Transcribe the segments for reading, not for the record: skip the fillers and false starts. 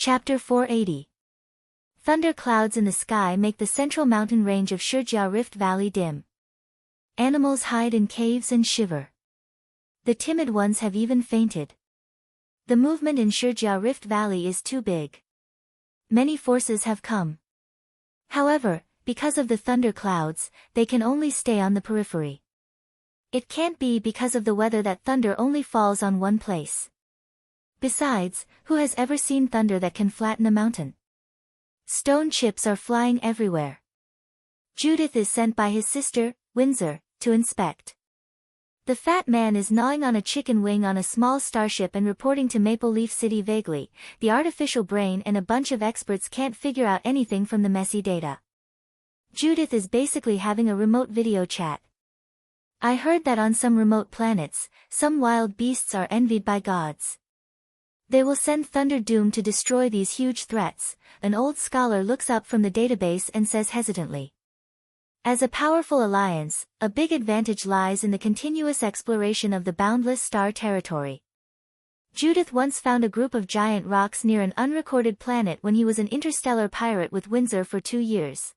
Chapter 480. Thunder clouds in the sky make the central mountain range of Shurjia Rift Valley dim. Animals hide in caves and shiver. The timid ones have even fainted. The movement in Shurjia Rift Valley is too big. Many forces have come. However, because of the thunder clouds, they can only stay on the periphery. It can't be because of the weather that thunder only falls on one place. Besides, who has ever seen thunder that can flatten a mountain? Stone chips are flying everywhere. Judith is sent by his sister, Windsor, to inspect. The fat man is gnawing on a chicken wing on a small starship and reporting to Maple Leaf City vaguely. The artificial brain and a bunch of experts can't figure out anything from the messy data. Judith is basically having a remote video chat. I heard that on some remote planets, some wild beasts are envied by gods. They will send Thunder Doom to destroy these huge threats. An old scholar looks up from the database and says hesitantly. As a powerful alliance, a big advantage lies in the continuous exploration of the boundless star territory. Judith once found a group of giant rocks near an unrecorded planet when he was an interstellar pirate with Windsor for 2 years.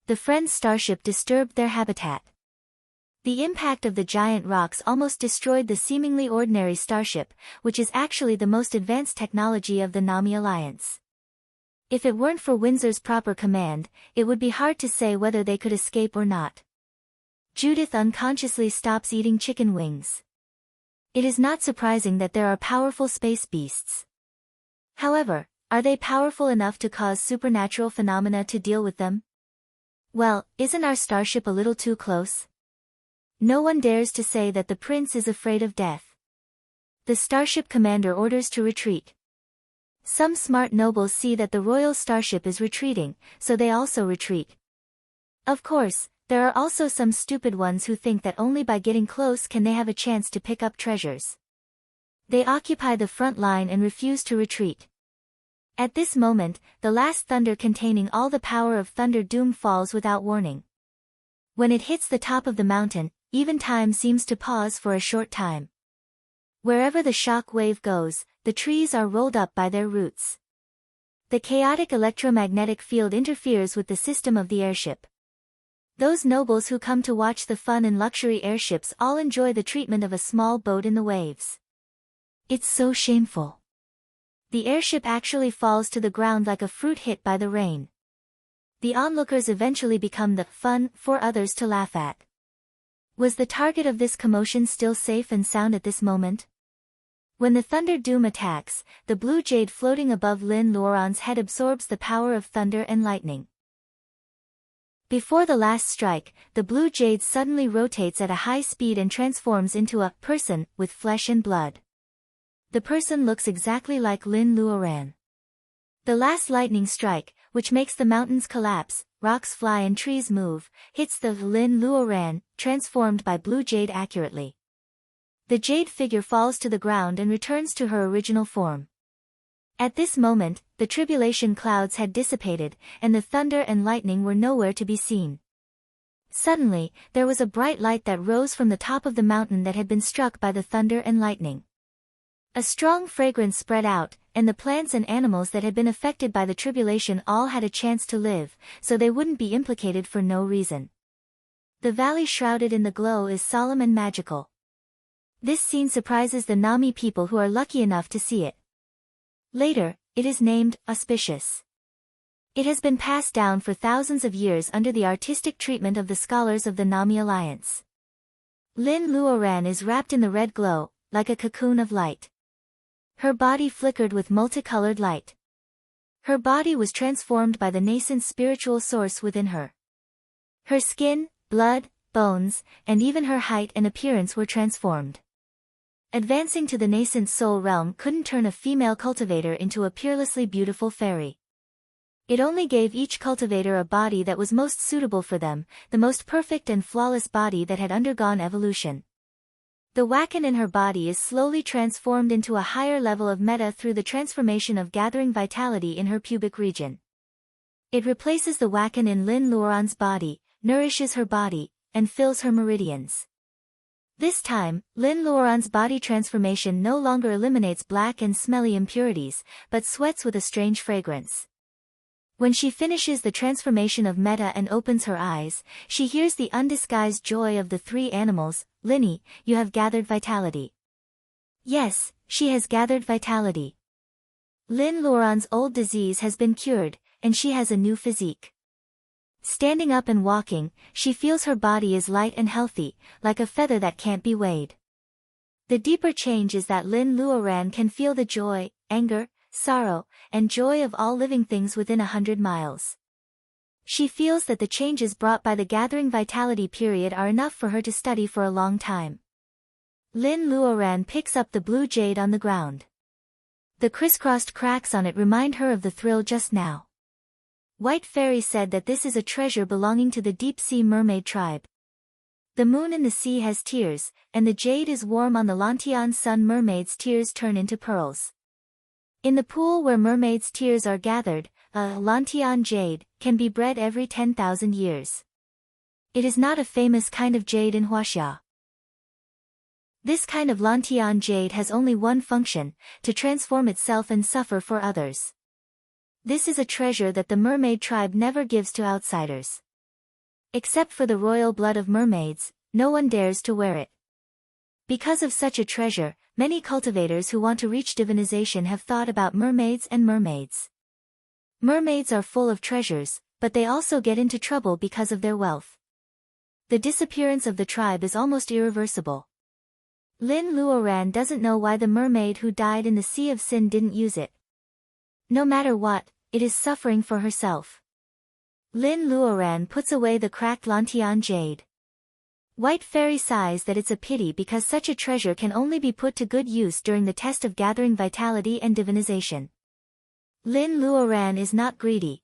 The Friends' starship disturbed their habitat. The impact of the giant rocks almost destroyed the seemingly ordinary starship, which is actually the most advanced technology of the Nami Alliance. If it weren't for Windsor's proper command, it would be hard to say whether they could escape or not. Judith unconsciously stops eating chicken wings. It is not surprising that there are powerful space beasts. However, are they powerful enough to cause supernatural phenomena to deal with them? Well, isn't our starship a little too close? No one dares to say that the prince is afraid of death. The starship commander orders to retreat. Some smart nobles see that the royal starship is retreating, so they also retreat. Of course, there are also some stupid ones who think that only by getting close can they have a chance to pick up treasures. They occupy the front line and refuse to retreat. At this moment, the last thunder containing all the power of Thunder Doom falls without warning. When it hits the top of the mountain, even time seems to pause for a short time. Wherever the shock wave goes, the trees are rolled up by their roots. The chaotic electromagnetic field interferes with the system of the airship. Those nobles who come to watch the fun in luxury airships all enjoy the treatment of a small boat in the waves. It's so shameful. The airship actually falls to the ground like a fruit hit by the rain. The onlookers eventually become the fun for others to laugh at. Was the target of this commotion still safe and sound at this moment? When the Thunder Doom attacks, the blue jade floating above Lin Luoran's head absorbs the power of thunder and lightning. Before the last strike, the blue jade suddenly rotates at a high speed and transforms into a person with flesh and blood. The person looks exactly like Lin Luoran. The last lightning strike, which makes the mountains collapse, rocks fly and trees move, hits the Lin Luoran, transformed by blue jade accurately. The jade figure falls to the ground and returns to her original form. At this moment, the tribulation clouds had dissipated, and the thunder and lightning were nowhere to be seen. Suddenly, there was a bright light that rose from the top of the mountain that had been struck by the thunder and lightning. A strong fragrance spread out, and the plants and animals that had been affected by the tribulation all had a chance to live, so they wouldn't be implicated for no reason. The valley shrouded in the glow is solemn and magical. This scene surprises the Nami people who are lucky enough to see it. Later, it is named auspicious. It has been passed down for thousands of years under the artistic treatment of the scholars of the Nami Alliance. Lin Luoran is wrapped in the red glow, like a cocoon of light. Her body flickered with multicolored light. Her body was transformed by the nascent spiritual source within her. Her skin, blood, bones, and even her height and appearance were transformed. Advancing to the nascent soul realm couldn't turn a female cultivator into a peerlessly beautiful fairy. It only gave each cultivator a body that was most suitable for them, the most perfect and flawless body that had undergone evolution. The Wakan in her body is slowly transformed into a higher level of meta through the transformation of gathering vitality in her pubic region. It replaces the Wakan in Lin Luoran's body, nourishes her body, and fills her meridians. This time, Lin Luoran's body transformation no longer eliminates black and smelly impurities, but sweats with a strange fragrance. When she finishes the transformation of Meta and opens her eyes, she hears the undisguised joy of the three animals. "Linny, you have gathered vitality." Yes, she has gathered vitality. Lin Luoran's old disease has been cured, and she has a new physique. Standing up and walking, she feels her body is light and healthy, like a feather that can't be weighed. The deeper change is that Lin Luoran can feel the joy, anger, sorrow, and joy of all living things within 100 miles. She feels that the changes brought by the gathering vitality period are enough for her to study for a long time. Lin Luoran picks up the blue jade on the ground. The crisscrossed cracks on it remind her of the thrill just now. White Fairy said that this is a treasure belonging to the deep-sea mermaid tribe. The moon in the sea has tears, and the jade is warm on the Lantian sun. Mermaids' tears turn into pearls. In the pool where mermaids' tears are gathered, a Lantian jade can be bred every 10,000 years. It is not a famous kind of jade in Huaxia. This kind of Lantian jade has only one function, to transform itself and suffer for others. This is a treasure that the mermaid tribe never gives to outsiders. Except for the royal blood of mermaids, no one dares to wear it. Because of such a treasure, many cultivators who want to reach divinization have thought about mermaids and mermaids. Mermaids are full of treasures, but they also get into trouble because of their wealth. The disappearance of the tribe is almost irreversible. Lin Luoran doesn't know why the mermaid who died in the Sea of Sin didn't use it. No matter what, it is suffering for herself. Lin Luoran puts away the cracked Lantian jade. White Fairy sighs that it's a pity because such a treasure can only be put to good use during the test of gathering vitality and divinization. Lin Luoran is not greedy.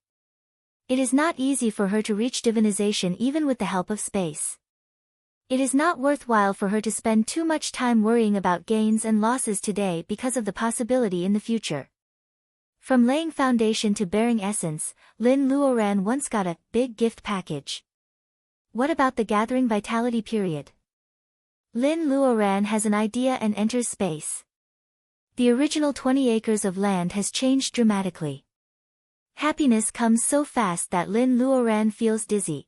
It is not easy for her to reach divinization even with the help of space. It is not worthwhile for her to spend too much time worrying about gains and losses today because of the possibility in the future. From laying foundation to bearing essence, Lin Luoran once got a big gift package. What about the gathering vitality period? Lin Luoran has an idea and enters space. The original 20 acres of land has changed dramatically. Happiness comes so fast that Lin Luoran feels dizzy.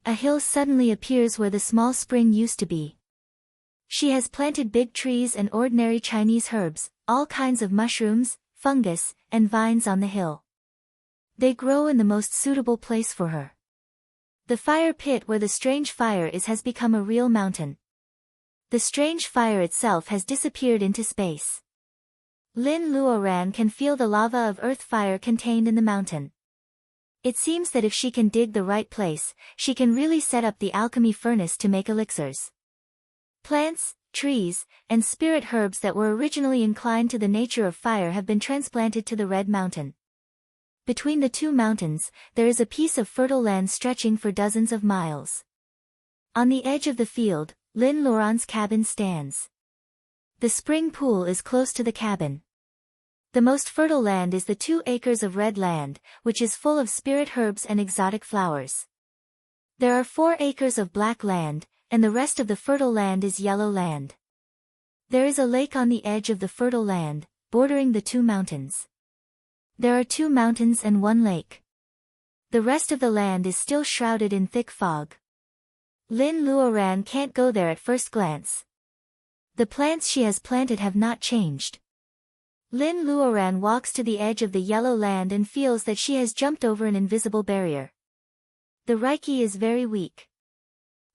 A hill suddenly appears where the small spring used to be. She has planted big trees and ordinary Chinese herbs, all kinds of mushrooms, fungus, and vines on the hill. They grow in the most suitable place for her. The fire pit where the strange fire is has become a real mountain. The strange fire itself has disappeared into space. Lin Luoran can feel the lava of earth fire contained in the mountain. It seems that if she can dig the right place, she can really set up the alchemy furnace to make elixirs. Plants, trees, and spirit herbs that were originally inclined to the nature of fire have been transplanted to the Red Mountain. Between the two mountains, there is a piece of fertile land stretching for dozens of miles. On the edge of the field, Lin Luoran's cabin stands. The spring pool is close to the cabin. The most fertile land is the 2 acres of red land, which is full of spirit herbs and exotic flowers. There are 4 acres of black land, and the rest of the fertile land is yellow land. There is a lake on the edge of the fertile land, bordering the 2 mountains. There are 2 mountains and 1 lake. The rest of the land is still shrouded in thick fog. Lin Luoran can't go there at first glance. The plants she has planted have not changed. Lin Luoran walks to the edge of the yellow land and feels that she has jumped over an invisible barrier. The Reiki is very weak.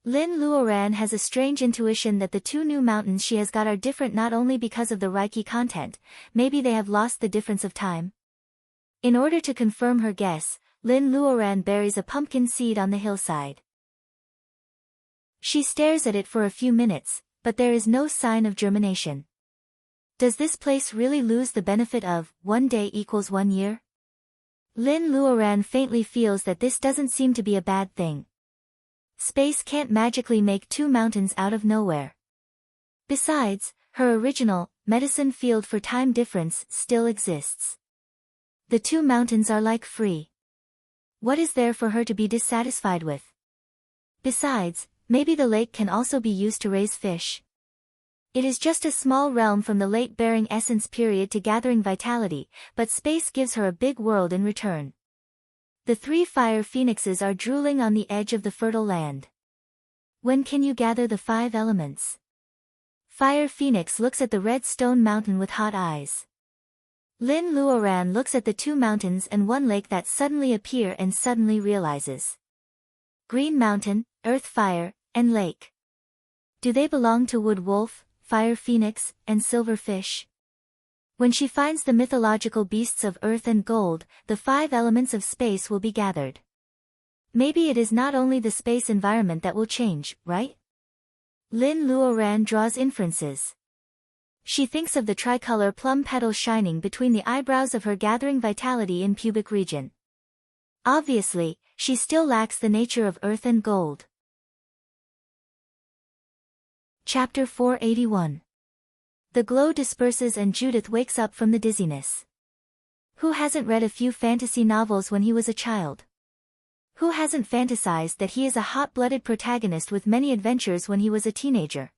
Lin Luoran has a strange intuition that the 2 new mountains she has got are different not only because of the Reiki content, maybe they have lost the difference of time. In order to confirm her guess, Lin Luoran buries a pumpkin seed on the hillside. She stares at it for a few minutes, but there is no sign of germination. Does this place really lose the benefit of 1 day equals 1 year? Lin Luoran faintly feels that this doesn't seem to be a bad thing. Space can't magically make 2 mountains out of nowhere. Besides, her original, medicine field for time difference still exists. The 2 mountains are like free. What is there for her to be dissatisfied with? Besides, Maybe the lake can also be used to raise fish. It is just a small realm from the late bearing essence period to gathering vitality, but space gives her a big world in return. The 3 fire phoenixes are drooling on the edge of the fertile land. When can you gather the 5 elements? Fire Phoenix looks at the red stone mountain with hot eyes. Lin Luoran looks at the 2 mountains and 1 lake that suddenly appear and suddenly realizes. Green Mountain, Earth Fire, and Lake. Do they belong to Wood Wolf, Fire Phoenix, and Silver Fish? When she finds the mythological beasts of earth and gold, the 5 elements of space will be gathered. Maybe it is not only the space environment that will change, right? Lin Luoran draws inferences. She thinks of the tricolor plum petals shining between the eyebrows of her gathering vitality in pubic region. Obviously, she still lacks the nature of earth and gold. Chapter 481. The glow disperses and Judith wakes up from the dizziness. Who hasn't read a few fantasy novels when he was a child? Who hasn't fantasized that he is a hot-blooded protagonist with many adventures when he was a teenager?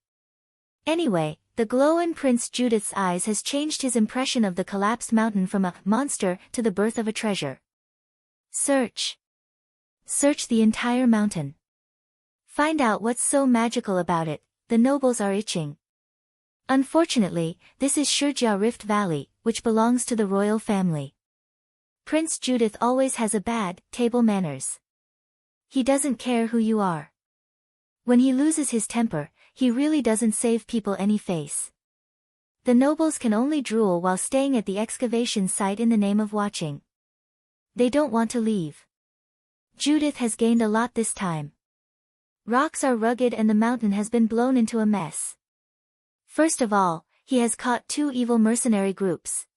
Anyway, the glow in Prince Judith's eyes has changed his impression of the collapsed mountain from a monster to the birth of a treasure. Search. Search the entire mountain. Find out what's so magical about it. The nobles are itching. Unfortunately, this is Shurjia Rift Valley, which belongs to the royal family. Prince Judith always has a bad table manners. He doesn't care who you are. When he loses his temper, he really doesn't save people any face. The nobles can only drool while staying at the excavation site in the name of watching. They don't want to leave. Judith has gained a lot this time. Rocks are rugged and the mountain has been blown into a mess. First of all, he has caught 2 evil mercenary groups.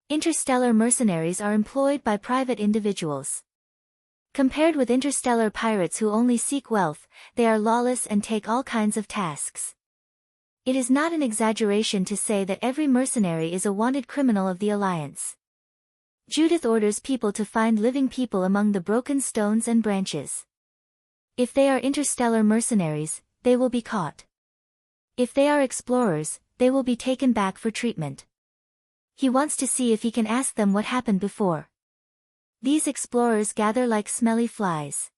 Interstellar mercenaries are employed by private individuals. Compared with interstellar pirates who only seek wealth, they are lawless and take all kinds of tasks. It is not an exaggeration to say that every mercenary is a wanted criminal of the Alliance. Judith orders people to find living people among the broken stones and branches. If they are interstellar mercenaries, they will be caught. If they are explorers, they will be taken back for treatment. He wants to see if he can ask them what happened before. These explorers gather like smelly flies.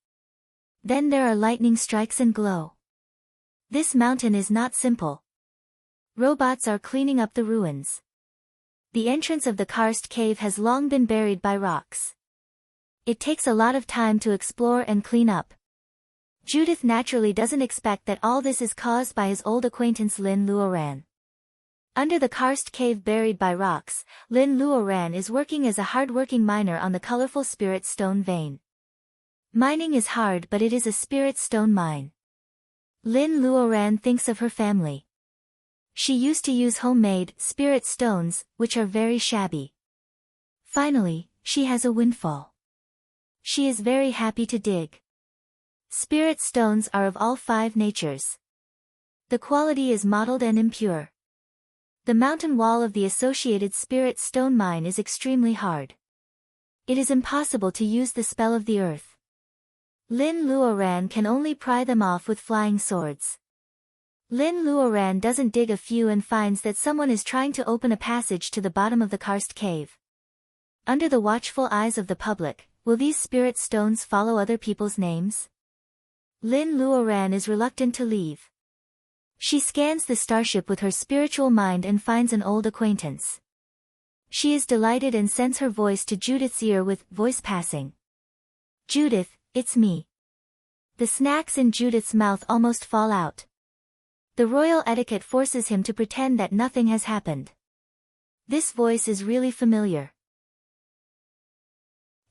Then there are lightning strikes and glow. This mountain is not simple. Robots are cleaning up the ruins. The entrance of the karst cave has long been buried by rocks. It takes a lot of time to explore and clean up. Judith naturally doesn't expect that all this is caused by his old acquaintance Lin Luoran. Under the karst cave buried by rocks, Lin Luoran is working as a hard-working miner on the colorful spirit stone vein. Mining is hard, but it is a spirit stone mine. Lin Luoran thinks of her family. She used to use homemade spirit stones, which are very shabby. Finally, she has a windfall. She is very happy to dig. Spirit stones are of all 5 natures. The quality is mottled and impure. The mountain wall of the associated spirit stone mine is extremely hard. It is impossible to use the spell of the earth. Lin Luoran can only pry them off with flying swords. Lin Luoran doesn't dig a few and finds that someone is trying to open a passage to the bottom of the karst cave. Under the watchful eyes of the public, will these spirit stones follow other people's names? Lin Luoran is reluctant to leave. She scans the starship with her spiritual mind and finds an old acquaintance. She is delighted and sends her voice to Judith's ear with voice passing. Judith, it's me. The snacks in Judith's mouth almost fall out. The royal etiquette forces him to pretend that nothing has happened. This voice is really familiar.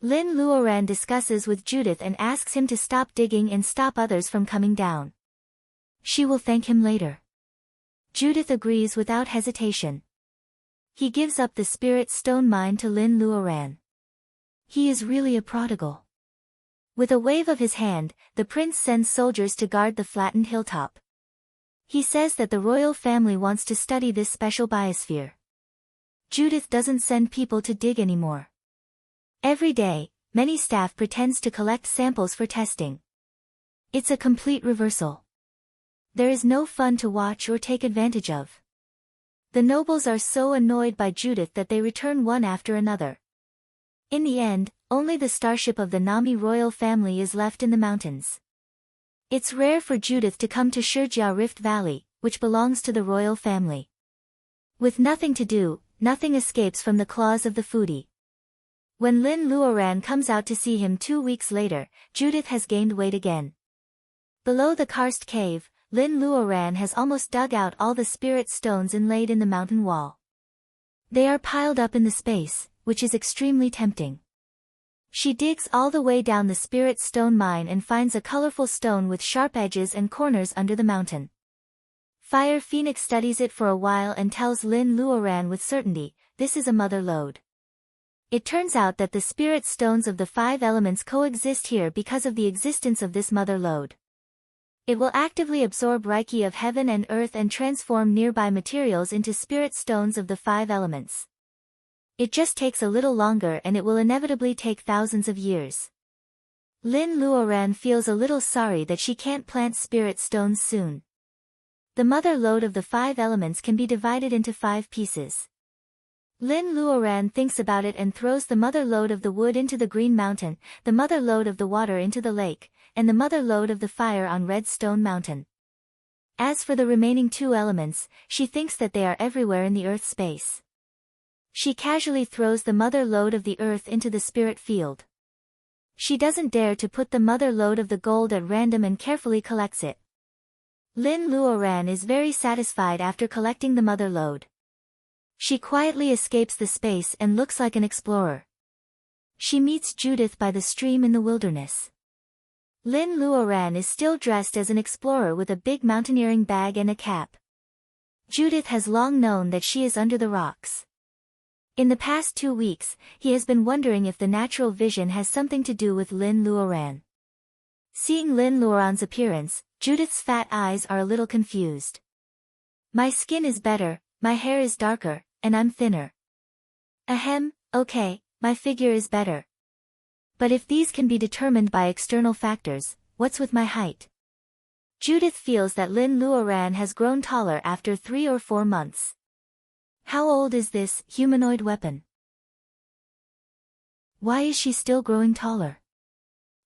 Lin Luoran discusses with Judith and asks him to stop digging and stop others from coming down. She will thank him later. Judith agrees without hesitation. He gives up the spirit stone mine to Lin Luoran. He is really a prodigal. With a wave of his hand, the prince sends soldiers to guard the flattened hilltop. He says that the royal family wants to study this special biosphere. Judith doesn't send people to dig anymore. Every day, many staff pretends to collect samples for testing. It's a complete reversal. There is no fun to watch or take advantage of. The nobles are so annoyed by Judith that they return one after another. In the end, only the starship of the Nami royal family is left in the mountains. It's rare for Judith to come to Shurjiao Rift Valley, which belongs to the royal family. With nothing to do, nothing escapes from the claws of the foodie. When Lin Luoran comes out to see him 2 weeks later, Judith has gained weight again. Below the karst cave, Lin Luoran has almost dug out all the spirit stones inlaid in the mountain wall. They are piled up in the space, which is extremely tempting. She digs all the way down the spirit stone mine and finds a colorful stone with sharp edges and corners under the mountain. Fire Phoenix studies it for a while and tells Lin Luoran with certainty, this is a mother lode. It turns out that the spirit stones of the 5 elements coexist here because of the existence of this mother lode. It will actively absorb Reiki of heaven and earth and transform nearby materials into spirit stones of the 5 elements. It just takes a little longer and it will inevitably take thousands of years. Lin Luoran feels a little sorry that she can't plant spirit stones soon. The mother lode of the 5 elements can be divided into 5 pieces. Lin Luoran thinks about it and throws the mother lode of the wood into the green mountain, the mother lode of the water into the lake, and the mother lode of the fire on Red Stone Mountain. As for the remaining 2 elements, she thinks that they are everywhere in the earth space. She casually throws the mother lode of the earth into the spirit field. She doesn't dare to put the mother lode of the gold at random and carefully collects it. Lin Luoran is very satisfied after collecting the mother lode. She quietly escapes the space and looks like an explorer. She meets Judith by the stream in the wilderness. Lin Luoran is still dressed as an explorer with a big mountaineering bag and a cap. Judith has long known that she is under the rocks. In the past 2 weeks, he has been wondering if the natural vision has something to do with Lin Luoran. Seeing Lin Luoran's appearance, Judith's fat eyes are a little confused. My skin is better, my hair is darker, and I'm thinner. Ahem, okay, my figure is better. But if these can be determined by external factors, what's with my height? Judith feels that Lin Luoran has grown taller after 3 or 4 months. How old is this humanoid weapon? Why is she still growing taller?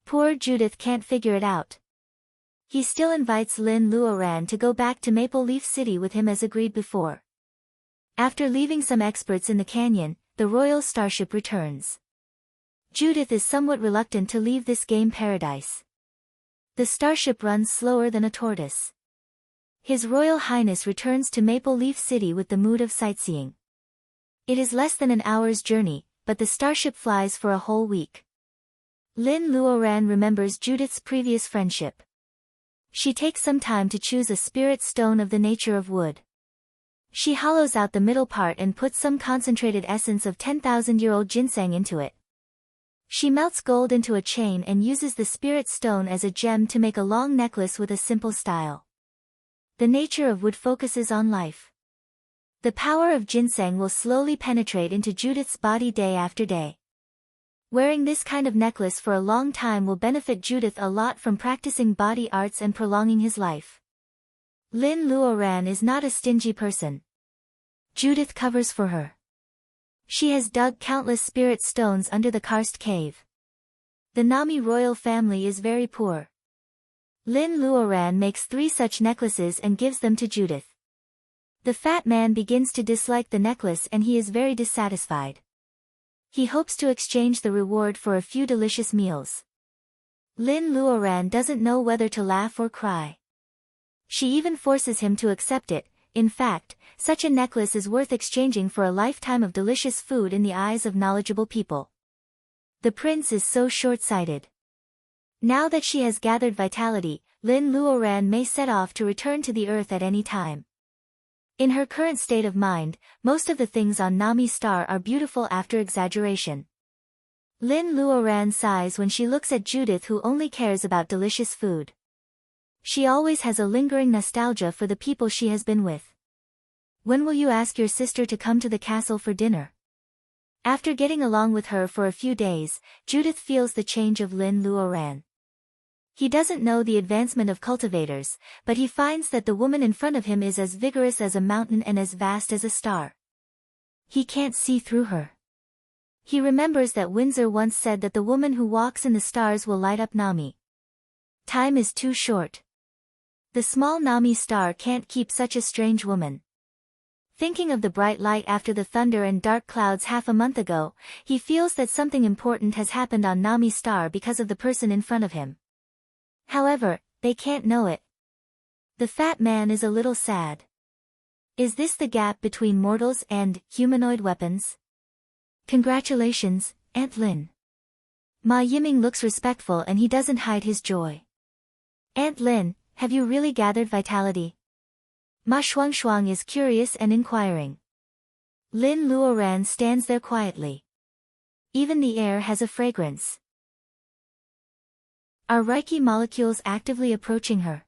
Poor Judith can't figure it out. He still invites Lin Luoran to go back to Maple Leaf City with him as agreed before. After leaving some experts in the canyon, the royal starship returns. Judith is somewhat reluctant to leave this game paradise. The starship runs slower than a tortoise. His Royal Highness returns to Maple Leaf City with the mood of sightseeing. It is less than an hour's journey, but the starship flies for a whole week. Lin Luoran remembers Judith's previous friendship. She takes some time to choose a spirit stone of the nature of wood. She hollows out the middle part and puts some concentrated essence of 10,000-year-old ginseng into it. She melts gold into a chain and uses the spirit stone as a gem to make a long necklace with a simple style. The nature of wood focuses on life. The power of ginseng will slowly penetrate into Judith's body day after day. Wearing this kind of necklace for a long time will benefit Judith a lot from practicing body arts and prolonging his life. Lin Luoran is not a stingy person. Judith covers for her. She has dug countless spirit stones under the karst cave. The Nami royal family is very poor. Lin Luoran makes 3 such necklaces and gives them to Judith. The fat man begins to dislike the necklace and he is very dissatisfied. He hopes to exchange the reward for a few delicious meals. Lin Luoran doesn't know whether to laugh or cry. She even forces him to accept it. In fact, such a necklace is worth exchanging for a lifetime of delicious food in the eyes of knowledgeable people. The prince is so short-sighted. Now that she has gathered vitality, Lin Luoran may set off to return to the earth at any time. In her current state of mind, most of the things on Nami Star are beautiful after exaggeration. Lin Luoran sighs when she looks at Judith, who only cares about delicious food. She always has a lingering nostalgia for the people she has been with. When will you ask your sister to come to the castle for dinner? After getting along with her for a few days, Judith feels the change of Lin Luoran. He doesn't know the advancement of cultivators, but he finds that the woman in front of him is as vigorous as a mountain and as vast as a star. He can't see through her. He remembers that Windsor once said that the woman who walks in the stars will light up Nami. Time is too short. The small Nami star can't keep such a strange woman. Thinking of the bright light after the thunder and dark clouds half a month ago, he feels that something important has happened on Nami's star because of the person in front of him. However, they can't know it. The fat man is a little sad. Is this the gap between mortals and humanoid weapons? Congratulations, Aunt Lin. Ma Yiming looks respectful and he doesn't hide his joy. Aunt Lin, have you really gathered vitality? Ma Shuangshuang is curious and inquiring. Lin Luoran stands there quietly. Even the air has a fragrance. Are Reiki molecules actively approaching her?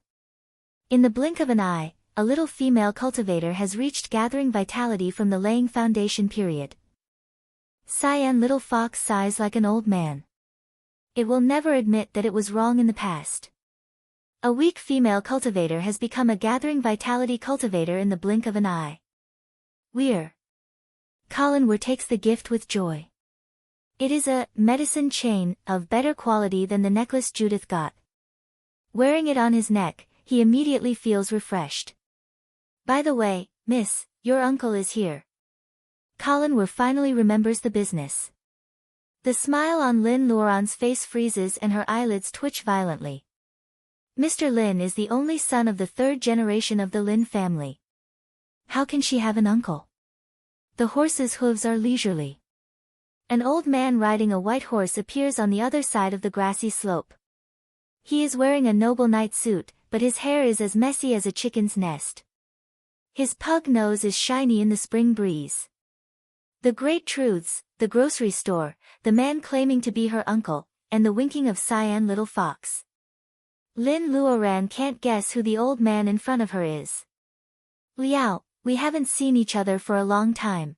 In the blink of an eye, a little female cultivator has reached gathering vitality from the laying foundation period. Cyan Little Fox sighs like an old man. It will never admit that it was wrong in the past. A weak female cultivator has become a gathering vitality cultivator in the blink of an eye. Colin Weir takes the gift with joy. It is a medicine chain of better quality than the necklace Judith got. Wearing it on his neck, he immediately feels refreshed. By the way, miss, your uncle is here. Colin Weir finally remembers the business. The smile on Lin Luoran's face freezes and her eyelids twitch violently. Mr. Lin is the only son of the third generation of the Lin family. How can she have an uncle? The horse's hooves are leisurely. An old man riding a white horse appears on the other side of the grassy slope. He is wearing a noble knight suit, but his hair is as messy as a chicken's nest. His pug nose is shiny in the spring breeze. The Great Truths, the grocery store, the man claiming to be her uncle, and the winking of Cyan Little Fox. Lin Luoran can't guess who the old man in front of her is. Liao, we haven't seen each other for a long time.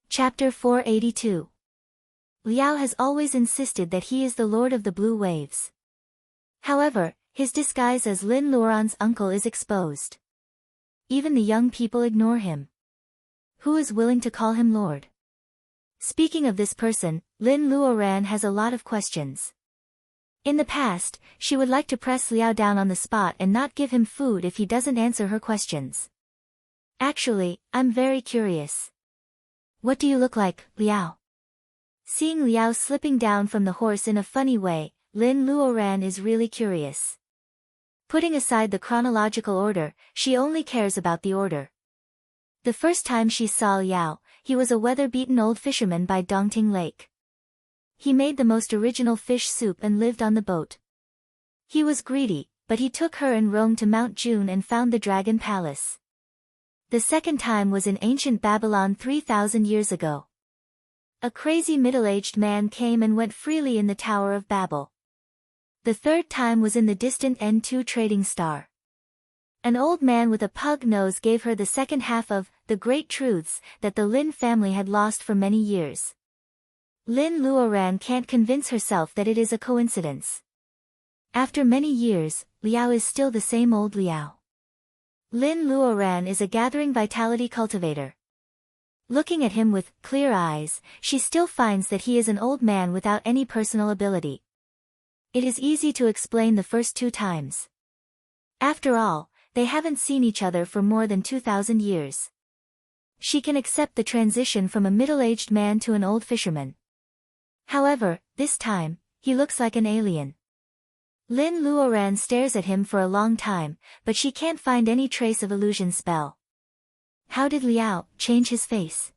Chapter 482. Liao has always insisted that he is the Lord of the Blue Waves. However, his disguise as Lin Luoran's uncle is exposed. Even the young people ignore him. Who is willing to call him Lord? Speaking of this person, Lin Luoran has a lot of questions. In the past, she would like to press Liao down on the spot and not give him food if he doesn't answer her questions. Actually, I'm very curious. What do you look like, Liao? Seeing Liao slipping down from the horse in a funny way, Lin Luoran is really curious. Putting aside the chronological order, she only cares about the order. The first time she saw Liao, he was a weather-beaten old fisherman by Dongting Lake. He made the most original fish soup and lived on the boat. He was greedy, but he took her and roamed to Mount June and found the Dragon Palace. The second time was in ancient Babylon 3,000 years ago. A crazy middle-aged man came and went freely in the Tower of Babel. The third time was in the distant N2 trading star. An old man with a pug nose gave her the second half of the Great Truths that the Lin family had lost for many years. Lin Luoran can't convince herself that it is a coincidence. After many years, Liao is still the same old Liao. Lin Luoran is a gathering vitality cultivator. Looking at him with clear eyes, she still finds that he is an old man without any personal ability. It is easy to explain the first two times. After all, they haven't seen each other for more than 2,000 years. She can accept the transition from a middle-aged man to an old fisherman. However, this time, he looks like an alien. Lin Luoran stares at him for a long time, but she can't find any trace of illusion spell. How did Liao change his face?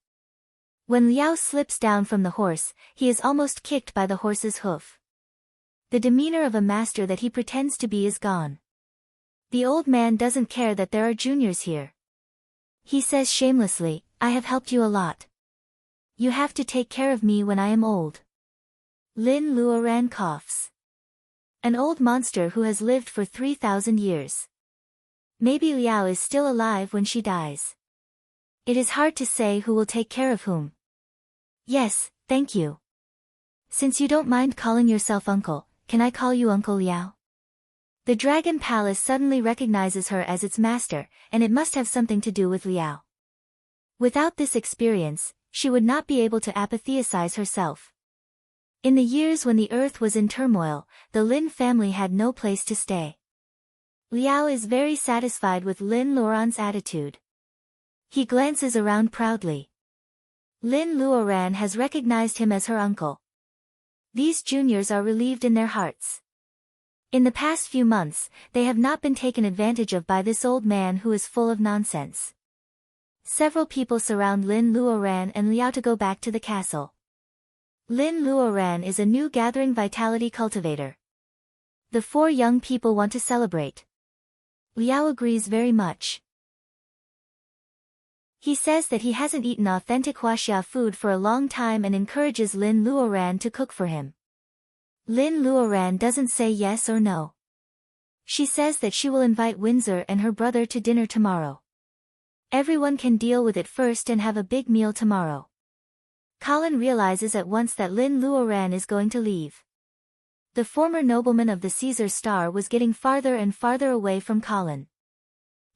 When Liao slips down from the horse, he is almost kicked by the horse's hoof. The demeanor of a master that he pretends to be is gone. The old man doesn't care that there are juniors here. He says shamelessly, I have helped you a lot. You have to take care of me when I am old. Lin Luoran coughs. An old monster who has lived for 3,000 years. Maybe Liao is still alive when she dies. It is hard to say who will take care of whom. Yes, thank you. Since you don't mind calling yourself uncle, can I call you Uncle Liao? The dragon palace suddenly recognizes her as its master, and it must have something to do with Liao. Without this experience, she would not be able to apotheosize herself. In the years when the earth was in turmoil, the Lin family had no place to stay. Liao is very satisfied with Lin Luoran's attitude. He glances around proudly. Lin Luoran has recognized him as her uncle. These juniors are relieved in their hearts. In the past few months, they have not been taken advantage of by this old man who is full of nonsense. Several people surround Lin Luoran and Liao to go back to the castle. Lin Luoran is a new gathering vitality cultivator. The four young people want to celebrate. Liao agrees very much. He says that he hasn't eaten authentic Huaxia food for a long time and encourages Lin Luoran to cook for him. Lin Luoran doesn't say yes or no. She says that she will invite Windsor and her brother to dinner tomorrow. Everyone can deal with it first and have a big meal tomorrow. Colin realizes at once that Lin Luoran is going to leave. The former nobleman of the Caesar Star was getting farther and farther away from Colin.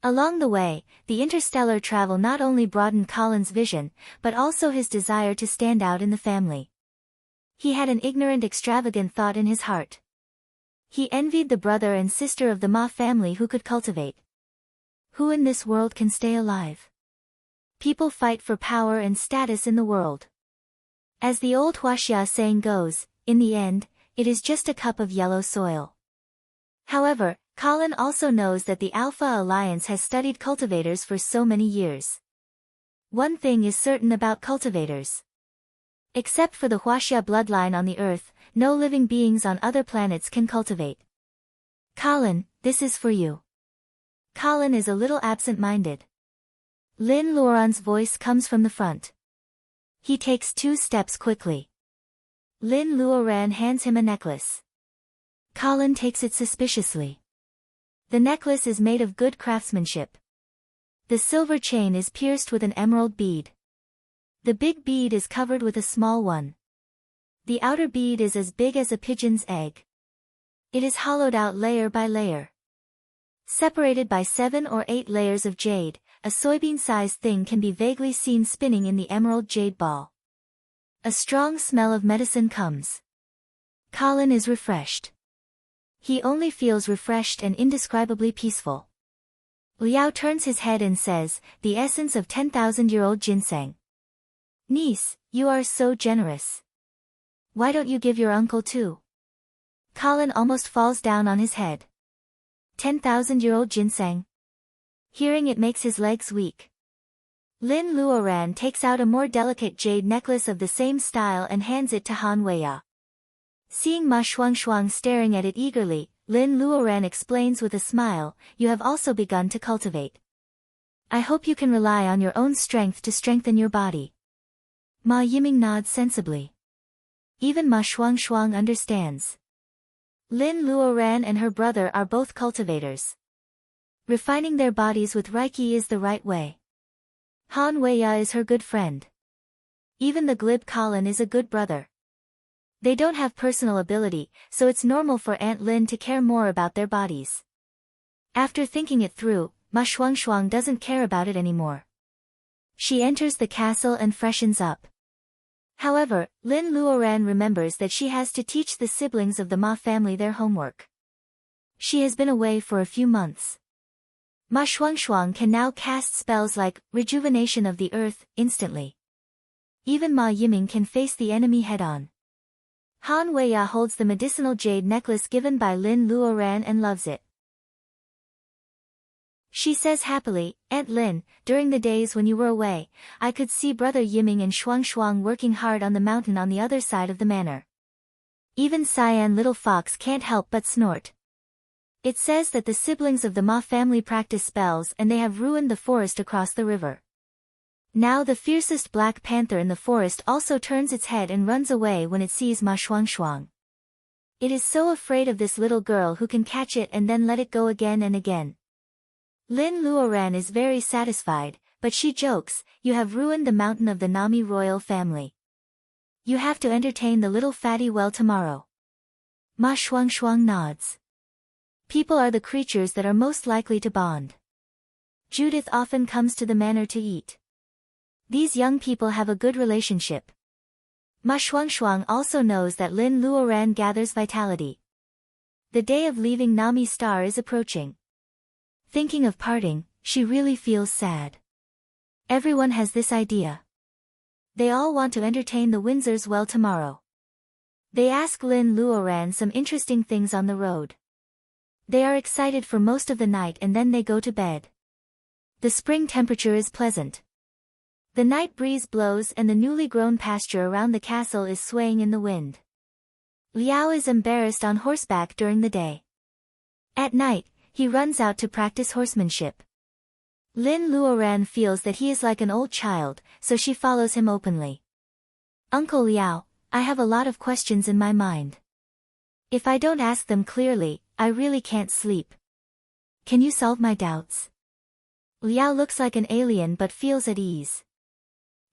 Along the way, the interstellar travel not only broadened Colin's vision, but also his desire to stand out in the family. He had an ignorant, extravagant thought in his heart. He envied the brother and sister of the Ma family who could cultivate. Who in this world can stay alive? People fight for power and status in the world. As the old Huaxia saying goes, in the end, it is just a cup of yellow soil. However, Colin also knows that the Alpha Alliance has studied cultivators for so many years. One thing is certain about cultivators. Except for the Huaxia bloodline on the Earth, no living beings on other planets can cultivate. Colin, this is for you. Colin is a little absent-minded. Lin Luoran's voice comes from the front. He takes 2 steps quickly. Lin Luoran hands him a necklace. Colin takes it suspiciously. The necklace is made of good craftsmanship. The silver chain is pierced with an emerald bead. The big bead is covered with a small one. The outer bead is as big as a pigeon's egg. It is hollowed out layer by layer. Separated by 7 or 8 layers of jade, a soybean-sized thing can be vaguely seen spinning in the emerald jade ball. A strong smell of medicine comes. Colin is refreshed. He only feels refreshed and indescribably peaceful. Liao turns his head and says, the essence of 10,000-year-old ginseng. Niece, you are so generous. Why don't you give your uncle too? Colin almost falls down on his head. 10,000-year-old ginseng. Hearing it makes his legs weak. Lin Luoran takes out a more delicate jade necklace of the same style and hands it to Han Weiya. Seeing Ma Shuangshuang staring at it eagerly, Lin Luoran explains with a smile, you have also begun to cultivate. I hope you can rely on your own strength to strengthen your body. Ma Yiming nods sensibly. Even Ma Shuangshuang understands. Lin Luoran and her brother are both cultivators. Refining their bodies with Reiki is the right way. Han Weiya is her good friend. Even the glib Colin is a good brother. They don't have personal ability, so it's normal for Aunt Lin to care more about their bodies. After thinking it through, Ma Shuangshuang doesn't care about it anymore. She enters the castle and freshens up. However, Lin Luoran remembers that she has to teach the siblings of the Ma family their homework. She has been away for a few months. Ma Shuangshuang can now cast spells like Rejuvenation of the Earth instantly. Even Ma Yiming can face the enemy head-on. Han Weiya holds the medicinal jade necklace given by Lin Luoran and loves it. She says happily, Aunt Lin, during the days when you were away, I could see Brother Yiming and Shuangshuang working hard on the mountain on the other side of the manor. Even Cyan Little Fox can't help but snort. It says that the siblings of the Ma family practice spells and they have ruined the forest across the river. Now the fiercest black panther in the forest also turns its head and runs away when it sees Ma Shuangshuang. It is so afraid of this little girl who can catch it and then let it go again and again. Lin Luoran is very satisfied, but she jokes, you have ruined the mountain of the Nami royal family. You have to entertain the little fatty well tomorrow. Ma Shuang Shuang nods. People are the creatures that are most likely to bond. Judith often comes to the manor to eat. These young people have a good relationship. Ma Shuang Shuang also knows that Lin Luoran gathers vitality. The day of leaving Nami Star is approaching. Thinking of parting, she really feels sad. Everyone has this idea. They all want to entertain the Windsors well tomorrow. They ask Lin Luoran some interesting things on the road. They are excited for most of the night and then they go to bed. The spring temperature is pleasant. The night breeze blows and the newly grown pasture around the castle is swaying in the wind. Liao is embarrassed on horseback during the day. At night, he runs out to practice horsemanship. Lin Luoran feels that he is like an old child, so she follows him openly. Uncle Liao, I have a lot of questions in my mind. If I don't ask them clearly, I really can't sleep. Can you solve my doubts? Liao looks like an alien but feels at ease.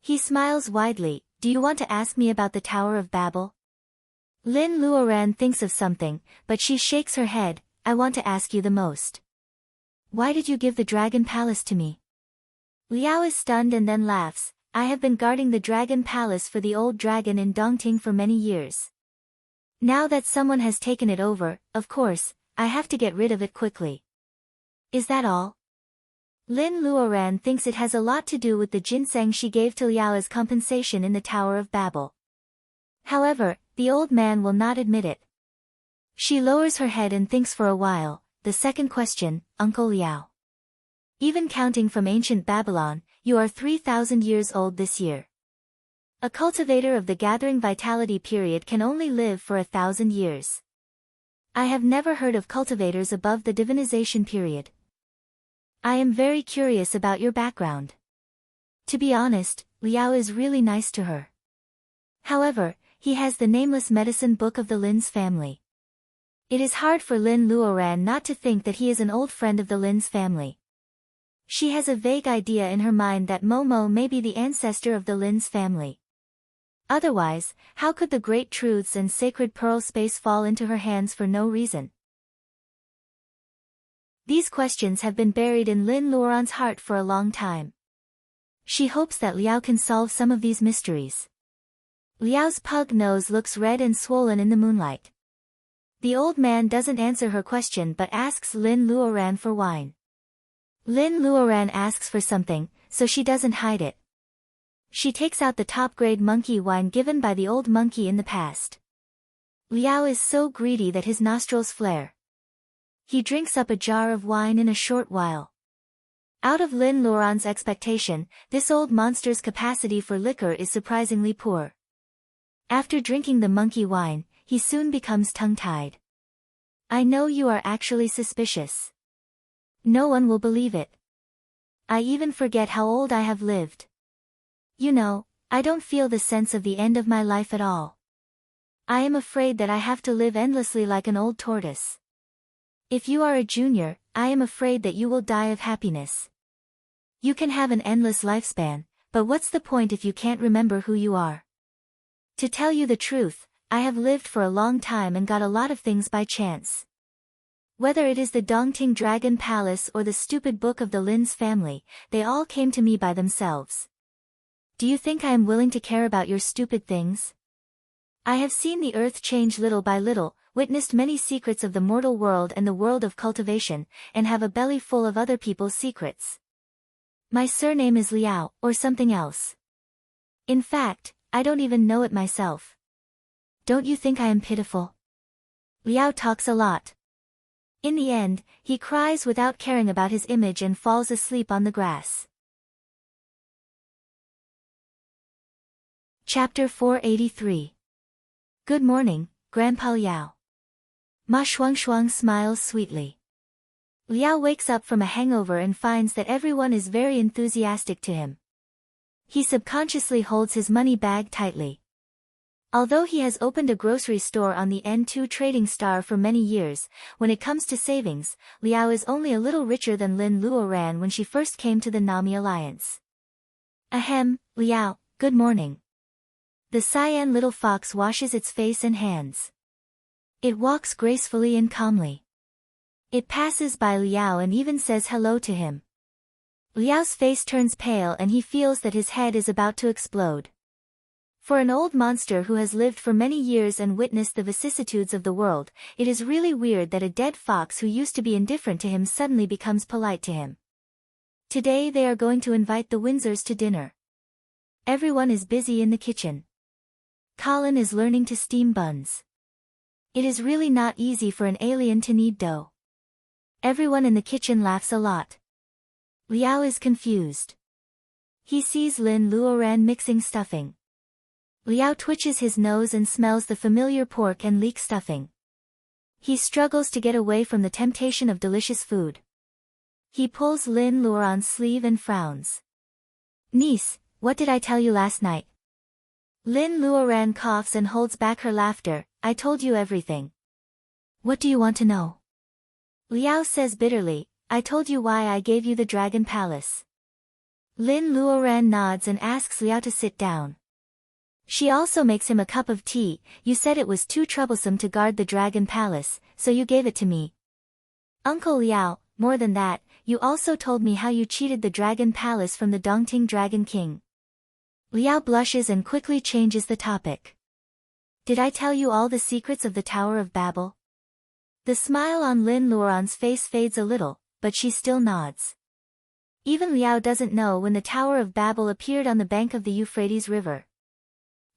He smiles widely. Do you want to ask me about the Tower of Babel? Lin Luoran thinks of something, but she shakes her head. I want to ask you the most. Why did you give the Dragon Palace to me? Liao is stunned and then laughs. I have been guarding the Dragon Palace for the old dragon in Dongting for many years. Now that someone has taken it over, of course, I have to get rid of it quickly. Is that all? Lin Luoran thinks it has a lot to do with the ginseng she gave to Liao as compensation in the Tower of Babel. However, the old man will not admit it. She lowers her head and thinks for a while. The second question, Uncle Liao. Even counting from ancient Babylon, you are 3,000 years old this year. A cultivator of the gathering vitality period can only live for 1,000 years. I have never heard of cultivators above the divinization period. I am very curious about your background. To be honest, Liao is really nice to her. However, he has the nameless medicine book of the Lin's family. It is hard for Lin Luoran not to think that he is an old friend of the Lin's family. She has a vague idea in her mind that Momo may be the ancestor of the Lin's family. Otherwise, how could the great truths and sacred pearl space fall into her hands for no reason? These questions have been buried in Lin Luoran's heart for a long time. She hopes that Liao can solve some of these mysteries. Liao's pug nose looks red and swollen in the moonlight. The old man doesn't answer her question but asks Lin Luoran for wine. Lin Luoran asks for something, so she doesn't hide it. She takes out the top-grade monkey wine given by the old monkey in the past. Liao is so greedy that his nostrils flare. He drinks up a jar of wine in a short while. Out of Lin Luoran's expectation, this old monster's capacity for liquor is surprisingly poor. After drinking the monkey wine, he soon becomes tongue-tied. I know you are actually suspicious. No one will believe it. I even forget how old I have lived. You know, I don't feel the sense of the end of my life at all. I am afraid that I have to live endlessly like an old tortoise. If you are a junior, I am afraid that you will die of happiness. You can have an endless lifespan, but what's the point if you can't remember who you are? To tell you the truth, I have lived for a long time and got a lot of things by chance. Whether it is the Dongting Dragon Palace or the stupid book of the Lin's family, they all came to me by themselves. Do you think I am willing to care about your stupid things? I have seen the earth change little by little, witnessed many secrets of the mortal world and the world of cultivation, and have a belly full of other people's secrets. My surname is Liao, or something else. In fact, I don't even know it myself. Don't you think I am pitiful? Liao talks a lot. In the end, he cries without caring about his image and falls asleep on the grass. Chapter 483. Good morning, Grandpa Liao. Ma Shuang smiles sweetly. Liao wakes up from a hangover and finds that everyone is very enthusiastic to him. He subconsciously holds his money bag tightly. Although he has opened a grocery store on the N2 trading star for many years, when it comes to savings, Liao is only a little richer than Lin Luoran when she first came to the Nami Alliance. Ahem, Liao, good morning. The cyan little fox washes its face and hands. It walks gracefully and calmly. It passes by Liao and even says hello to him. Liao's face turns pale and he feels that his head is about to explode. For an old monster who has lived for many years and witnessed the vicissitudes of the world, it is really weird that a dead fox who used to be indifferent to him suddenly becomes polite to him. Today they are going to invite the Windsors to dinner. Everyone is busy in the kitchen. Colin is learning to steam buns. It is really not easy for an alien to knead dough. Everyone in the kitchen laughs a lot. Liao is confused. He sees Lin Luoran mixing stuffing. Liao twitches his nose and smells the familiar pork and leek stuffing. He struggles to get away from the temptation of delicious food. He pulls Lin Luoran's sleeve and frowns. "Niece, what did I tell you last night?" Lin Luoran coughs and holds back her laughter. "I told you everything." "What do you want to know?" Liao says bitterly, "I told you why I gave you the Dragon Palace." Lin Luoran nods and asks Liao to sit down. She also makes him a cup of tea. "You said it was too troublesome to guard the Dragon Palace, so you gave it to me." "Uncle Liao, more than that, you also told me how you cheated the Dragon Palace from the Dongting Dragon King." Liao blushes and quickly changes the topic. "Did I tell you all the secrets of the Tower of Babel?" The smile on Lin Luoran's face fades a little, but she still nods. Even Liao doesn't know when the Tower of Babel appeared on the bank of the Euphrates River.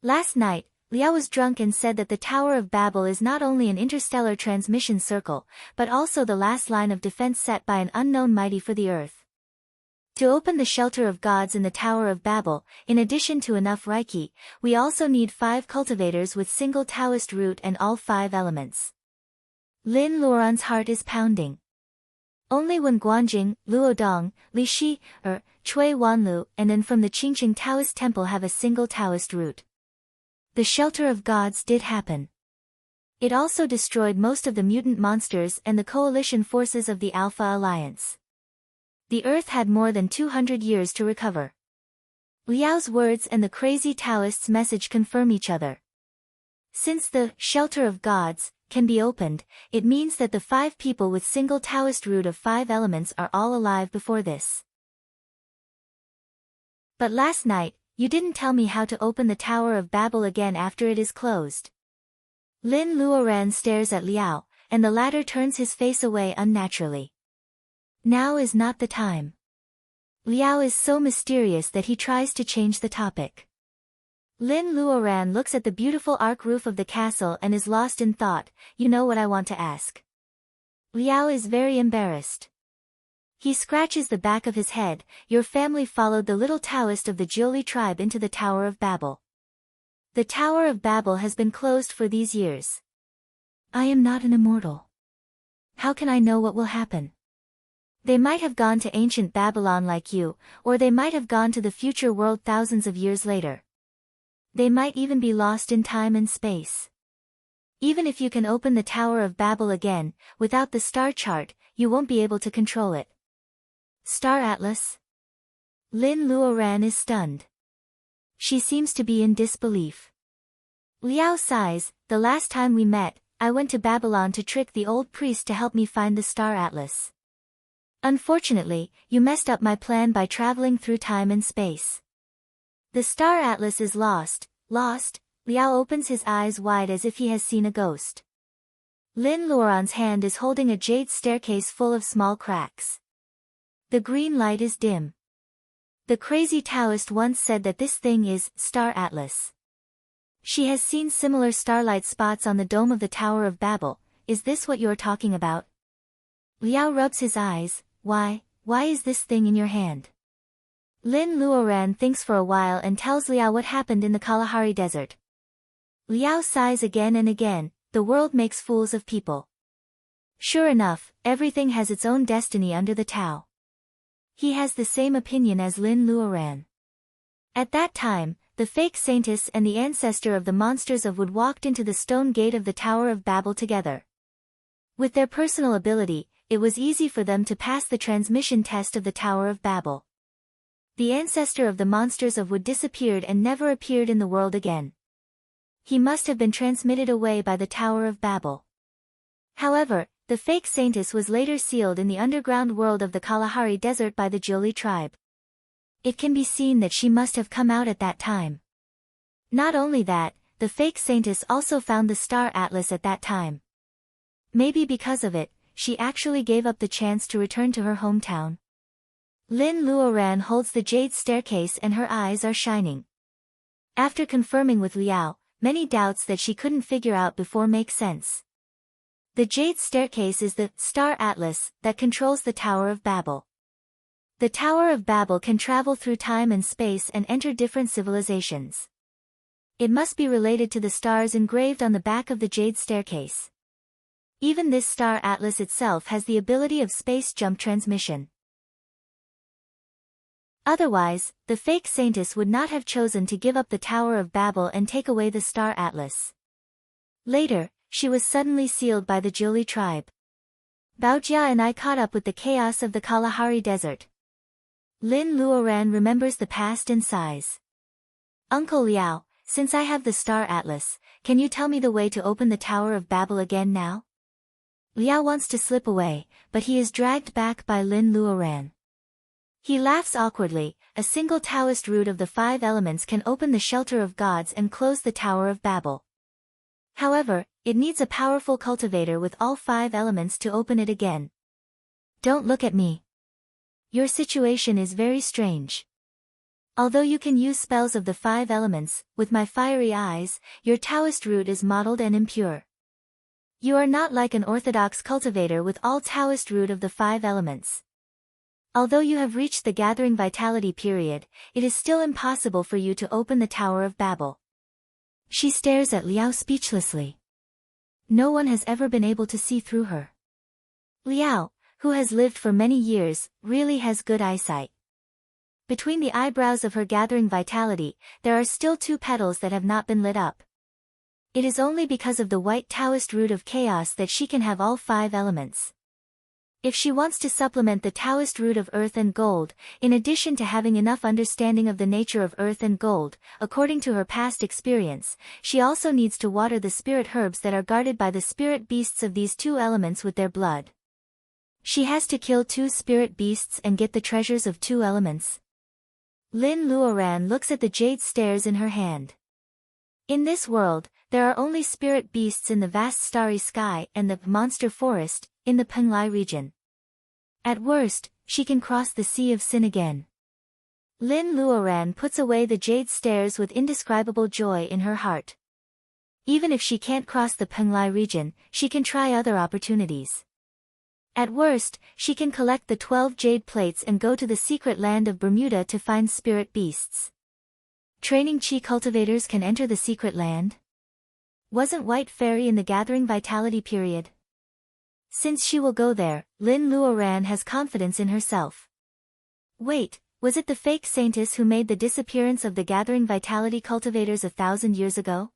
Last night, Liao was drunk and said that the Tower of Babel is not only an interstellar transmission circle, but also the last line of defense set by an unknown mighty for the earth. To open the shelter of gods in the Tower of Babel, in addition to enough Reiki, we also need 5 cultivators with single Taoist root and all 5 elements. Lin Luoran's heart is pounding. Only when Guanjing, Luodong, Li Shi, Chui Wanlu, and then from the Qingqing Taoist temple have a single Taoist root. The shelter of gods did happen. It also destroyed most of the mutant monsters and the coalition forces of the Alpha Alliance. The Earth had more than 200 years to recover. Liao's words and the crazy Taoist's message confirm each other. Since the shelter of gods can be opened, it means that the 5 people with single Taoist root of 5 elements are all alive before this. But last night, you didn't tell me how to open the Tower of Babel again after it is closed. Lin Luoran stares at Liao, and the latter turns his face away unnaturally. Now is not the time. Liao is so mysterious that he tries to change the topic. Lin Luoran looks at the beautiful arch roof of the castle and is lost in thought. "You know what I want to ask." Liao is very embarrassed. He scratches the back of his head. "Your family followed the little Taoist of the Jiuli tribe into the Tower of Babel. The Tower of Babel has been closed for these years. I am not an immortal. How can I know what will happen? They might have gone to ancient Babylon like you, or they might have gone to the future world thousands of years later. They might even be lost in time and space. Even if you can open the Tower of Babel again, without the star chart, you won't be able to control it." "Star Atlas?" Lin Luoran is stunned. She seems to be in disbelief. Liao sighs. "The last time we met, I went to Babylon to trick the old priest to help me find the Star Atlas. Unfortunately, you messed up my plan by traveling through time and space. The Star Atlas is lost." "Lost?" Liao opens his eyes wide as if he has seen a ghost. Lin Luoran's hand is holding a jade staircase full of small cracks. The green light is dim. The crazy Taoist once said that this thing is Star Atlas. She has seen similar starlight spots on the dome of the Tower of Babel. "Is this what you're talking about?" Liao rubs his eyes. Why is this thing in your hand?" Lin Luoran thinks for a while and tells Liao what happened in the Kalahari Desert. Liao sighs again and again. The world makes fools of people. Sure enough, everything has its own destiny under the Tao. He has the same opinion as Lin Luoran. At that time, the fake saintess and the ancestor of the monsters of Wood walked into the stone gate of the Tower of Babel together. With their personal ability, it was easy for them to pass the transmission test of the Tower of Babel. The ancestor of the monsters of Wood disappeared and never appeared in the world again. He must have been transmitted away by the Tower of Babel. However, the fake saintess was later sealed in the underground world of the Kalahari Desert by the Joli tribe. It can be seen that she must have come out at that time. Not only that, the fake saintess also found the star atlas at that time. Maybe because of it, she actually gave up the chance to return to her hometown. Lin Luoran holds the jade staircase and her eyes are shining. After confirming with Liao, many doubts that she couldn't figure out before make sense. The jade staircase is the star atlas that controls the Tower of Babel. The Tower of Babel can travel through time and space and enter different civilizations. It must be related to the stars engraved on the back of the jade staircase. Even this star atlas itself has the ability of space jump transmission. Otherwise, the fake saintess would not have chosen to give up the Tower of Babel and take away the star atlas. Later, she was suddenly sealed by the Joli tribe. Baojia and I caught up with the chaos of the Kalahari Desert. Lin Luoran remembers the past and sighs. Uncle Liao, since I have the star atlas, can you tell me the way to open the Tower of Babel again now? Liao wants to slip away, but he is dragged back by Lin Luoran. He laughs awkwardly. A single Taoist root of the 5 elements can open the shelter of gods and close the Tower of Babel. However, it needs a powerful cultivator with all 5 elements to open it again. Don't look at me. Your situation is very strange. Although you can use spells of the 5 elements, with my fiery eyes, your Taoist root is mottled and impure. You are not like an orthodox cultivator with all Taoist root of the 5 elements. Although you have reached the gathering vitality period, it is still impossible for you to open the Tower of Babel. She stares at Liao speechlessly. No one has ever been able to see through her. Liao, who has lived for many years, really has good eyesight. Between the eyebrows of her gathering vitality, there are still 2 petals that have not been lit up. It is only because of the white Taoist root of chaos that she can have all 5 elements. If she wants to supplement the Taoist root of earth and gold, in addition to having enough understanding of the nature of earth and gold, according to her past experience, she also needs to water the spirit herbs that are guarded by the spirit beasts of these 2 elements with their blood. She has to kill 2 spirit beasts and get the treasures of 2 elements. Lin Luoran looks at the jade stairs in her hand. In this world, there are only spirit beasts in the vast starry sky and the monster forest in the Penglai region. At worst, she can cross the Sea of Sin again. Lin Luoran puts away the jade stairs with indescribable joy in her heart. Even if she can't cross the Penglai region, she can try other opportunities. At worst, she can collect the 12 jade plates and go to the secret land of Bermuda to find spirit beasts. Training chi cultivators can enter the secret land? Wasn't White Fairy in the gathering vitality period? Since she will go there, Lin Luoran has confidence in herself. Wait, was it the fake saintess who made the disappearance of the gathering vitality cultivators 1,000 years ago?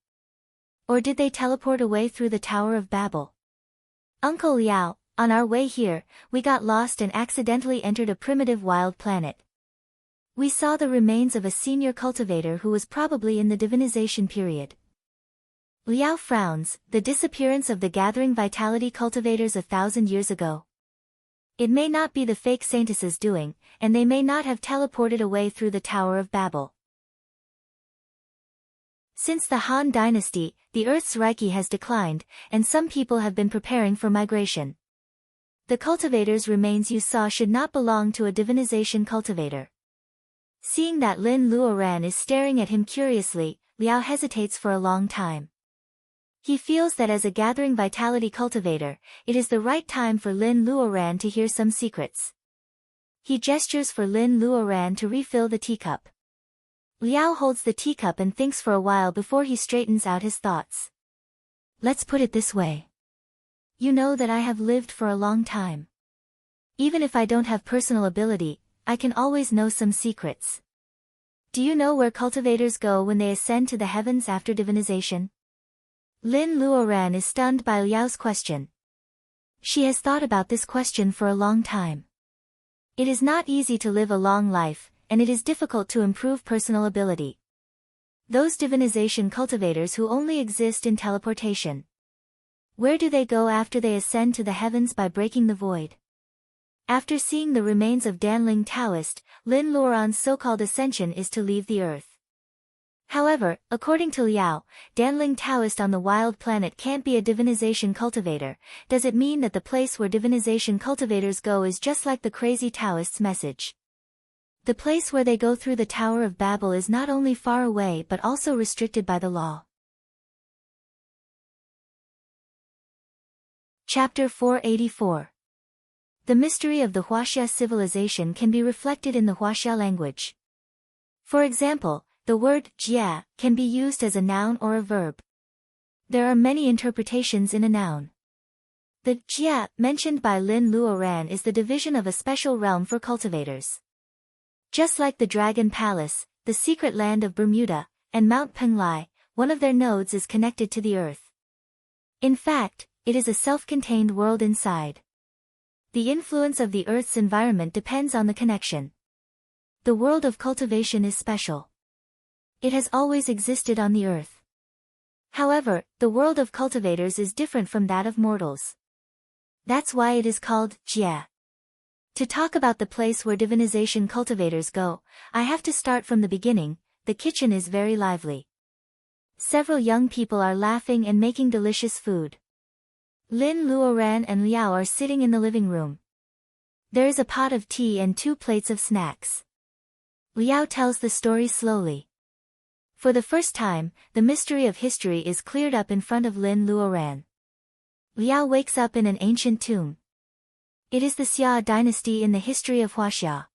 Or did they teleport away through the Tower of Babel? Uncle Liao, on our way here, we got lost and accidentally entered a primitive wild planet. We saw the remains of a senior cultivator who was probably in the divinization period. Liao frowns. The disappearance of the gathering vitality cultivators 1,000 years ago. It may not be the fake saintess's doing, and they may not have teleported away through the Tower of Babel. Since the Han Dynasty, the Earth's Reiki has declined, and some people have been preparing for migration. The cultivator's remains you saw should not belong to a divinization cultivator. Seeing that Lin Luoran is staring at him curiously, Liao hesitates for a long time. He feels that as a gathering vitality cultivator, it is the right time for Lin Luoran to hear some secrets. He gestures for Lin Luoran to refill the teacup. Liao holds the teacup and thinks for a while before he straightens out his thoughts. Let's put it this way. You know that I have lived for a long time. Even if I don't have personal ability, I can always know some secrets. Do you know where cultivators go when they ascend to the heavens after divinization? Lin Luoran is stunned by Liao's question. She has thought about this question for a long time. It is not easy to live a long life, and it is difficult to improve personal ability. Those divinization cultivators who only exist in teleportation. Where do they go after they ascend to the heavens by breaking the void? After seeing the remains of Danling Taoist, Lin Luoran's so-called ascension is to leave the earth. However, according to Liao, Danling Taoist on the wild planet can't be a divinization cultivator. Does it mean that the place where divinization cultivators go is just like the crazy Taoist's message? The place where they go through the Tower of Babel is not only far away but also restricted by the law. Chapter 484. The mystery of the Huaxia civilization can be reflected in the Huaxia language. For example, the word jia can be used as a noun or a verb. There are many interpretations in a noun. The jia mentioned by Lin Luoran is the division of a special realm for cultivators. Just like the Dragon Palace, the secret land of Bermuda, and Mount Penglai, one of their nodes is connected to the earth. In fact, it is a self-contained world inside. The influence of the earth's environment depends on the connection. The world of cultivation is special. It has always existed on the earth. However, the world of cultivators is different from that of mortals. That's why it is called Jia. To talk about the place where divinization cultivators go, I have to start from the beginning. The kitchen is very lively. Several young people are laughing and making delicious food. Lin Luoran and Liao are sitting in the living room. There is a pot of tea and 2 plates of snacks. Liao tells the story slowly. For the first time, the mystery of history is cleared up in front of Lin Luoran. Liao wakes up in an ancient tomb. It is the Xia dynasty in the history of Huaxia.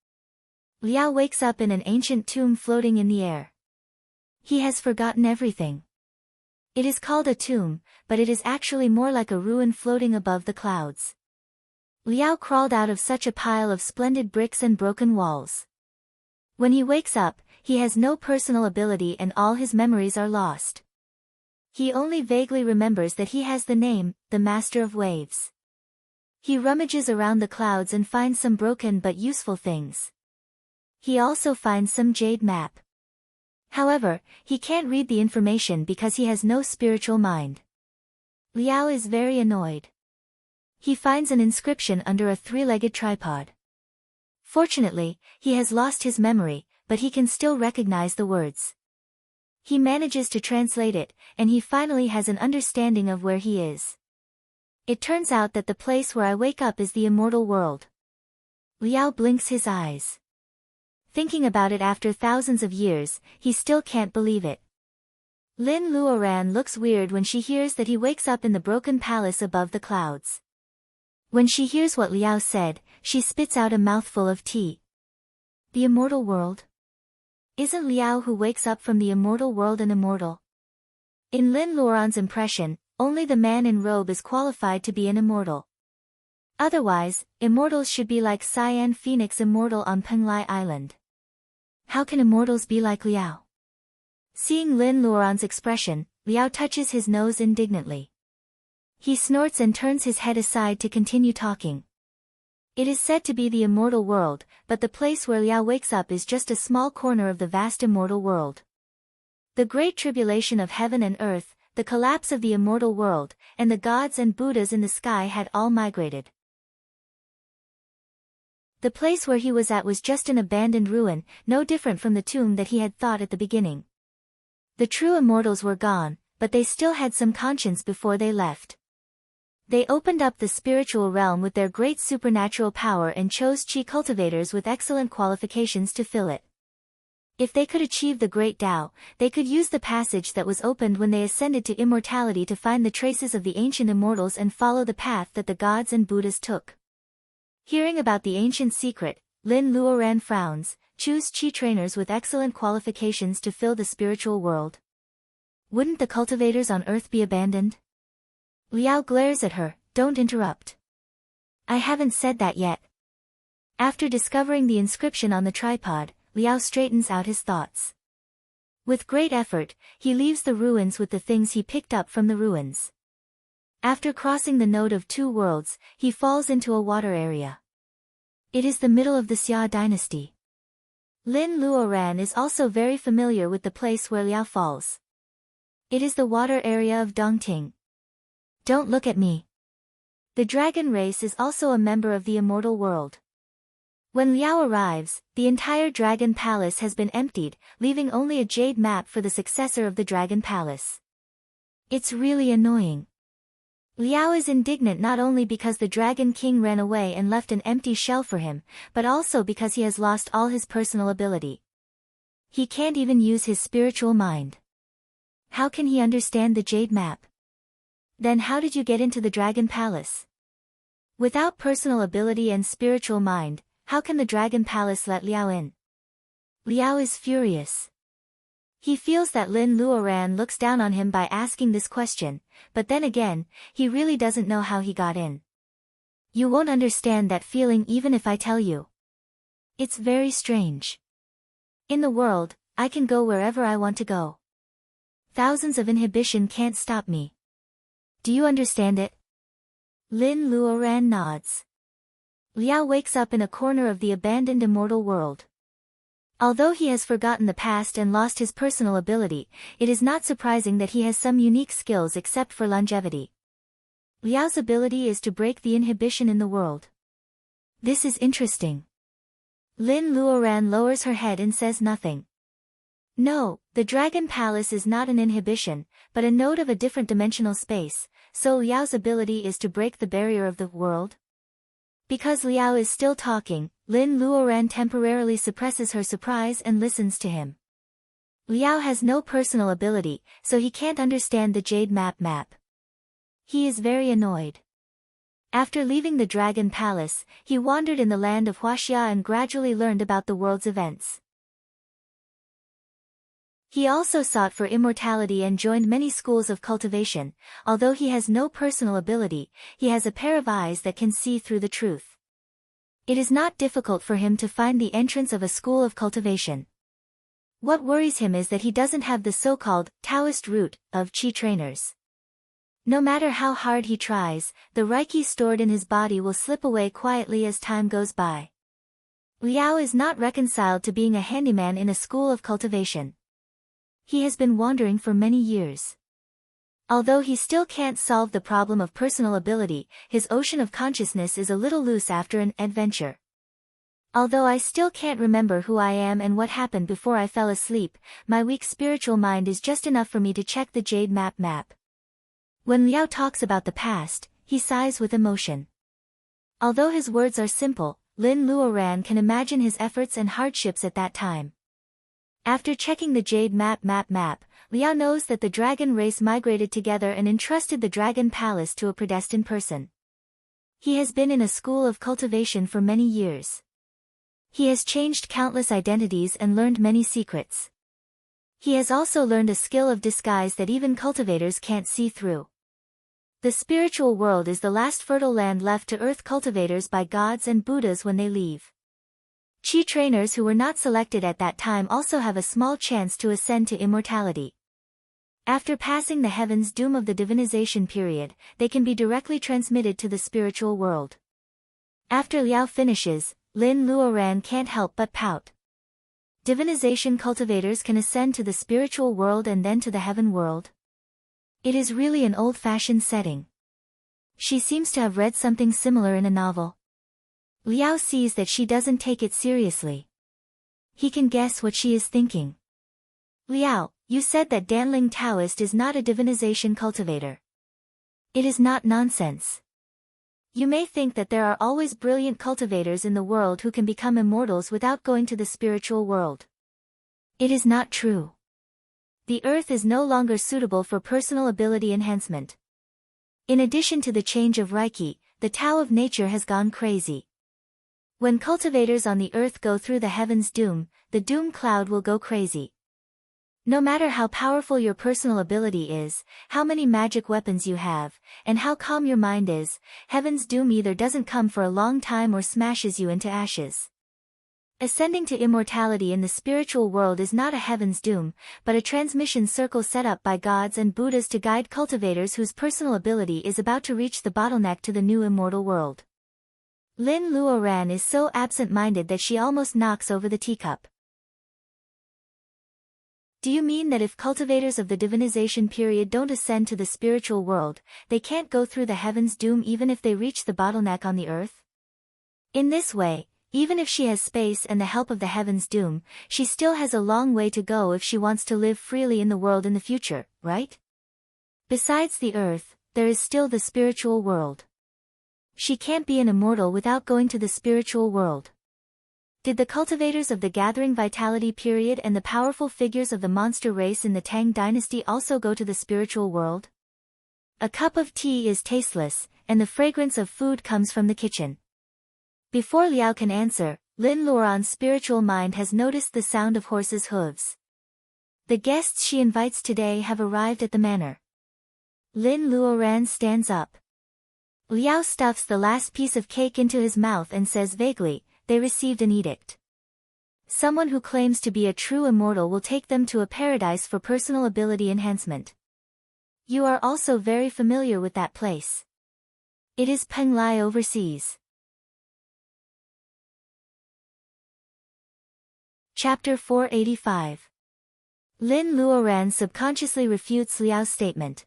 Liao wakes up in an ancient tomb floating in the air. He has forgotten everything. It is called a tomb, but it is actually more like a ruin floating above the clouds. Liao crawled out of such a pile of splendid bricks and broken walls. When he wakes up, he has no personal ability and all his memories are lost. He only vaguely remembers that he has the name, the Master of Waves. He rummages around the clouds and finds some broken but useful things. He also finds some jade map. However, he can't read the information because he has no spiritual mind. Liao is very annoyed. He finds an inscription under a 3-legged tripod. Fortunately, he has lost his memory, but he can still recognize the words. He manages to translate it, and he finally has an understanding of where he is. It turns out that the place where I wake up is the immortal world. Liao blinks his eyes. Thinking about it after thousands of years, he still can't believe it. Lin Luoran looks weird when she hears that he wakes up in the broken palace above the clouds. When she hears what Liao said, she spits out a mouthful of tea. The immortal world? Isn't Liao who wakes up from the immortal world an immortal? In Lin Luoran's impression, only the man in robe is qualified to be an immortal. Otherwise, immortals should be like Cyan Phoenix Immortal on Penglai Island. How can immortals be like Liao? Seeing Lin Luoran's expression, Liao touches his nose indignantly. He snorts and turns his head aside to continue talking. It is said to be the immortal world, but the place where Liao wakes up is just a small corner of the vast immortal world. The great tribulation of heaven and earth, the collapse of the immortal world, and the gods and Buddhas in the sky had all migrated. The place where he was at was just an abandoned ruin, no different from the tomb that he had thought at the beginning. The true immortals were gone, but they still had some conscience before they left. They opened up the spiritual realm with their great supernatural power and chose Qi cultivators with excellent qualifications to fill it. If they could achieve the great Tao, they could use the passage that was opened when they ascended to immortality to find the traces of the ancient immortals and follow the path that the gods and Buddhas took. Hearing about the ancient secret, Lin Luoran frowns. Choose Qi trainers with excellent qualifications to fill the spiritual world. Wouldn't the cultivators on earth be abandoned? Liao glares at her. Don't interrupt. I haven't said that yet. After discovering the inscription on the tripod, Liao straightens out his thoughts. With great effort, he leaves the ruins with the things he picked up from the ruins. After crossing the node of 2 worlds, he falls into a water area. It is the middle of the Xia dynasty. Lin Luoran is also very familiar with the place where Liao falls. It is the water area of Dongting. Don't look at me. The dragon race is also a member of the immortal world. When Liao arrives, the entire dragon palace has been emptied, leaving only a jade map for the successor of the dragon palace. It's really annoying. Liao is indignant not only because the Dragon King ran away and left an empty shell for him, but also because he has lost all his personal ability. He can't even use his spiritual mind. How can he understand the jade map? Then how did you get into the Dragon Palace? Without personal ability and spiritual mind, how can the Dragon Palace let Liao in? Liao is furious. He feels that Lin Luoran looks down on him by asking this question, but then again, he really doesn't know how he got in. You won't understand that feeling even if I tell you. It's very strange. In the world, I can go wherever I want to go. Thousands of inhibition can't stop me. Do you understand it? Lin Luoran nods. Liao wakes up in a corner of the abandoned immortal world. Although he has forgotten the past and lost his personal ability, it is not surprising that he has some unique skills except for longevity. Liao's ability is to break the inhibition in the world. This is interesting. Lin Luoran lowers her head and says nothing. No, the Dragon Palace is not an inhibition, but a node of a different dimensional space, so Liao's ability is to break the barrier of the world? Because Liao is still talking, Lin Luoran temporarily suppresses her surprise and listens to him. Liao has no personal ability, so he can't understand the jade map. He is very annoyed. After leaving the Dragon Palace, he wandered in the land of Huaxia and gradually learned about the world's events. He also sought for immortality and joined many schools of cultivation. Although he has no personal ability, he has a pair of eyes that can see through the truth. It is not difficult for him to find the entrance of a school of cultivation. What worries him is that he doesn't have the so-called Taoist root of Qi trainers. No matter how hard he tries, the Reiki stored in his body will slip away quietly as time goes by. Liao is not reconciled to being a handyman in a school of cultivation. He has been wandering for many years. Although he still can't solve the problem of personal ability, his ocean of consciousness is a little loose after an adventure. Although I still can't remember who I am and what happened before I fell asleep, my weak spiritual mind is just enough for me to check the jade map. When Liao talks about the past, he sighs with emotion. Although his words are simple, Lin Luoran can imagine his efforts and hardships at that time. After checking the jade map, Liao knows that the dragon race migrated together and entrusted the Dragon Palace to a predestined person. He has been in a school of cultivation for many years. He has changed countless identities and learned many secrets. He has also learned a skill of disguise that even cultivators can't see through. The spiritual world is the last fertile land left to earth cultivators by gods and Buddhas when they leave. Qi trainers who were not selected at that time also have a small chance to ascend to immortality. After passing the heaven's doom of the divinization period, they can be directly transmitted to the spiritual world. After Liao finishes, Lin Luoran can't help but pout. Divinization cultivators can ascend to the spiritual world and then to the heaven world. It is really an old-fashioned setting. She seems to have read something similar in a novel. Liao sees that she doesn't take it seriously. He can guess what she is thinking. Liao, you said that Danling Taoist is not a divinization cultivator. It is not nonsense. You may think that there are always brilliant cultivators in the world who can become immortals without going to the spiritual world. It is not true. The earth is no longer suitable for personal ability enhancement. In addition to the change of Reiki, the Tao of nature has gone crazy. When cultivators on the earth go through the heaven's doom, the doom cloud will go crazy. No matter how powerful your personal ability is, how many magic weapons you have, and how calm your mind is, heaven's doom either doesn't come for a long time or smashes you into ashes. Ascending to immortality in the spiritual world is not a heaven's doom, but a transmission circle set up by gods and Buddhas to guide cultivators whose personal ability is about to reach the bottleneck to the new immortal world. Lin Luoran is so absent-minded that she almost knocks over the teacup. Do you mean that if cultivators of the divinization period don't ascend to the spiritual world, they can't go through the heavens' doom even if they reach the bottleneck on the earth? In this way, even if she has space and the help of the heavens' doom, she still has a long way to go if she wants to live freely in the world in the future, right? Besides the earth, there is still the spiritual world. She can't be an immortal without going to the spiritual world. Did the cultivators of the gathering vitality period and the powerful figures of the monster race in the Tang dynasty also go to the spiritual world? A cup of tea is tasteless, and the fragrance of food comes from the kitchen. Before Liao can answer, Lin Luoran's spiritual mind has noticed the sound of horses' hooves. The guests she invites today have arrived at the manor. Lin Luoran stands up. Liao stuffs the last piece of cake into his mouth and says vaguely, "They received an edict. Someone who claims to be a true immortal will take them to a paradise for personal ability enhancement. You are also very familiar with that place. It is Penglai overseas." Chapter 485. Lin Luoran subconsciously refutes Liao's statement.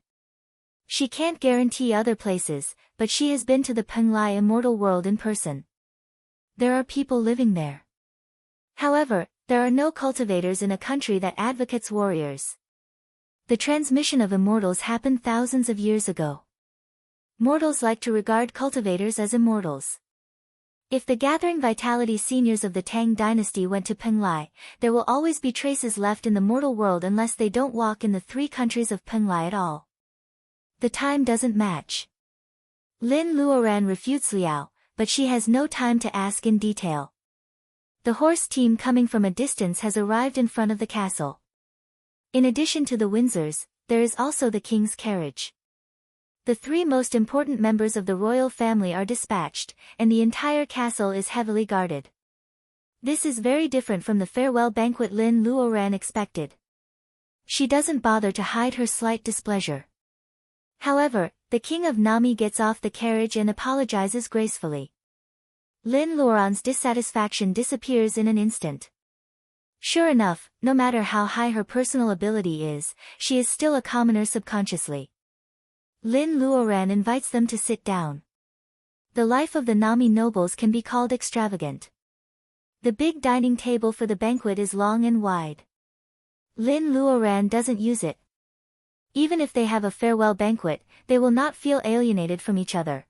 She can't guarantee other places, but she has been to the Penglai immortal world in person. There are people living there. However, there are no cultivators in a country that advocates warriors. The transmission of immortals happened thousands of years ago. Mortals like to regard cultivators as immortals. If the gathering vitality seniors of the Tang dynasty went to Penglai, there will always be traces left in the mortal world unless they don't walk in the 3 countries of Penglai at all. The time doesn't match. Lin Luoran refutes Liao, but she has no time to ask in detail. The horse team coming from a distance has arrived in front of the castle. In addition to the Windsors, there is also the king's carriage. The 3 most important members of the royal family are dispatched, and the entire castle is heavily guarded. This is very different from the farewell banquet Lin Luoran expected. She doesn't bother to hide her slight displeasure. However, the king of Nami gets off the carriage and apologizes gracefully. Lin Luoran's dissatisfaction disappears in an instant. Sure enough, no matter how high her personal ability is, she is still a commoner subconsciously. Lin Luoran invites them to sit down. The life of the Nami nobles can be called extravagant. The big dining table for the banquet is long and wide. Lin Luoran doesn't use it. Even if they have a farewell banquet, they will not feel alienated from each other.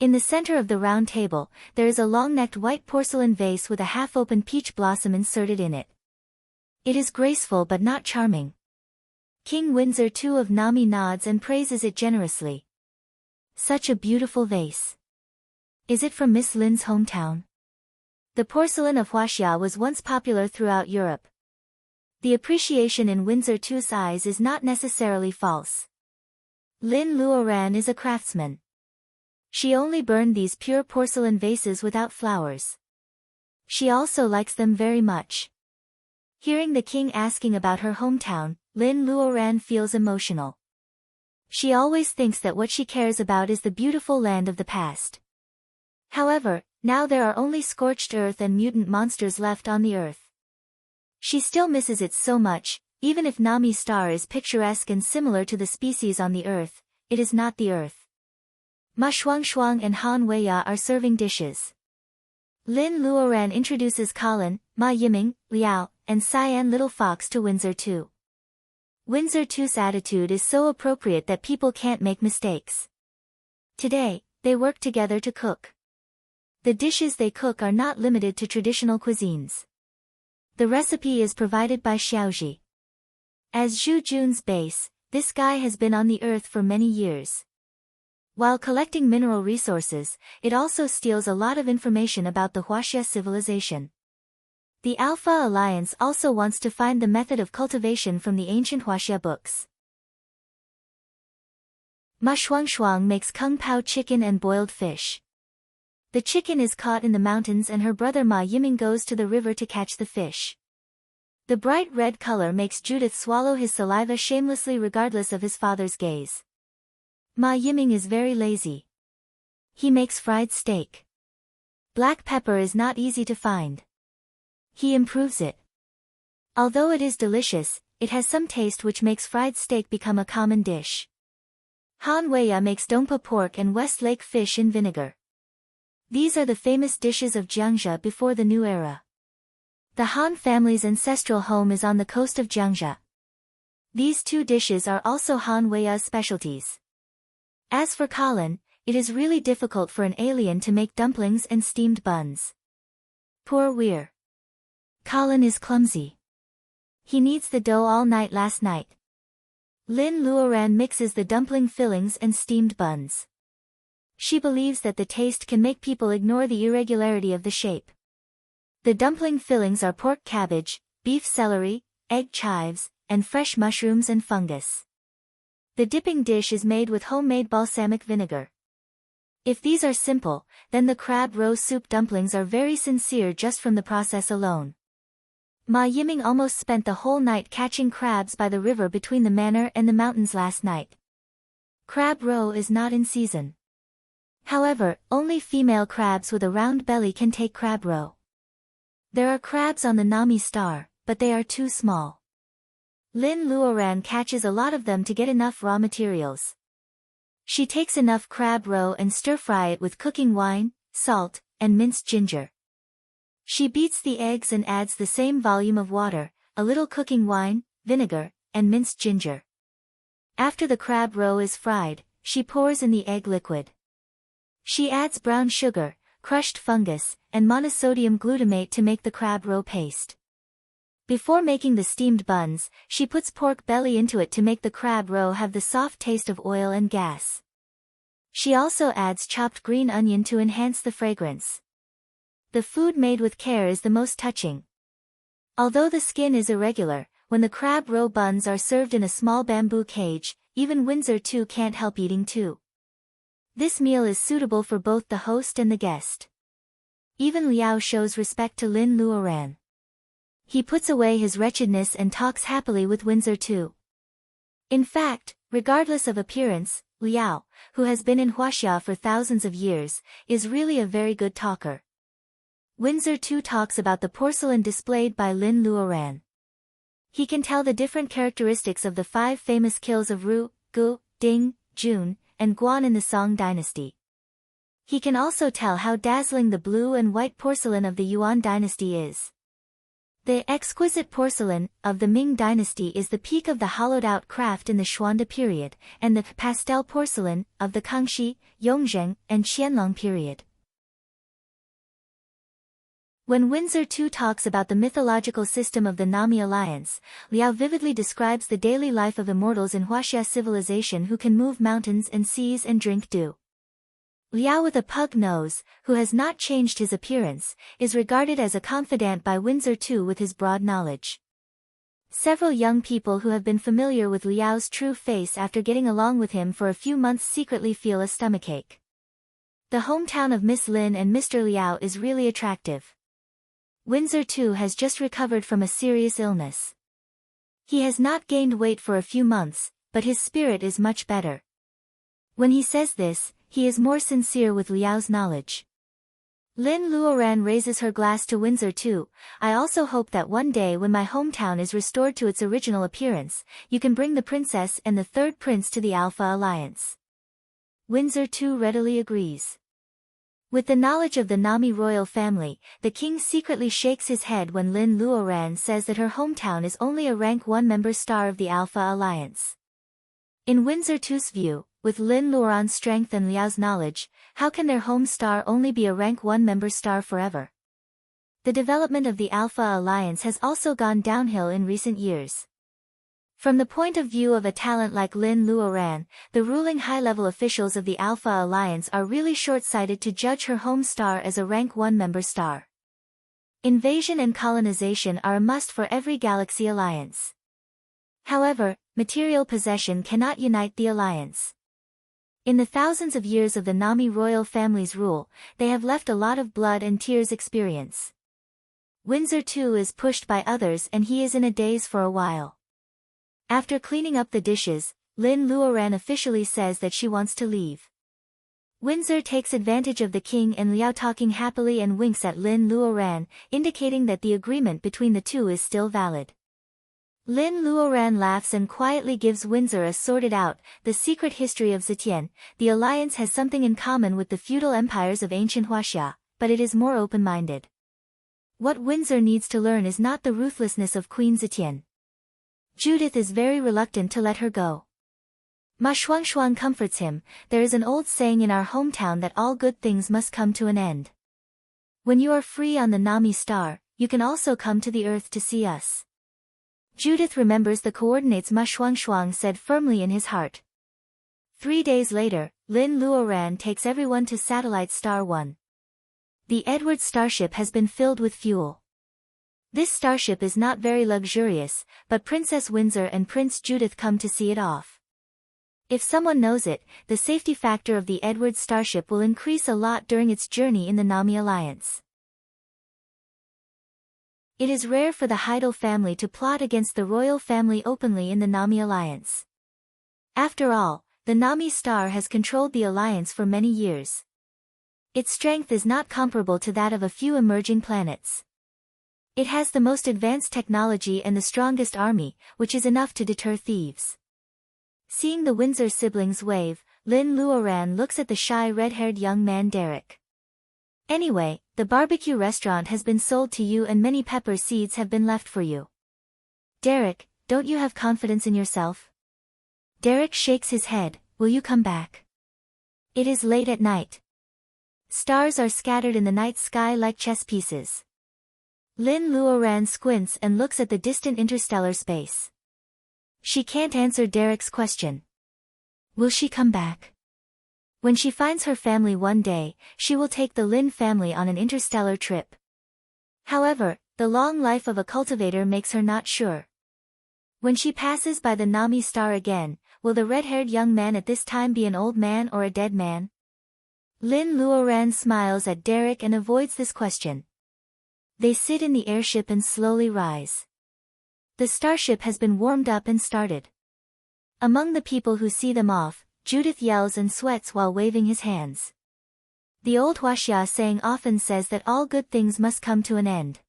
In the center of the round table, there is a long-necked white porcelain vase with a half-open peach blossom inserted in it. It is graceful but not charming. King Windsor II of Nami nods and praises it generously. Such a beautiful vase. Is it from Miss Lin's hometown? The porcelain of Huaxia was once popular throughout Europe. The appreciation in Windsor II's eyes is not necessarily false. Lin Luoran is a craftsman. She only burned these pure porcelain vases without flowers. She also likes them very much. Hearing the king asking about her hometown, Lin Luoran feels emotional. She always thinks that what she cares about is the beautiful land of the past. However, now there are only scorched earth and mutant monsters left on the earth. She still misses it so much. Even if Nami's star is picturesque and similar to the species on the earth, it is not the earth. Ma Shuangshuang and Han Weiya are serving dishes. Lin Luoran introduces Colin, Ma Yiming, Liao, and Cyan Little Fox to Windsor II. Windsor II's attitude is so appropriate that people can't make mistakes. Today, they work together to cook. The dishes they cook are not limited to traditional cuisines. The recipe is provided by Xiaoji. As Zhu Jun's base, this guy has been on the earth for many years. While collecting mineral resources, it also steals a lot of information about the Huaxia civilization. The Alpha Alliance also wants to find the method of cultivation from the ancient Huaxia books. Ma Shuangshuang makes kung pao chicken and boiled fish. The chicken is caught in the mountains and her brother Ma Yiming goes to the river to catch the fish. The bright red color makes Judith swallow his saliva shamelessly regardless of his father's gaze. Ma Yiming is very lazy. He makes fried steak. Black pepper is not easy to find. He improves it. Although it is delicious, it has some taste which makes fried steak become a common dish. Han Weiya makes dongpa pork and Westlake fish in vinegar. These are the famous dishes of Jiangxia before the new era. The Han family's ancestral home is on the coast of Jiangxia. These two dishes are also Han Weiya's specialties. As for Colin, it is really difficult for an alien to make dumplings and steamed buns. Poor Weir. Colin is clumsy. He kneads the dough all night last night. Lin Luoran mixes the dumpling fillings and steamed buns. She believes that the taste can make people ignore the irregularity of the shape. The dumpling fillings are pork cabbage, beef celery, egg chives, and fresh mushrooms and fungus. The dipping dish is made with homemade balsamic vinegar. If these are simple, then the crab roe soup dumplings are very sincere just from the process alone. Ma Yiming almost spent the whole night catching crabs by the river between the manor and the mountains last night. Crab roe is not in season. However, only female crabs with a round belly can take crab roe. There are crabs on the Nami Star, but they are too small. Lin Luoran catches a lot of them to get enough raw materials. She takes enough crab roe and stir-fry it with cooking wine, salt, and minced ginger. She beats the eggs and adds the same volume of water, a little cooking wine, vinegar, and minced ginger. After the crab roe is fried, she pours in the egg liquid. She adds brown sugar, crushed fungus, and monosodium glutamate to make the crab roe paste. Before making the steamed buns, she puts pork belly into it to make the crab roe have the soft taste of oil and gas. She also adds chopped green onion to enhance the fragrance. The food made with care is the most touching. Although the skin is irregular, when the crab roe buns are served in a small bamboo cage, even Windsor too can't help eating too. This meal is suitable for both the host and the guest. Even Liao shows respect to Lin Luoran. He puts away his wretchedness and talks happily with Windsor too. In fact, regardless of appearance, Liao, who has been in Huaxia for thousands of years, is really a very good talker. Windsor too talks about the porcelain displayed by Lin Luoran. He can tell the different characteristics of the 5 famous kills of Ru, Gu, Ding, Jun, and Guan in the Song dynasty. He can also tell how dazzling the blue and white porcelain of the Yuan dynasty is. The exquisite porcelain of the Ming dynasty is the peak of the hollowed-out craft in the Xuande period, and the pastel porcelain of the Kangxi, Yongzheng, and Qianlong period. When Windsor too talks about the mythological system of the Nami alliance, Liao vividly describes the daily life of immortals in Huaxia civilization who can move mountains and seas and drink dew. Liao with a pug nose, who has not changed his appearance, is regarded as a confidant by Windsor too with his broad knowledge. Several young people who have been familiar with Liao's true face after getting along with him for a few months secretly feel a stomachache. The hometown of Miss Lin and Mr. Liao is really attractive. Windsor too has just recovered from a serious illness. He has not gained weight for a few months, but his spirit is much better. When he says this, he is more sincere with Liao's knowledge. Lin Luoran raises her glass to Windsor too. I also hope that one day when my hometown is restored to its original appearance, you can bring the princess and the 3rd prince to the Alpha Alliance. Windsor too readily agrees. With the knowledge of the Nami royal family, the king secretly shakes his head when Lin Luoran says that her hometown is only a rank 1 member star of the Alpha Alliance. In Windsor too's view, with Lin Luoran's strength and Liao's knowledge, how can their home star only be a rank 1 member star forever? The development of the Alpha Alliance has also gone downhill in recent years. From the point of view of a talent like Lin Luoran, the ruling high-level officials of the Alpha Alliance are really short-sighted to judge her home star as a rank 1 member star. Invasion and colonization are a must for every galaxy alliance. However, material possession cannot unite the alliance. In the thousands of years of the Nami royal family's rule, they have left a lot of blood and tears experience. Windsor too is pushed by others and he is in a daze for a while. After cleaning up the dishes, Lin Luoran officially says that she wants to leave. Windsor takes advantage of the king and Liao talking happily and winks at Lin Luoran, indicating that the agreement between the two is still valid. Lin Luoran laughs and quietly gives Windsor a sorted out, the secret history of Zetian. The alliance has something in common with the feudal empires of ancient Huaxia, but it is more open-minded. What Windsor needs to learn is not the ruthlessness of Queen Zetian. Judith is very reluctant to let her go. Ma Shuangshuang comforts him. There is an old saying in our hometown that all good things must come to an end. When you are free on the Nami star, you can also come to the earth to see us. Judith remembers the coordinates Ma Shuangshuang said firmly in his heart. 3 days later, Lin Luoran takes everyone to Satellite Star 1. The Edward starship has been filled with fuel. This starship is not very luxurious, but Princess Windsor and Prince Judith come to see it off. If someone knows it, the safety factor of the Edward starship will increase a lot during its journey in the Nami Alliance. It is rare for the Heidel family to plot against the royal family openly in the Nami Alliance. After all, the Nami star has controlled the alliance for many years. Its strength is not comparable to that of a few emerging planets. It has the most advanced technology and the strongest army, which is enough to deter thieves. Seeing the Windsor siblings wave, Lin Luoran looks at the shy red-haired young man Derek. Anyway, the barbecue restaurant has been sold to you and many pepper seeds have been left for you. Derek, don't you have confidence in yourself? Derek shakes his head. Will you come back? It is late at night. Stars are scattered in the night sky like chess pieces. Lin Luoran squints and looks at the distant interstellar space. She can't answer Derek's question. Will she come back? When she finds her family one day, she will take the Lin family on an interstellar trip. However, the long life of a cultivator makes her not sure. When she passes by the Nami star again, will the red-haired young man at this time be an old man or a dead man? Lin Luoran smiles at Derek and avoids this question. They sit in the airship and slowly rise. The starship has been warmed up and started. Among the people who see them off, Judith yells and sweats while waving his hands. The old Huaxia saying often says that all good things must come to an end.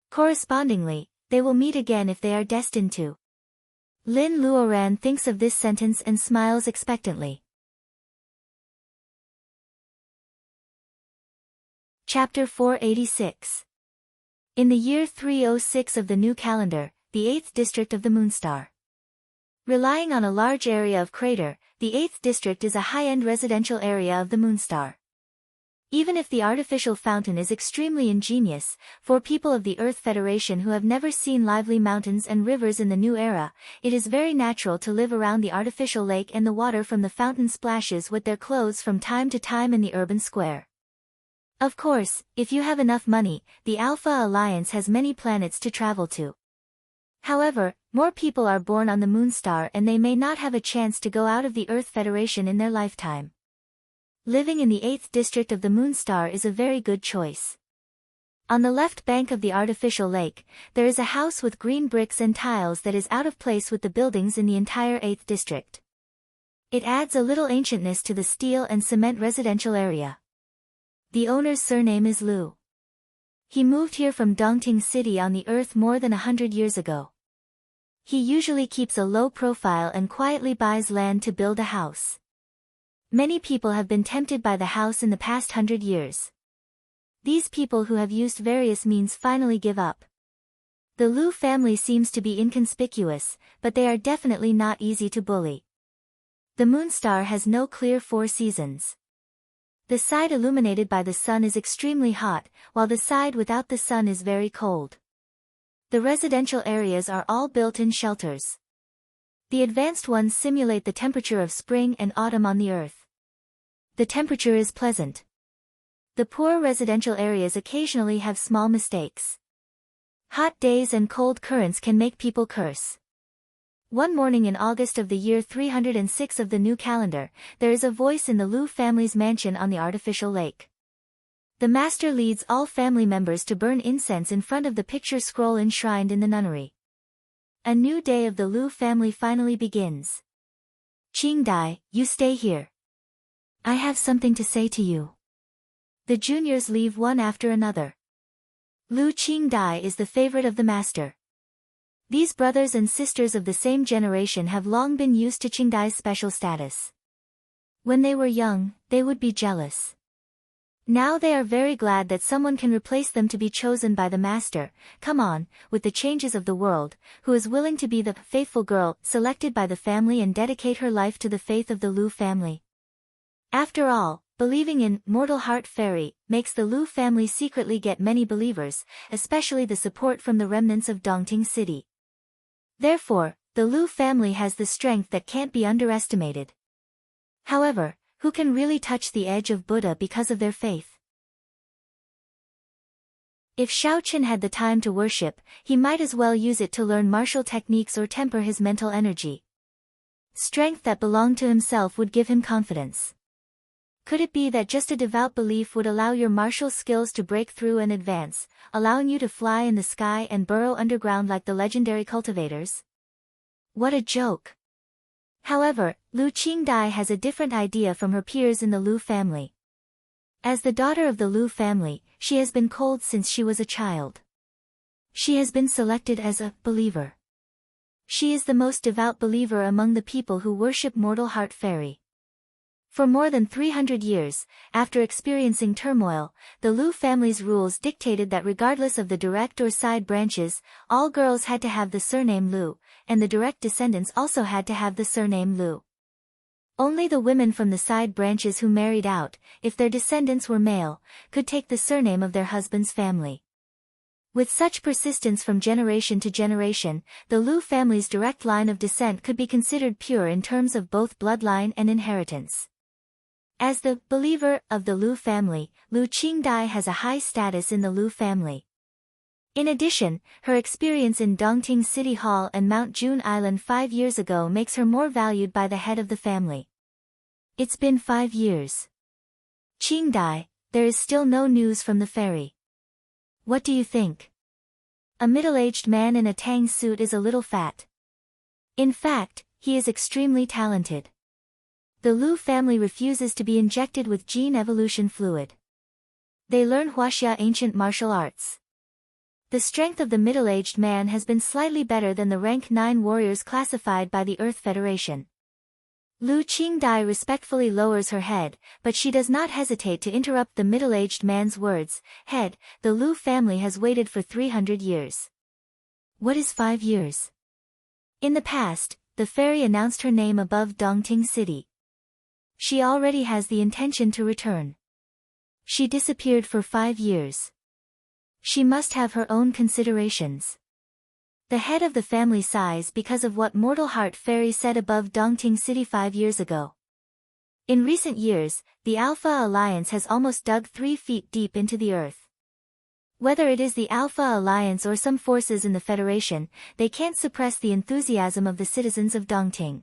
Correspondingly, they will meet again if they are destined to. Lin Luoran thinks of this sentence and smiles expectantly. Chapter 486. In the year 306 of the new calendar, the 8th district of the Moonstar. Relying on a large area of crater, the 8th district is a high-end residential area of the Moonstar. Even if the artificial fountain is extremely ingenious, for people of the Earth Federation who have never seen lively mountains and rivers in the new era, it is very natural to live around the artificial lake and the water from the fountain splashes with their clothes from time to time in the urban square. Of course, if you have enough money, the Alpha Alliance has many planets to travel to. However, more people are born on the Moonstar and they may not have a chance to go out of the Earth Federation in their lifetime. Living in the 8th district of the Moonstar is a very good choice. On the left bank of the artificial lake, there is a house with green bricks and tiles that is out of place with the buildings in the entire 8th district. It adds a little ancientness to the steel and cement residential area. The owner's surname is Liu. He moved here from Dongting City on the Earth more than 100 years ago. He usually keeps a low profile and quietly buys land to build a house. Many people have been tempted by the house in the past 100 years. These people who have used various means finally give up. The Liu family seems to be inconspicuous, but they are definitely not easy to bully. The Moonstar has no clear 4 seasons. The side illuminated by the sun is extremely hot, while the side without the sun is very cold. The residential areas are all built in shelters. The advanced ones simulate the temperature of spring and autumn on the Earth. The temperature is pleasant. The poor residential areas occasionally have small mistakes. Hot days and cold currents can make people curse. One morning in August of the year 306 of the new calendar, there is a voice in the Liu family's mansion on the artificial lake. The master leads all family members to burn incense in front of the picture scroll enshrined in the nunnery. A new day of the Liu family finally begins. Qingdai, you stay here. I have something to say to you. The juniors leave one after another. Liu Qingdai is the favorite of the master. These brothers and sisters of the same generation have long been used to Qingdai's special status. When they were young, they would be jealous. Now they are very glad that someone can replace them to be chosen by the master, come on, with the changes of the world, who is willing to be the faithful girl selected by the family and dedicate her life to the faith of the Lu family. After all, believing in mortal heart fairy makes the Lu family secretly get many believers, especially the support from the remnants of Dongting City. Therefore, the Lu family has the strength that can't be underestimated. However, who can really touch the edge of Buddha because of their faith? If Shaoqian had the time to worship, he might as well use it to learn martial techniques or temper his mental energy. Strength that belonged to himself would give him confidence. Could it be that just a devout belief would allow your martial skills to break through and advance, allowing you to fly in the sky and burrow underground like the legendary cultivators? What a joke! However, Lu Qingdai has a different idea from her peers in the Lu family. As the daughter of the Lu family, she has been cold since she was a child. She has been selected as a believer. She is the most devout believer among the people who worship Mortal Heart Fairy. For more than 300 years, after experiencing turmoil, the Lu family's rules dictated that regardless of the direct or side branches, all girls had to have the surname Lu, and the direct descendants also had to have the surname Lu. Only the women from the side branches who married out, if their descendants were male, could take the surname of their husband's family. With such persistence from generation to generation, the Lu family's direct line of descent could be considered pure in terms of both bloodline and inheritance. As the believer of the Lu family, Lu Qingdai has a high status in the Lu family. In addition, her experience in Dongting City Hall and Mount June Island 5 years ago makes her more valued by the head of the family. It's been 5 years. Qingdai, there is still no news from the fairy. What do you think? A middle-aged man in a tang suit is a little fat. In fact, he is extremely talented. The Lu family refuses to be injected with gene evolution fluid. They learn Huaxia ancient martial arts. The strength of the middle-aged man has been slightly better than the rank 9 warriors classified by the Earth Federation. Lu Qingdai respectfully lowers her head, but she does not hesitate to interrupt the middle-aged man's words. Head, the Lu family has waited for 300 years. What is 5 years? In the past, the fairy announced her name above Dongting City. She already has the intention to return. She disappeared for 5 years. She must have her own considerations. The head of the family sighs because of what Mortal Heart Fairy said above Dongting City 5 years ago. In recent years, the Alpha Alliance has almost dug 3 feet deep into the earth. Whether it is the Alpha Alliance or some forces in the Federation, they can't suppress the enthusiasm of the citizens of Dongting.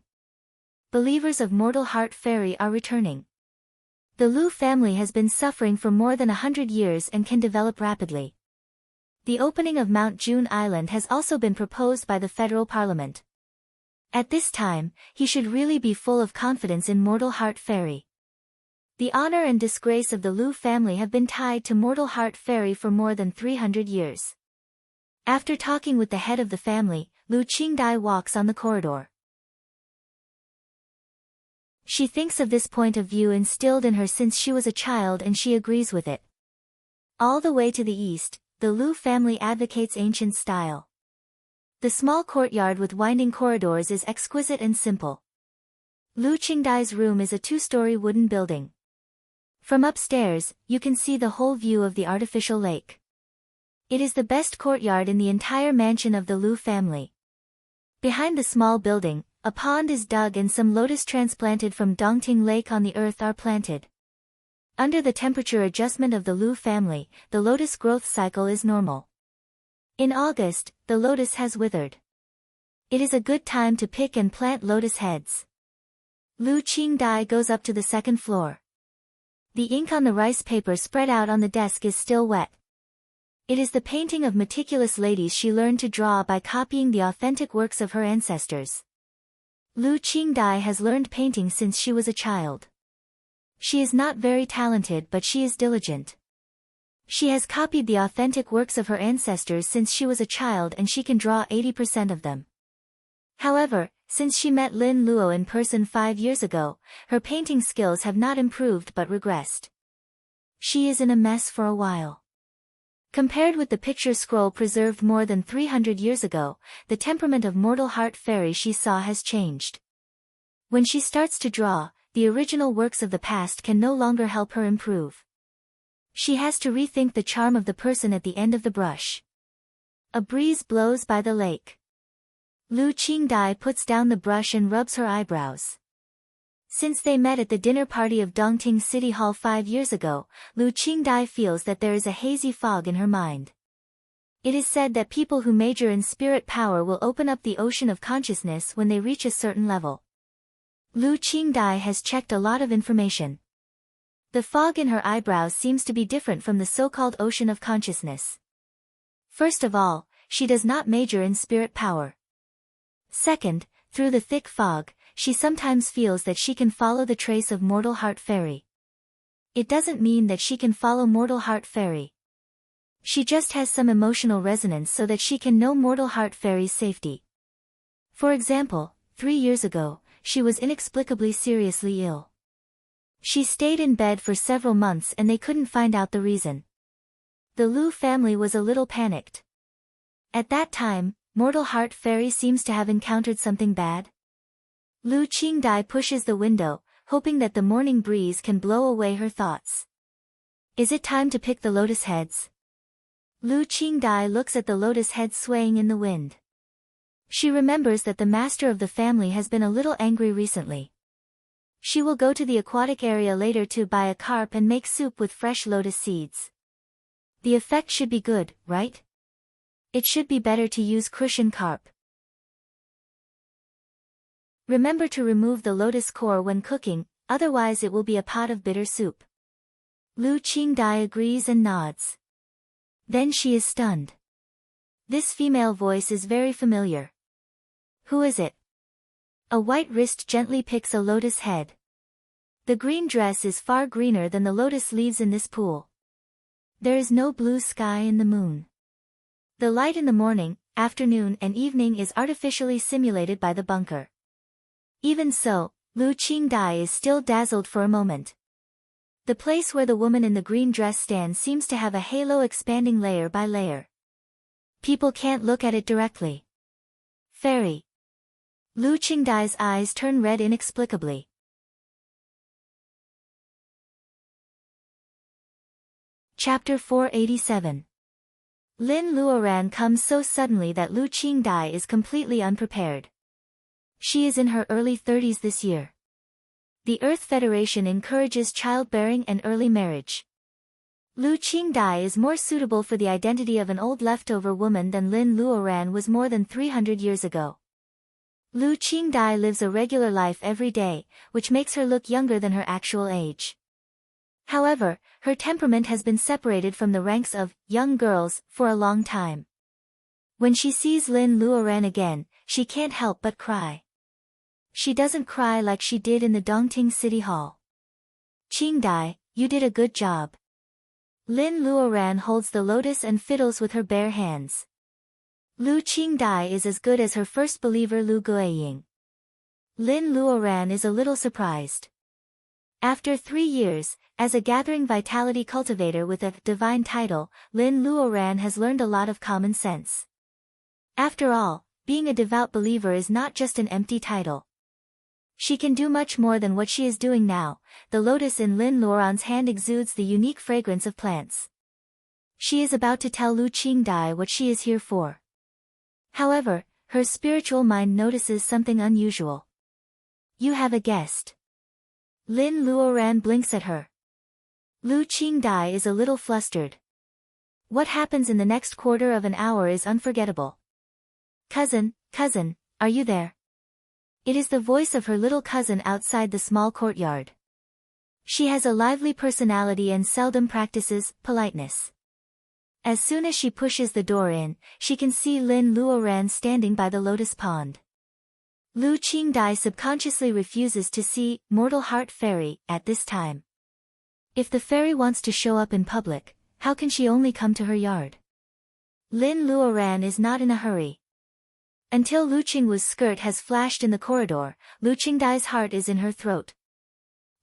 Believers of Mortal Heart Fairy are returning. The Lu family has been suffering for more than 100 years and can develop rapidly. The opening of Mount June Island has also been proposed by the federal parliament. At this time, he should really be full of confidence in Mortal Heart Fairy. The honor and disgrace of the Lu family have been tied to Mortal Heart Fairy for more than 300 years. After talking with the head of the family, Lu Qingdai walks on the corridor. She thinks of this point of view instilled in her since she was a child and she agrees with it. All the way to the east, the Lu family advocates ancient style. The small courtyard with winding corridors is exquisite and simple. Lu Qingdai's room is a 2-story wooden building. From upstairs, you can see the whole view of the artificial lake. It is the best courtyard in the entire mansion of the Lu family. Behind the small building, a pond is dug and some lotus transplanted from Dongting Lake on the earth are planted. Under the temperature adjustment of the Lu family, the lotus growth cycle is normal. In August, the lotus has withered. It is a good time to pick and plant lotus heads. Lu Qingdai goes up to the 2nd floor. The ink on the rice paper spread out on the desk is still wet. It is the painting of meticulous ladies she learned to draw by copying the authentic works of her ancestors. Lu Qingdai has learned painting since she was a child. She is not very talented but she is diligent. She has copied the authentic works of her ancestors since she was a child and she can draw 80% of them. However, since she met Lin Luo in person 5 years ago, her painting skills have not improved but regressed. She is in a mess for a while. Compared with the picture scroll preserved more than 300 years ago, the temperament of mortal heart fairy she saw has changed. When she starts to draw, the original works of the past can no longer help her improve. She has to rethink the charm of the person at the end of the brush. A breeze blows by the lake. Lu Qingdai puts down the brush and rubs her eyebrows. Since they met at the dinner party of Dongting City Hall 5 years ago, Lu Qingdai feels that there is a hazy fog in her mind. It is said that people who major in spirit power will open up the ocean of consciousness when they reach a certain level. Lu Qingdai has checked a lot of information. The fog in her eyebrows seems to be different from the so-called ocean of consciousness. First of all, she does not major in spirit power. Second, through the thick fog, she sometimes feels that she can follow the trace of mortal heart fairy. It doesn't mean that she can follow mortal heart fairy. She just has some emotional resonance so that she can know mortal heart fairy's safety. For example, 3 years ago, she was inexplicably seriously ill. She stayed in bed for several months and they couldn't find out the reason. The Lu family was a little panicked. At that time, mortal heart fairy seems to have encountered something bad. Lu Qingdai pushes the window, hoping that the morning breeze can blow away her thoughts. Is it time to pick the lotus heads? Lu Qingdai looks at the lotus heads swaying in the wind. She remembers that the master of the family has been a little angry recently. She will go to the aquatic area later to buy a carp and make soup with fresh lotus seeds. The effect should be good, right? It should be better to use cushion carp. Remember to remove the lotus core when cooking, otherwise it will be a pot of bitter soup. Lu Qingdai agrees and nods. Then she is stunned. This female voice is very familiar. Who is it? A white wrist gently picks a lotus head. The green dress is far greener than the lotus leaves in this pool. There is no blue sky in the moon. The light in the morning, afternoon and evening is artificially simulated by the bunker. Even so, Lu Qingdai is still dazzled for a moment. The place where the woman in the green dress stands seems to have a halo expanding layer by layer. People can't look at it directly. Fairy. Lu Qingdai's eyes turn red inexplicably. Chapter 487. Lin Luoran comes so suddenly that Lu Qingdai is completely unprepared. She is in her early 30s this year. The Earth Federation encourages childbearing and early marriage. Lu Qingdai is more suitable for the identity of an old leftover woman than Lin Luoran was more than 300 years ago. Lu Qingdai lives a regular life every day, which makes her look younger than her actual age. However, her temperament has been separated from the ranks of young girls for a long time. When she sees Lin Luoran again, she can't help but cry. She doesn't cry like she did in the Dongting City Hall. Qingdai, you did a good job. Lin Luoran holds the lotus and fiddles with her bare hands. Lu Qingdai is as good as her first believer Lu Guiying. Lin Luoran is a little surprised. After 3 years, as a gathering vitality cultivator with a divine title, Lin Luoran has learned a lot of common sense. After all, being a devout believer is not just an empty title. She can do much more than what she is doing now. The lotus in Lin Luoran's hand exudes the unique fragrance of plants. She is about to tell Lu Qingdai what she is here for. However, her spiritual mind notices something unusual. You have a guest. Lin Luoran blinks at her. Lu Qingdai is a little flustered. What happens in the next quarter of an hour is unforgettable. Cousin, are you there? It is the voice of her little cousin outside the small courtyard. She has a lively personality and seldom practices politeness. As soon as she pushes the door in, she can see Lin Luoran standing by the lotus pond. Lu Qingdai subconsciously refuses to see mortal heart fairy at this time. If the fairy wants to show up in public, How can she only come to her yard? Lin Luoran is not in a hurry. Until Lu Qingwu's skirt has flashed in the corridor, Lu Qingdai's heart is in her throat.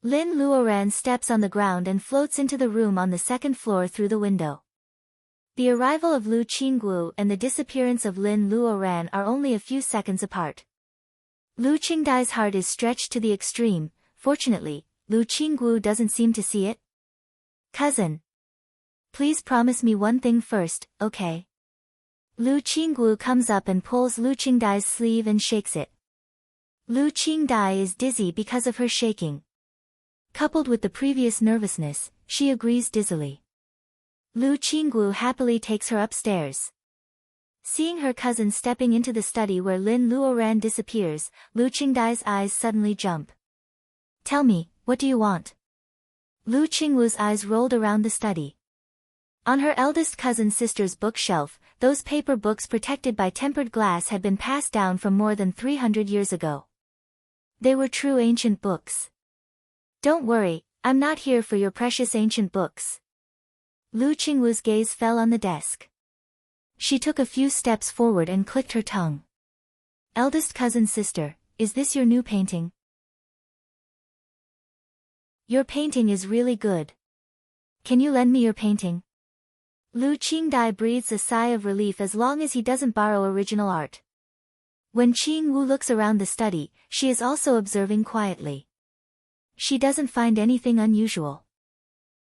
Lin Luoran steps on the ground and floats into the room on the second floor through the window. The arrival of Lu Qingwu and the disappearance of Lin Luoran are only a few seconds apart. Lu Qingdai's heart is stretched to the extreme. Fortunately, Lu Qingwu doesn't seem to see it. Cousin. Please promise me one thing first, okay? Lu Qingwu comes up and pulls Lu Qingdai's sleeve and shakes it. Lu Qingdai is dizzy because of her shaking. Coupled with the previous nervousness, she agrees dizzily. Lu Qingwu happily takes her upstairs. Seeing her cousin stepping into the study where Lin Luoran disappears, Lu Qingdai's eyes suddenly jump. Tell me, what do you want? Lu Qingwu's eyes rolled around the study. On her eldest cousin's sister's bookshelf, those paper books protected by tempered glass had been passed down from more than 300 years ago. They were true ancient books. Don't worry, I'm not here for your precious ancient books. Lu Qingwu's gaze fell on the desk. She took a few steps forward and clicked her tongue. Eldest cousin's sister, is this your new painting? Your painting is really good. Can you lend me your painting? Lu Qingdai breathes a sigh of relief as long as he doesn't borrow original art. When Qingwu looks around the study, she is also observing quietly. She doesn't find anything unusual.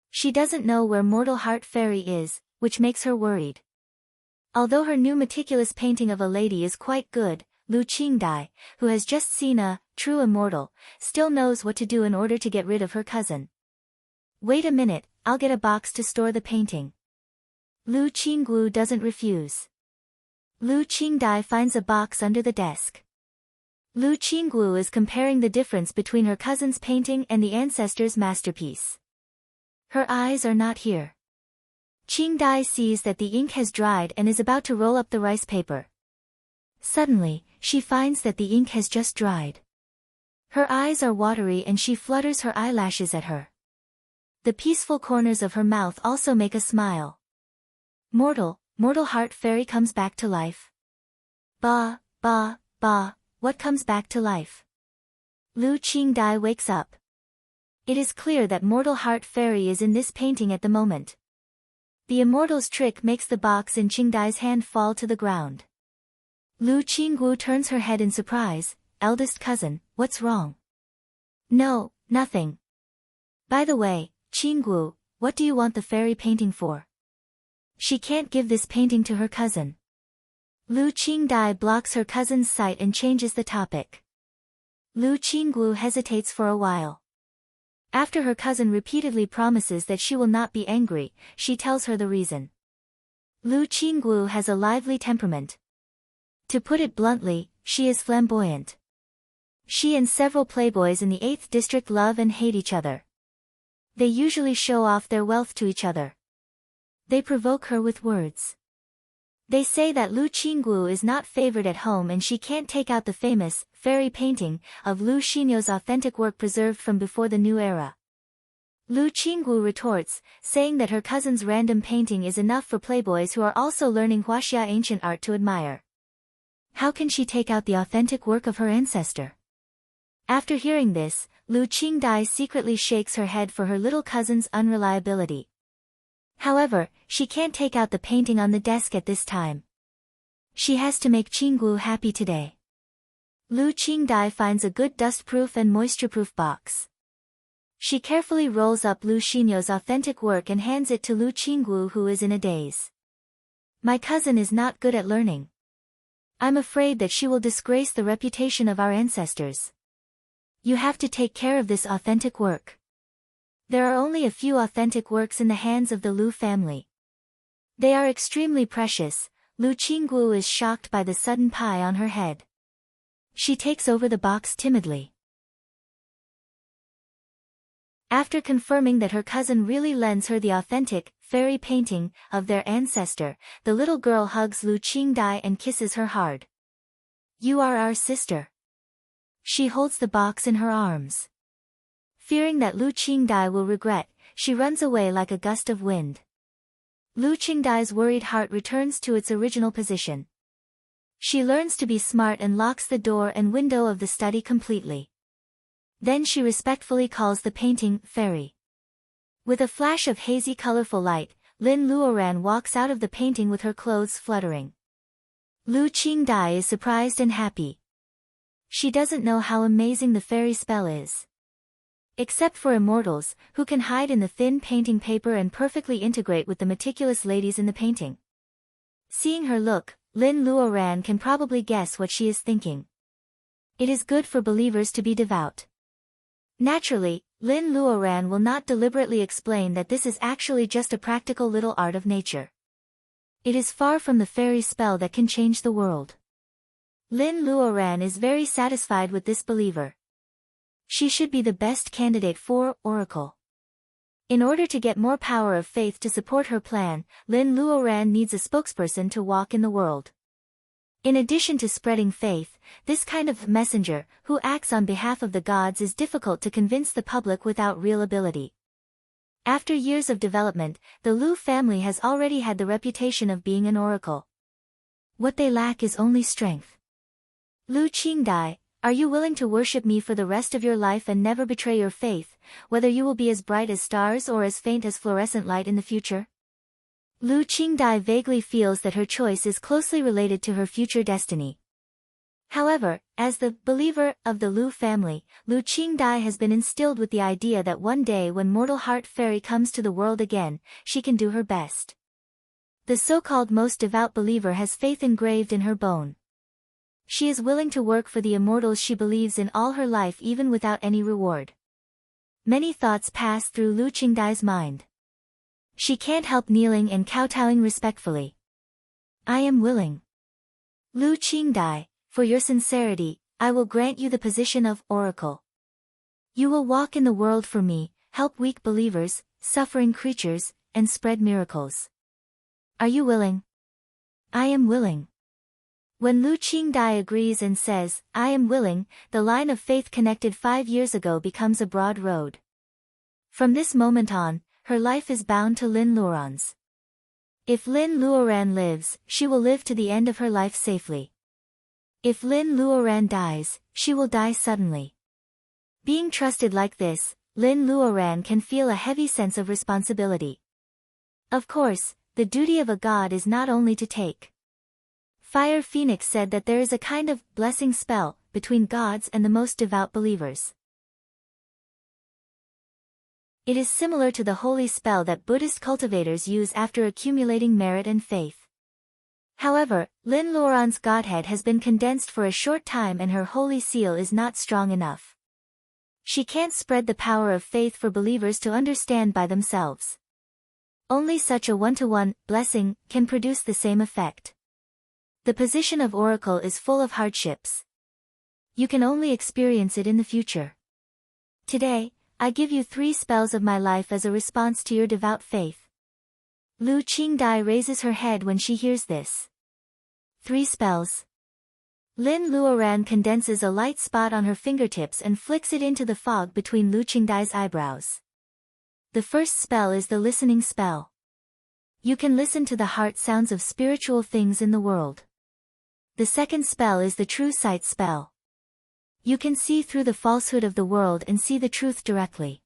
She doesn't know where Mortal Heart Fairy is, which makes her worried. Although her new meticulous painting of a lady is quite good, Lu Qingdai, who has just seen a true immortal, still knows what to do in order to get rid of her cousin. Wait a minute, I'll get a box to store the painting. Lu Qingwu doesn't refuse. Lu Qingdai finds a box under the desk. Lu Qingwu is comparing the difference between her cousin's painting and the ancestor's masterpiece. Her eyes are not here. Qingdai sees that the ink has dried and is about to roll up the rice paper. Suddenly, she finds that the ink has just dried. Her eyes are watery and she flutters her eyelashes at her. The peaceful corners of her mouth also make a smile. Mortal Heart Fairy comes back to life. Ba, what comes back to life? Lu Qingdai wakes up. It is clear that Mortal Heart Fairy is in this painting at the moment. The Immortal's trick makes the box in Qingdai's hand fall to the ground. Lu Qingwu turns her head in surprise. Eldest cousin, what's wrong? No, nothing. By the way, Qingwu, what do you want the fairy painting for? She can't give this painting to her cousin. Lu Qingdai blocks her cousin's sight and changes the topic. Lu Qingwu hesitates for a while. After her cousin repeatedly promises that she will not be angry, she tells her the reason. Lu Qingwu has a lively temperament. To put it bluntly, she is flamboyant. She and several playboys in the 8th district love and hate each other. They usually show off their wealth to each other. They provoke her with words. They say that Lu Qingwu is not favored at home and she can't take out the famous, fairy painting, of Lu Xinyo's authentic work preserved from before the new era. Lu Qingwu retorts, saying that her cousin's random painting is enough for playboys who are also learning Huaxia ancient art to admire. How can she take out the authentic work of her ancestor? After hearing this, Lu Qingdai secretly shakes her head for her little cousin's unreliability. However, she can't take out the painting on the desk at this time. She has to make Qingwu happy today. Lu Qingdai finds a good dust-proof and moisture-proof box. She carefully rolls up Lu Xinyo's authentic work and hands it to Lu Qingwu, who is in a daze. My cousin is not good at learning. I'm afraid that she will disgrace the reputation of our ancestors. You have to take care of this authentic work. There are only a few authentic works in the hands of the Lu family. They are extremely precious. Lu Qingwu is shocked by the sudden pie on her head. She takes over the box timidly. After confirming that her cousin really lends her the authentic, fairy painting, of their ancestor, the little girl hugs Lu Qingdai and kisses her hard. You are our sister. She holds the box in her arms. Fearing that Lu Qingdai will regret, she runs away like a gust of wind. Lu Qingdai's worried heart returns to its original position. She learns to be smart and locks the door and window of the study completely. Then she respectfully calls the painting fairy. With a flash of hazy colorful light, Lin Luoran walks out of the painting with her clothes fluttering. Lu Qingdai is surprised and happy. She doesn't know how amazing the fairy spell is. Except for immortals, who can hide in the thin painting paper and perfectly integrate with the meticulous ladies in the painting. Seeing her look, Lin Luoran can probably guess what she is thinking. It is good for believers to be devout. Naturally, Lin Luoran will not deliberately explain that this is actually just a practical little art of nature. It is far from the fairy spell that can change the world. Lin Luoran is very satisfied with this believer. She should be the best candidate for Oracle. In order to get more power of faith to support her plan, Lin Luoran needs a spokesperson to walk in the world. In addition to spreading faith, this kind of messenger, who acts on behalf of the gods, is difficult to convince the public without real ability. After years of development, the Lu family has already had the reputation of being an oracle. What they lack is only strength. Lu Qingdai, are you willing to worship me for the rest of your life and never betray your faith, whether you will be as bright as stars or as faint as fluorescent light in the future? Lu Qingdai vaguely feels that her choice is closely related to her future destiny. However, as the believer of the Lu family, Lu Qingdai has been instilled with the idea that one day when Mortal Heart Fairy comes to the world again, she can do her best. The so-called most devout believer has faith engraved in her bone. She is willing to work for the immortals she believes in all her life even without any reward. Many thoughts pass through Lu Qingdai's mind. She can't help kneeling and kowtowing respectfully. I am willing. Lu Qingdai, for your sincerity, I will grant you the position of Oracle. You will walk in the world for me, help weak believers, suffering creatures, and spread miracles. Are you willing? I am willing. When Lu Qingdai agrees and says, I am willing, the line of faith connected 5 years ago becomes a broad road. From this moment on, her life is bound to Lin Luoran's. If Lin Luoran lives, she will live to the end of her life safely. If Lin Luoran dies, she will die suddenly. Being trusted like this, Lin Luoran can feel a heavy sense of responsibility. Of course, the duty of a god is not only to take. Fire Phoenix said that there is a kind of blessing spell between gods and the most devout believers. It is similar to the holy spell that Buddhist cultivators use after accumulating merit and faith. However, Lin Luoran's godhead has been condensed for a short time and her holy seal is not strong enough. She can't spread the power of faith for believers to understand by themselves. Only such a one-to-one blessing can produce the same effect. The position of Oracle is full of hardships. You can only experience it in the future. Today, I give you 3 spells of my life as a response to your devout faith. Lu Qingdai raises her head when she hears this. 3 spells. Lin Luoran condenses a light spot on her fingertips and flicks it into the fog between Lu Qingdai's eyebrows. The first spell is the listening spell. You can listen to the heart sounds of spiritual things in the world. The second spell is the true sight spell. You can see through the falsehood of the world and see the truth directly.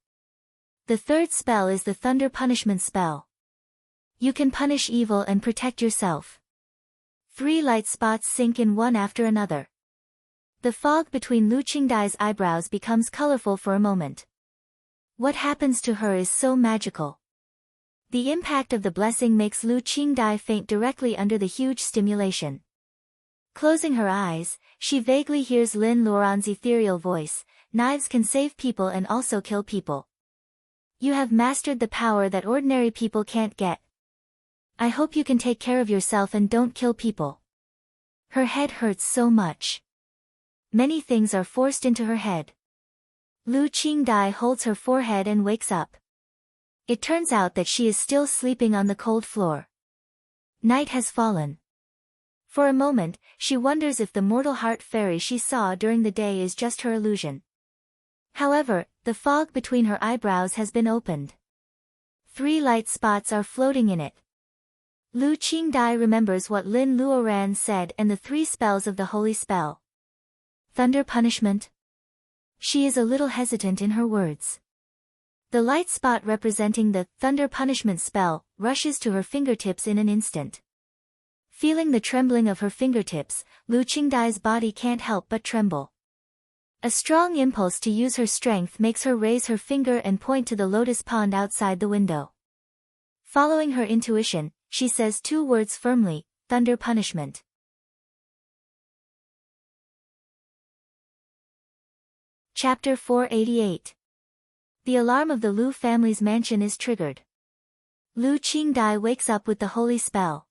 The third spell is the thunder punishment spell. You can punish evil and protect yourself. 3 light spots sink in one after another. The fog between Lu Qingdai's eyebrows becomes colorful for a moment. What happens to her is so magical. The impact of the blessing makes Lu Qingdai faint directly under the huge stimulation. Closing her eyes, she vaguely hears Lin Luoran's ethereal voice, knives can save people and also kill people. You have mastered the power that ordinary people can't get. I hope you can take care of yourself and don't kill people. Her head hurts so much. Many things are forced into her head. Lu Qingdai holds her forehead and wakes up. It turns out that she is still sleeping on the cold floor. Night has fallen. For a moment, she wonders if the mortal heart fairy she saw during the day is just her illusion. However, the fog between her eyebrows has been opened. 3 light spots are floating in it. Lu Qingdai remembers what Lin Luoran said and the 3 spells of the holy spell. Thunder punishment. She is a little hesitant in her words. The light spot representing the thunder punishment spell rushes to her fingertips in an instant. Feeling the trembling of her fingertips, Lu Qingdai's body can't help but tremble. A strong impulse to use her strength makes her raise her finger and point to the lotus pond outside the window. Following her intuition, she says 2 words firmly, thunder punishment. Chapter 488. The alarm of the Lu family's mansion is triggered. Lu Qingdai wakes up with the holy spell.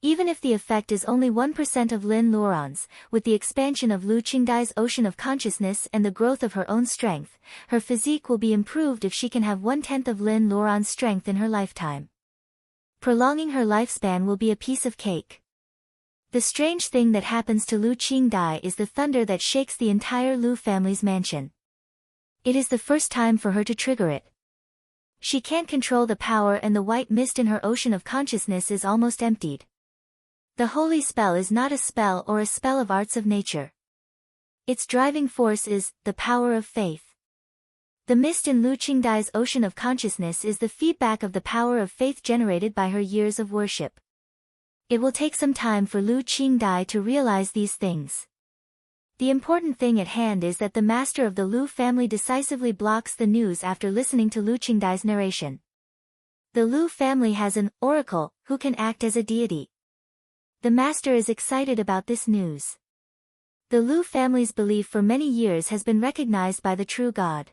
Even if the effect is only 1% of Lin Luoran's, with the expansion of Lu Qingdai's ocean of consciousness and the growth of her own strength, her physique will be improved if she can have 1/10 of Lin Luoran's strength in her lifetime. Prolonging her lifespan will be a piece of cake. The strange thing that happens to Lu Qingdai is the thunder that shakes the entire Lu family's mansion. It is the first time for her to trigger it. She can't control the power and the white mist in her ocean of consciousness is almost emptied. The holy spell is not a spell or a spell of arts of nature. Its driving force is the power of faith. The mist in Lu Qingdai's ocean of consciousness is the feedback of the power of faith generated by her years of worship. It will take some time for Lu Qingdai to realize these things. The important thing at hand is that the master of the Lu family decisively blocks the news after listening to Lu Qingdai's narration. The Lu family has an oracle who can act as a deity. The master is excited about this news. The Lu family's belief for many years has been recognized by the true God.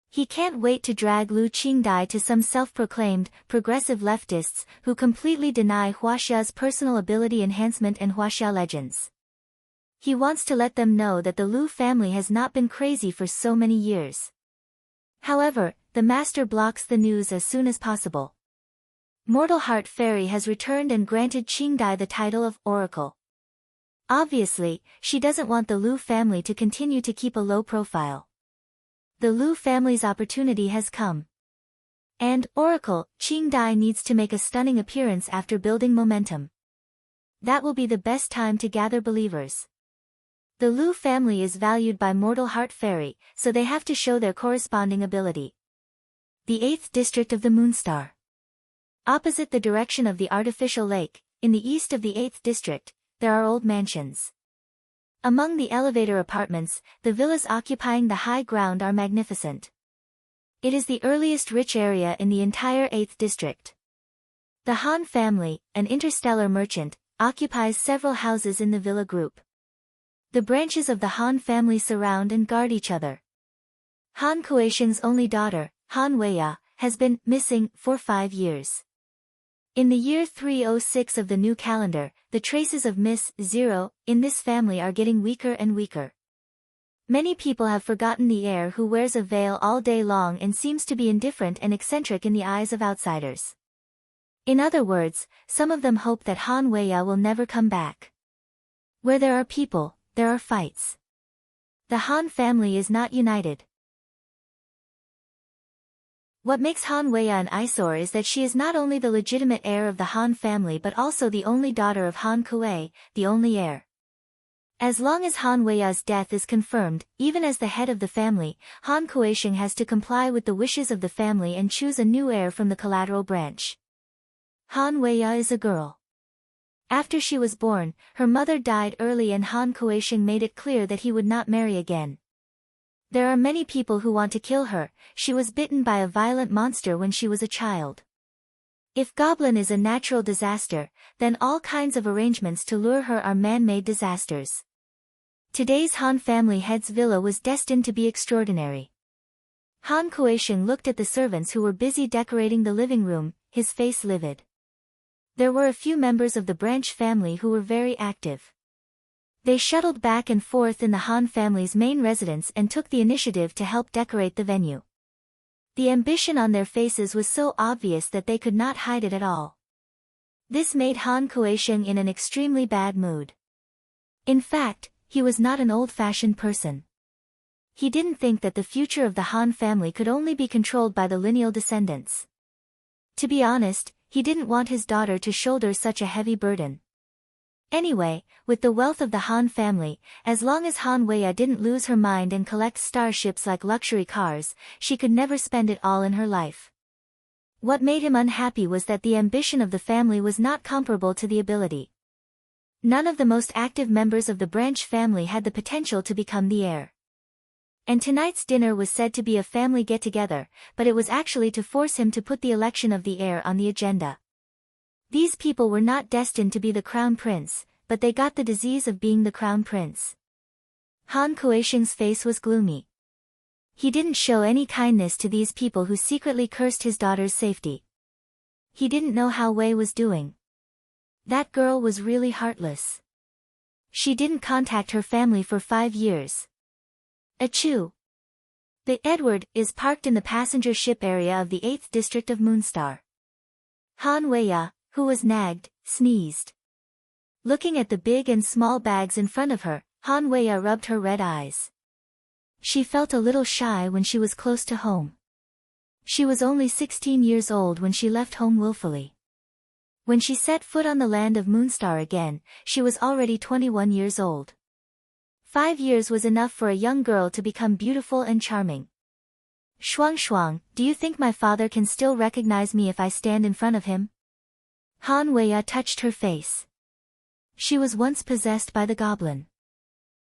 He can't wait to drag Lu Qingdai to some self-proclaimed, progressive leftists who completely deny Huaxia's personal ability enhancement and Huaxia legends. He wants to let them know that the Lu family has not been crazy for so many years. However, the master blocks the news as soon as possible. Mortal Heart Fairy has returned and granted Qingdai the title of Oracle. Obviously, she doesn't want the Lu family to continue to keep a low profile. The Lu family's opportunity has come. And, Oracle, Qingdai needs to make a stunning appearance after building momentum. That will be the best time to gather believers. The Lu family is valued by Mortal Heart Fairy, so they have to show their corresponding ability. The 8th district of the Moonstar. Opposite the direction of the artificial lake, in the east of the 8th district, there are old mansions. Among the elevator apartments, the villas occupying the high ground are magnificent. It is the earliest rich area in the entire 8th district. The Han family, an interstellar merchant, occupies several houses in the villa group. The branches of the Han family surround and guard each other. Han Kueisheng's only daughter, Han Weiya, has been missing for 5 years. In the year 306 of the new calendar, the traces of Miss Zero in this family are getting weaker and weaker. Many people have forgotten the heir who wears a veil all day long and seems to be indifferent and eccentric in the eyes of outsiders. In other words, some of them hope that Han Weiya will never come back. Where there are people, there are fights. The Han family is not united. What makes Han Weiya an eyesore is that she is not only the legitimate heir of the Han family but also the only daughter of Han Kuei, the only heir. As long as Han Weiya's death is confirmed, even as the head of the family, Han Kueisheng has to comply with the wishes of the family and choose a new heir from the collateral branch. Han Weiya is a girl. After she was born, her mother died early and Han Kueisheng made it clear that he would not marry again. There are many people who want to kill her. She was bitten by a violent monster when she was a child. If goblin is a natural disaster, then all kinds of arrangements to lure her are man-made disasters. Today's Han family head's villa was destined to be extraordinary. Han Kueisheng looked at the servants who were busy decorating the living room, his face livid. There were a few members of the branch family who were very active. They shuttled back and forth in the Han family's main residence and took the initiative to help decorate the venue. The ambition on their faces was so obvious that they could not hide it at all. This made Han Kueisheng in an extremely bad mood. In fact, he was not an old-fashioned person. He didn't think that the future of the Han family could only be controlled by the lineal descendants. To be honest, he didn't want his daughter to shoulder such a heavy burden. Anyway, with the wealth of the Han family, as long as Han Weya didn't lose her mind and collect starships like luxury cars, she could never spend it all in her life. What made him unhappy was that the ambition of the family was not comparable to the ability. None of the most active members of the branch family had the potential to become the heir. And tonight's dinner was said to be a family get-together, but it was actually to force him to put the election of the heir on the agenda. These people were not destined to be the crown prince, but they got the disease of being the crown prince. Han Kueisheng's face was gloomy. He didn't show any kindness to these people who secretly cursed his daughter's safety. He didn't know how Wei was doing. That girl was really heartless. She didn't contact her family for 5 years. Achoo! The Edward is parked in the passenger ship area of the 8th district of Moonstar. Han Weya, who was nagged, sneezed. Looking at the big and small bags in front of her, Han Weya rubbed her red eyes. She felt a little shy when she was close to home. She was only 16 years old when she left home willfully. When she set foot on the land of Moonstar again, she was already 21 years old. 5 years was enough for a young girl to become beautiful and charming. Shuang Shuang, do you think my father can still recognize me if I stand in front of him? Han Weya touched her face. She was once possessed by the goblin.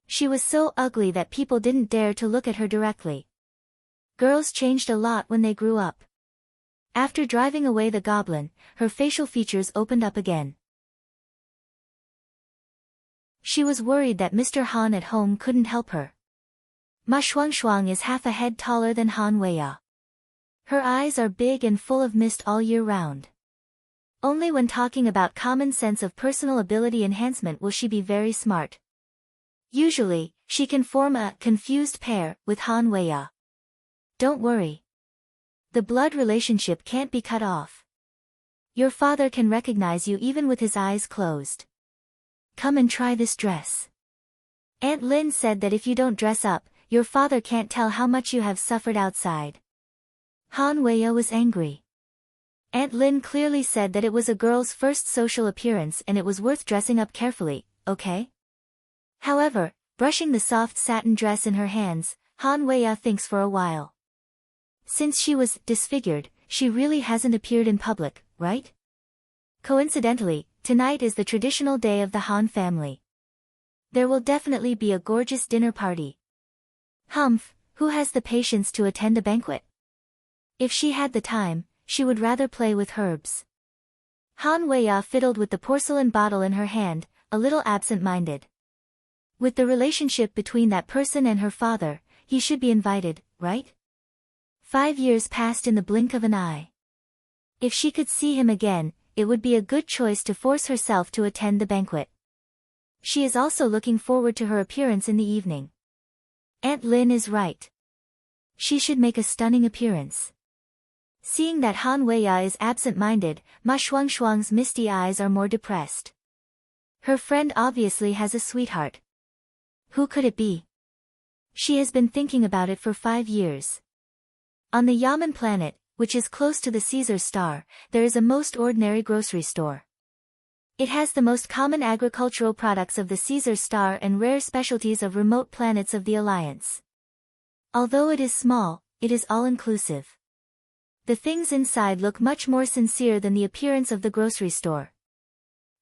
She was so ugly that people didn't dare to look at her directly. Girls changed a lot when they grew up. After driving away the goblin, her facial features opened up again. She was worried that Mr. Han at home couldn't help her. Ma Shuang is half a head taller than Han Weya. Her eyes are big and full of mist all year round. Only when talking about common sense of personal ability enhancement will she be very smart. Usually, she can form a confused pair with Han Weya. Don't worry. The blood relationship can't be cut off. Your father can recognize you even with his eyes closed. Come and try this dress. Aunt Lin said that if you don't dress up, your father can't tell how much you have suffered outside. Han Weya was angry. Aunt Lin clearly said that it was a girl's first social appearance and it was worth dressing up carefully, okay? However, brushing the soft satin dress in her hands, Han Weya thinks for a while. Since she was disfigured, she really hasn't appeared in public, right? Coincidentally, tonight is the traditional day of the Han family. There will definitely be a gorgeous dinner party. Humph, who has the patience to attend a banquet? If she had the time, she would rather play with herbs. Han Weya fiddled with the porcelain bottle in her hand, a little absent-minded. With the relationship between that person and her father, he should be invited, right? 5 years passed in the blink of an eye. If she could see him again, it would be a good choice to force herself to attend the banquet. She is also looking forward to her appearance in the evening. Aunt Lin is right. She should make a stunning appearance. Seeing that Han Weya is absent-minded, Ma Shuang's misty eyes are more depressed. Her friend obviously has a sweetheart. Who could it be? She has been thinking about it for 5 years. On the Yamen planet, which is close to the Caesar star, there is a most ordinary grocery store. It has the most common agricultural products of the Caesar star and rare specialties of remote planets of the Alliance. Although it is small, it is all-inclusive. The things inside look much more sincere than the appearance of the grocery store.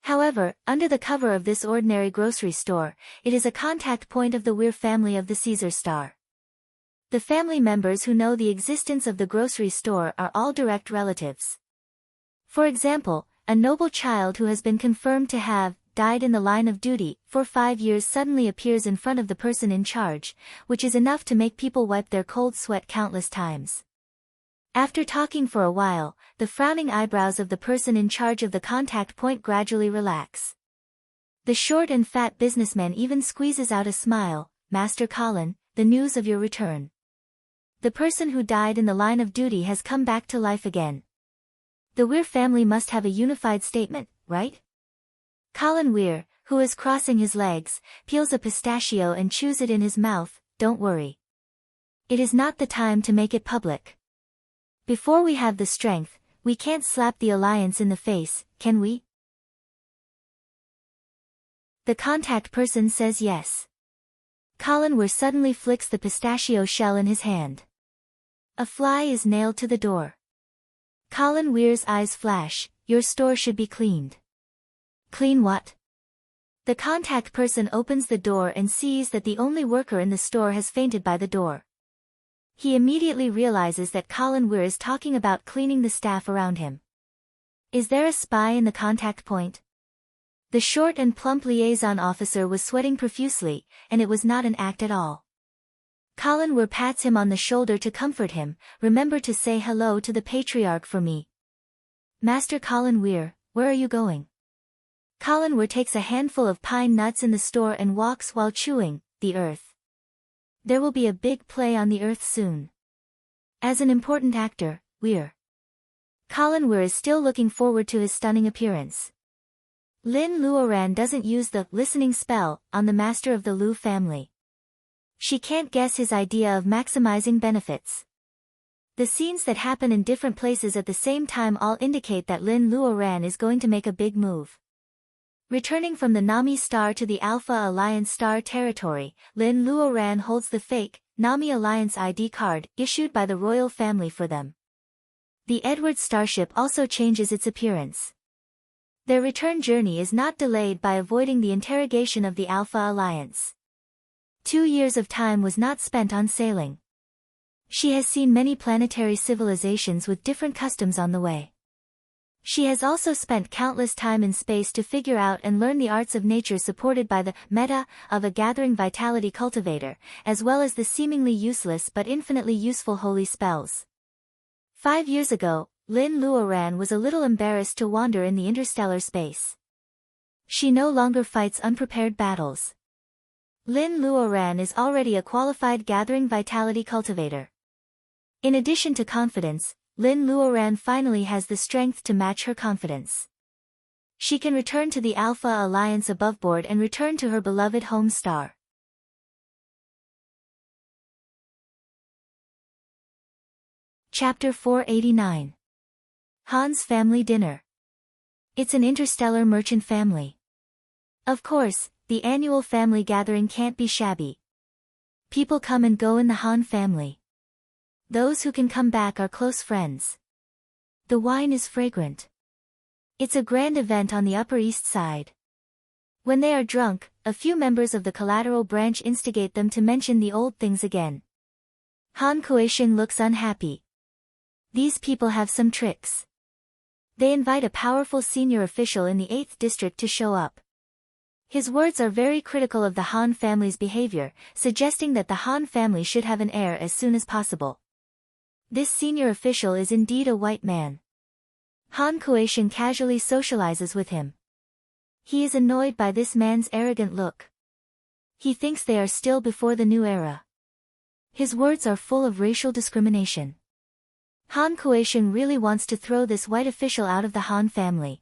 However, under the cover of this ordinary grocery store, it is a contact point of the Weir family of the Caesar star. The family members who know the existence of the grocery store are all direct relatives. For example, a noble child who has been confirmed to have died in the line of duty for 5 years suddenly appears in front of the person in charge, which is enough to make people wipe their cold sweat countless times. After talking for a while, the frowning eyebrows of the person in charge of the contact point gradually relax. The short and fat businessman even squeezes out a smile. Master Colin, the news of your return. The person who died in the line of duty has come back to life again. The Weir family must have a unified statement, right? Colin Weir, who is crossing his legs, peels a pistachio and chews it in his mouth. Don't worry. It is not the time to make it public. Before we have the strength, We can't slap the alliance in the face, can we? The contact person says yes. Colin Weir suddenly flicks the pistachio shell in his hand. A fly is nailed to the door. Colin Weir's eyes flash. Your store should be cleaned. Clean what? The contact person opens the door and sees that the only worker in the store has fainted by the door. He immediately realizes that Colin Weir is talking about cleaning the staff around him. Is there a spy in the contact point? The short and plump liaison officer was sweating profusely, and it was not an act at all. Colin Weir pats him on the shoulder to comfort him. Remember to say hello to the patriarch for me. Master Colin Weir, where are you going? Colin Weir takes a handful of pine nuts in the store and walks while chewing the earth. There will be a big play on the earth soon. As an important actor, Weir. Colin Weir is still looking forward to his stunning appearance. Lin Luoran doesn't use the listening spell on the master of the Lu family. She can't guess his idea of maximizing benefits. The scenes that happen in different places at the same time all indicate that Lin Luoran is going to make a big move. Returning from the Nami Star to the Alpha Alliance Star territory, Lin Luoran holds the fake Nami Alliance ID card issued by the royal family for them. The Edward starship also changes its appearance. Their return journey is not delayed by avoiding the interrogation of the Alpha Alliance. 2 years of time was not spent on sailing. She has seen many planetary civilizations with different customs on the way. She has also spent countless time in space to figure out and learn the arts of nature supported by the meta of a gathering vitality cultivator, as well as the seemingly useless but infinitely useful holy spells. 5 years ago, Lin Luoran was a little embarrassed to wander in the interstellar space. She no longer fights unprepared battles. Lin Luoran is already a qualified gathering vitality cultivator. In addition to confidence, Lin Luoran finally has the strength to match her confidence. She can return to the Alpha Alliance aboveboard and return to her beloved home star. Chapter 489. Han's Family Dinner. It's an interstellar merchant family. Of course, the annual family gathering can't be shabby. People come and go in the Han family. Those who can come back are close friends. The wine is fragrant. It's a grand event on the Upper East Side. When they are drunk, a few members of the collateral branch instigate them to mention the old things again. Han Kuei-sheng looks unhappy. These people have some tricks. They invite a powerful senior official in the 8th district to show up. His words are very critical of the Han family's behavior, suggesting that the Han family should have an heir as soon as possible. This senior official is indeed a white man. Han Kuei-sheng casually socializes with him. He is annoyed by this man's arrogant look. He thinks they are still before the new era. His words are full of racial discrimination. Han Kuei-sheng really wants to throw this white official out of the Han family.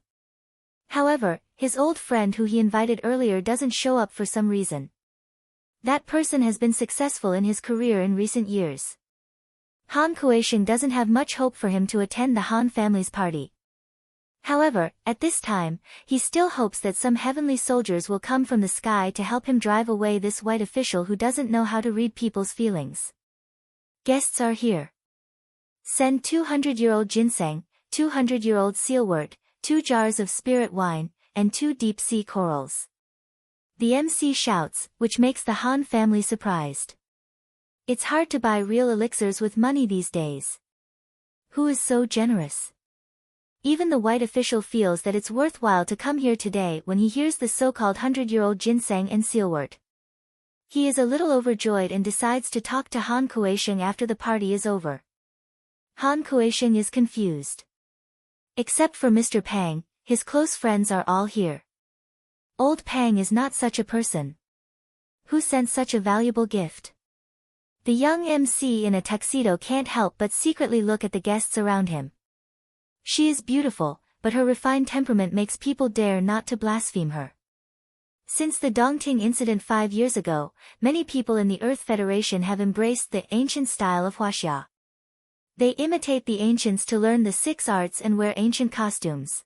However, his old friend who he invited earlier doesn't show up for some reason. That person has been successful in his career in recent years. Han Kuei-sheng doesn't have much hope for him to attend the Han family's party. However, at this time, he still hopes that some heavenly soldiers will come from the sky to help him drive away this white official who doesn't know how to read people's feelings. Guests are here. Send 200-year-old ginseng, 200-year-old sealwort, 2 jars of spirit wine, and 2 deep-sea corals. The MC shouts, which makes the Han family surprised. It's hard to buy real elixirs with money these days. Who is so generous? Even the white official feels that it's worthwhile to come here today when he hears the so-called 100-year-old ginseng and sealwort. He is a little overjoyed and decides to talk to Han Kuei-sheng after the party is over. Han Kuei-sheng is confused. Except for Mr. Pang, his close friends are all here. Old Pang is not such a person. Who sent such a valuable gift? The young MC in a tuxedo can't help but secretly look at the guests around him. She is beautiful, but her refined temperament makes people dare not to blaspheme her. Since the Dongting incident 5 years ago, many people in the Earth Federation have embraced the ancient style of Huaxia. They imitate the ancients to learn the 6 arts and wear ancient costumes.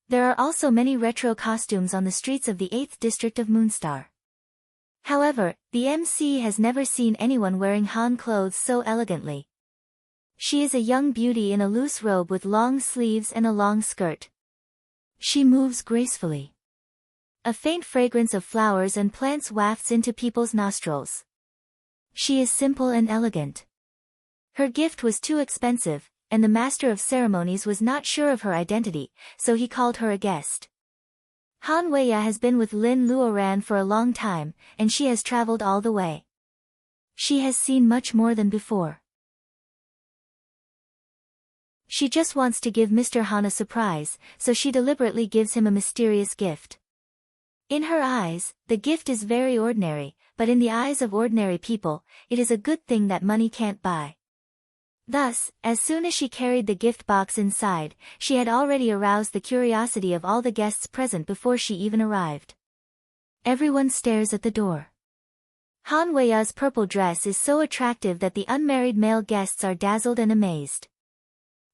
There are also many retro costumes on the streets of the 8th district of Moonstar. However, the MC has never seen anyone wearing Han clothes so elegantly. She is a young beauty in a loose robe with long sleeves and a long skirt. She moves gracefully. A faint fragrance of flowers and plants wafts into people's nostrils. She is simple and elegant. Her gift was too expensive, and the master of ceremonies was not sure of her identity, so he called her a guest. Han Weiya has been with Lin Luoran for a long time, and she has traveled all the way. She has seen much more than before. She just wants to give Mr. Han a surprise, so she deliberately gives him a mysterious gift. In her eyes, the gift is very ordinary, but in the eyes of ordinary people, it is a good thing that money can't buy. Thus, as soon as she carried the gift box inside, she had already aroused the curiosity of all the guests present before she even arrived. Everyone stares at the door. Han Weiya's purple dress is so attractive that the unmarried male guests are dazzled and amazed.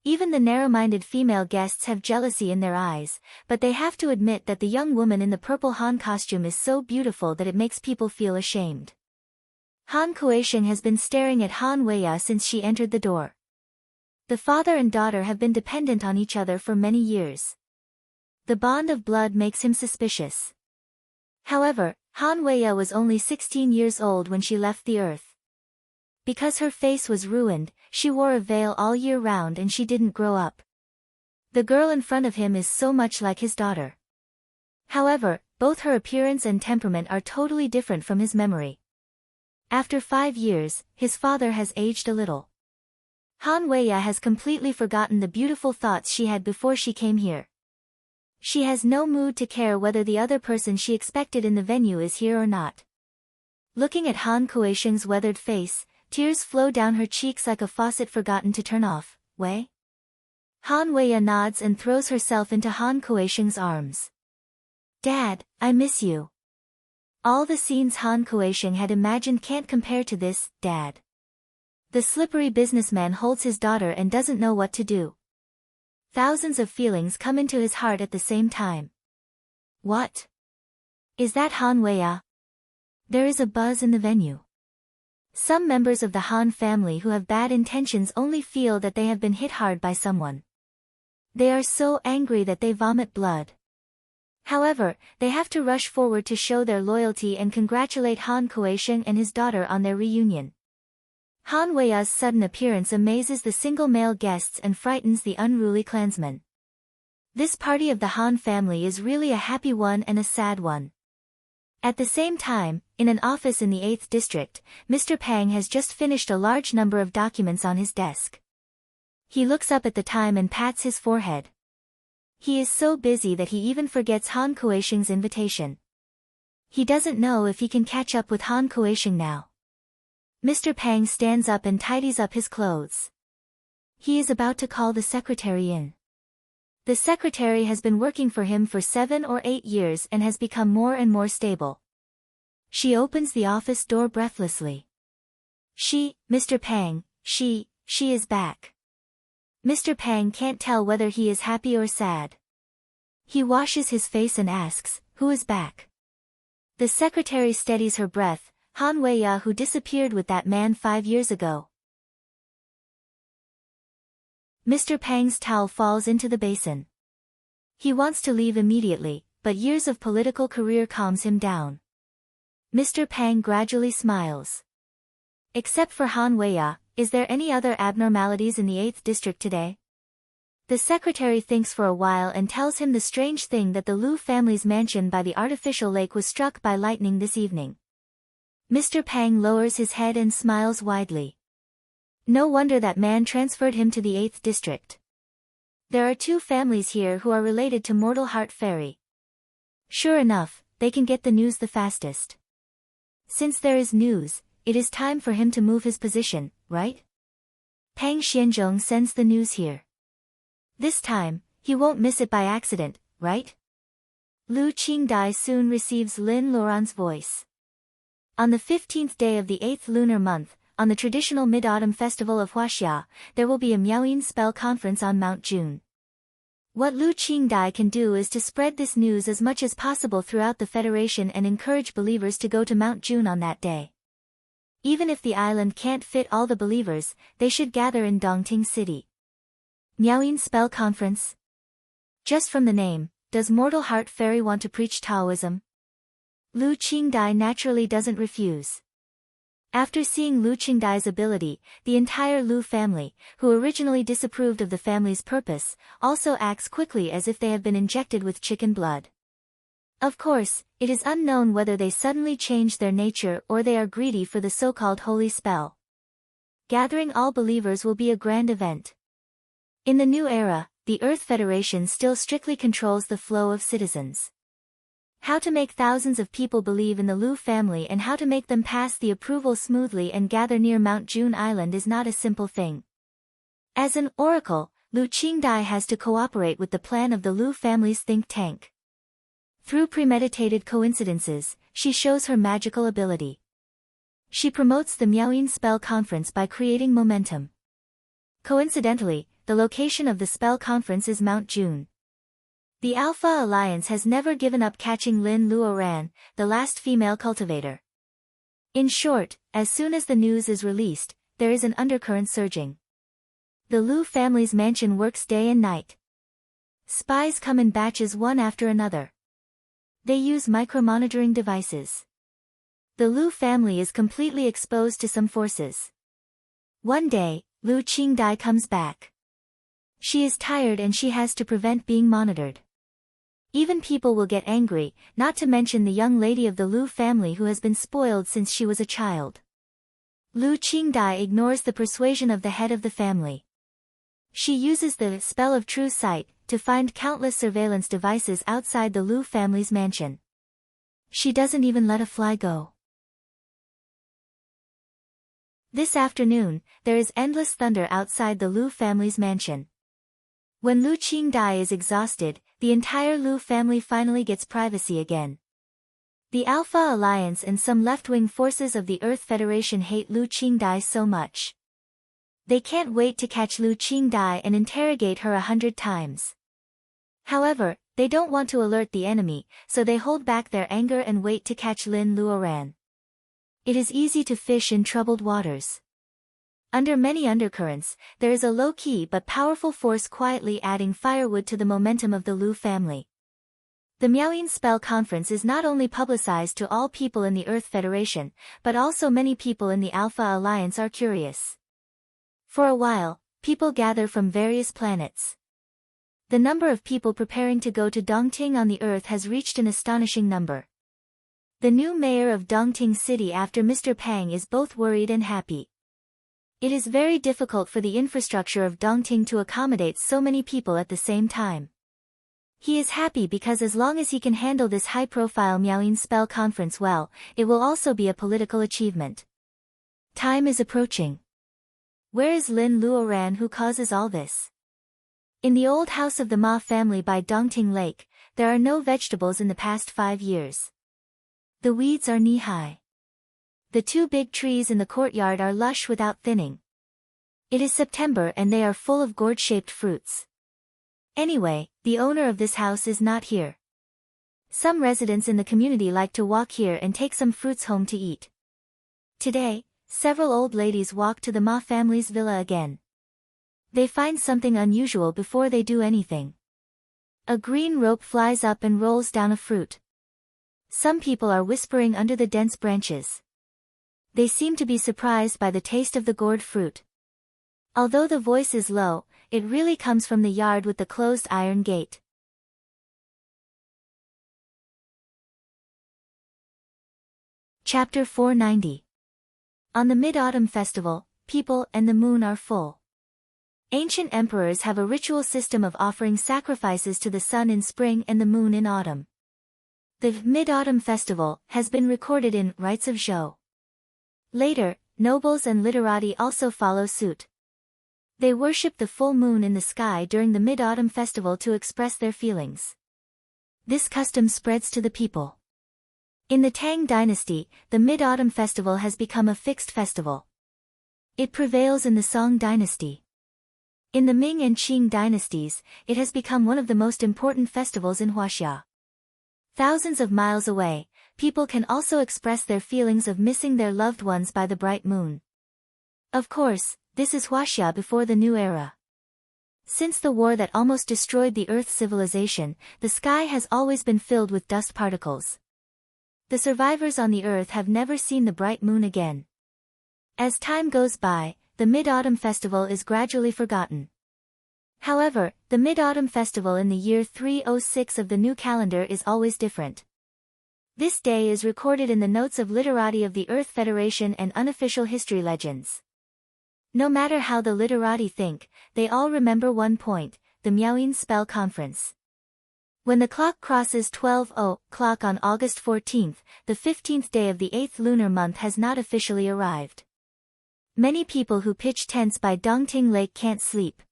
Even the narrow-minded female guests have jealousy in their eyes, but they have to admit that the young woman in the purple Han costume is so beautiful that it makes people feel ashamed. Han Kuei-sheng has been staring at Han Weiya since she entered the door. The father and daughter have been dependent on each other for many years. The bond of blood makes him suspicious. However, Han Weiya was only 16 years old when she left the earth. Because her face was ruined, she wore a veil all year round and she didn't grow up. The girl in front of him is so much like his daughter. However, both her appearance and temperament are totally different from his memory. After 5 years, his father has aged a little. Han Weiya has completely forgotten the beautiful thoughts she had before she came here. She has no mood to care whether the other person she expected in the venue is here or not. Looking at Han Kuei-sheng's weathered face, tears flow down her cheeks like a faucet forgotten to turn off. Wei? Han Weiya nods and throws herself into Han Kuei-sheng's arms. Dad, I miss you. All the scenes Han Kuei-sheng had imagined can't compare to this, Dad. The slippery businessman holds his daughter and doesn't know what to do. Thousands of feelings come into his heart at the same time. What? Is that Han Weiya? There is a buzz in the venue. Some members of the Han family who have bad intentions only feel that they have been hit hard by someone. They are so angry that they vomit blood. However, they have to rush forward to show their loyalty and congratulate Han Kuei-sheng and his daughter on their reunion. Han Weiya's sudden appearance amazes the single male guests and frightens the unruly clansmen. This party of the Han family is really a happy one and a sad one. At the same time, in an office in the 8th district, Mr. Pang has just finished a large number of documents on his desk. He looks up at the time and pats his forehead. He is so busy that he even forgets Han Kuei-sheng's invitation. He doesn't know if he can catch up with Han Kuei-sheng now. Mr. Pang stands up and tidies up his clothes. He is about to call the secretary in. The secretary has been working for him for 7 or 8 years and has become more and more stable. She opens the office door breathlessly. Mr. Pang, she is back. Mr. Pang can't tell whether he is happy or sad. He washes his face and asks, who is back? The secretary steadies her breath, Han Weiya who disappeared with that man 5 years ago. Mr. Pang's towel falls into the basin. He wants to leave immediately, but years of political career calms him down. Mr. Pang gradually smiles. Except for Han Weiya, is there any other abnormalities in the 8th district today? The secretary thinks for a while and tells him the strange thing that the Lu family's mansion by the artificial lake was struck by lightning this evening. Mr. Pang lowers his head and smiles widely. No wonder that man transferred him to the 8th district. There are 2 families here who are related to Mortal Heart Fairy. Sure enough, they can get the news the fastest. Since there is news, it is time for him to move his position, right? Pang Xianzhong sends the news here. This time, he won't miss it by accident, right? Lu Qingdai soon receives Lin Luoran's voice. On the 15th day of the 8th lunar month, on the traditional Mid-Autumn Festival of Huaxia, there will be a Miaoyin spell conference on Mount June. What Lu Qingdai can do is to spread this news as much as possible throughout the Federation and encourage believers to go to Mount June on that day. Even if the island can't fit all the believers, they should gather in Dongting City. Miaoyin Spell Conference? Just from the name, does Mortal Heart Fairy want to preach Taoism? Lu Qingdai naturally doesn't refuse. After seeing Lu Qingdai's ability, the entire Lu family, who originally disapproved of the family's purpose, also acts quickly as if they have been injected with chicken blood. Of course, it is unknown whether they suddenly change their nature or they are greedy for the so-called holy spell. Gathering all believers will be a grand event. In the new era, the Earth Federation still strictly controls the flow of citizens. How to make thousands of people believe in the Lu family and how to make them pass the approval smoothly and gather near Mount June Island is not a simple thing. As an oracle, Lu Qingdai has to cooperate with the plan of the Lu family's think tank. Through premeditated coincidences, she shows her magical ability. She promotes the Miaoyin Spell Conference by creating momentum. Coincidentally, the location of the spell conference is Mount June. The Alpha Alliance has never given up catching Lin Luoran, the last female cultivator. In short, as soon as the news is released, there is an undercurrent surging. The Lu family's mansion works day and night. Spies come in batches one after another. They use micromonitoring devices. The Lu family is completely exposed to some forces. One day, Lu Qingdai comes back. She is tired and she has to prevent being monitored. Even people will get angry, not to mention the young lady of the Lu family who has been spoiled since she was a child. Lu Qingdai ignores the persuasion of the head of the family. She uses the spell of true sight to find countless surveillance devices outside the Lu family's mansion. She doesn't even let a fly go. This afternoon, there is endless thunder outside the Lu family's mansion. When Lu Qingdai is exhausted, the entire Lu family finally gets privacy again. The Alpha Alliance and some left-wing forces of the Earth Federation hate Lu Qingdai so much. They can't wait to catch Lu Qingdai and interrogate her 100 times. However, they don't want to alert the enemy, so they hold back their anger and wait to catch Lin Luoran. It is easy to fish in troubled waters. Under many undercurrents, there is a low-key but powerful force quietly adding firewood to the momentum of the Lu family. The Miaoyin Spell Conference is not only publicized to all people in the Earth Federation, but also many people in the Alpha Alliance are curious. For a while, people gather from various planets. The number of people preparing to go to Dongting on the Earth has reached an astonishing number. The new mayor of Dongting City after Mr. Pang is both worried and happy. It is very difficult for the infrastructure of Dongting to accommodate so many people at the same time. He is happy because as long as he can handle this high-profile Miaoyin Spell Conference well, it will also be a political achievement. Time is approaching. Where is Lin Luoran who causes all this? In the old house of the Ma family by Dongting Lake, there are no vegetables in the past 5 years. The weeds are knee-high. The 2 big trees in the courtyard are lush without thinning. It is September and they are full of gourd-shaped fruits. Anyway, the owner of this house is not here. Some residents in the community like to walk here and take some fruits home to eat. Today, several old ladies walk to the Ma family's villa again. They find something unusual before they do anything. A green rope flies up and rolls down a fruit. Some people are whispering under the dense branches. They seem to be surprised by the taste of the gourd fruit. Although the voice is low, it really comes from the yard with the closed iron gate. Chapter 490. On the Mid-Autumn Festival, people and the moon are full. Ancient emperors have a ritual system of offering sacrifices to the sun in spring and the moon in autumn. The Mid-Autumn Festival has been recorded in Rites of Zhou. Later, nobles and literati also follow suit. They worship the full moon in the sky during the Mid-Autumn Festival to express their feelings. This custom spreads to the people. In the Tang dynasty, the Mid-Autumn Festival has become a fixed festival. It prevails in the Song dynasty. In the Ming and Qing dynasties, it has become one of the most important festivals in Huaxia. Thousands of miles away, people can also express their feelings of missing their loved ones by the bright moon. Of course, this is Huaxia before the new era. Since the war that almost destroyed the Earth's civilization, the sky has always been filled with dust particles. The survivors on the Earth have never seen the bright moon again. As time goes by, the Mid-Autumn Festival is gradually forgotten. However, the Mid-Autumn Festival in the year 306 of the new calendar is always different. This day is recorded in the notes of literati of the Earth Federation and unofficial history legends. No matter how the literati think, they all remember one point, the Miaoyin Spell Conference. When the clock crosses 12:00 on August 14th, the 15th day of the 8th lunar month has not officially arrived. Many people who pitch tents by Dongting Lake can't sleep.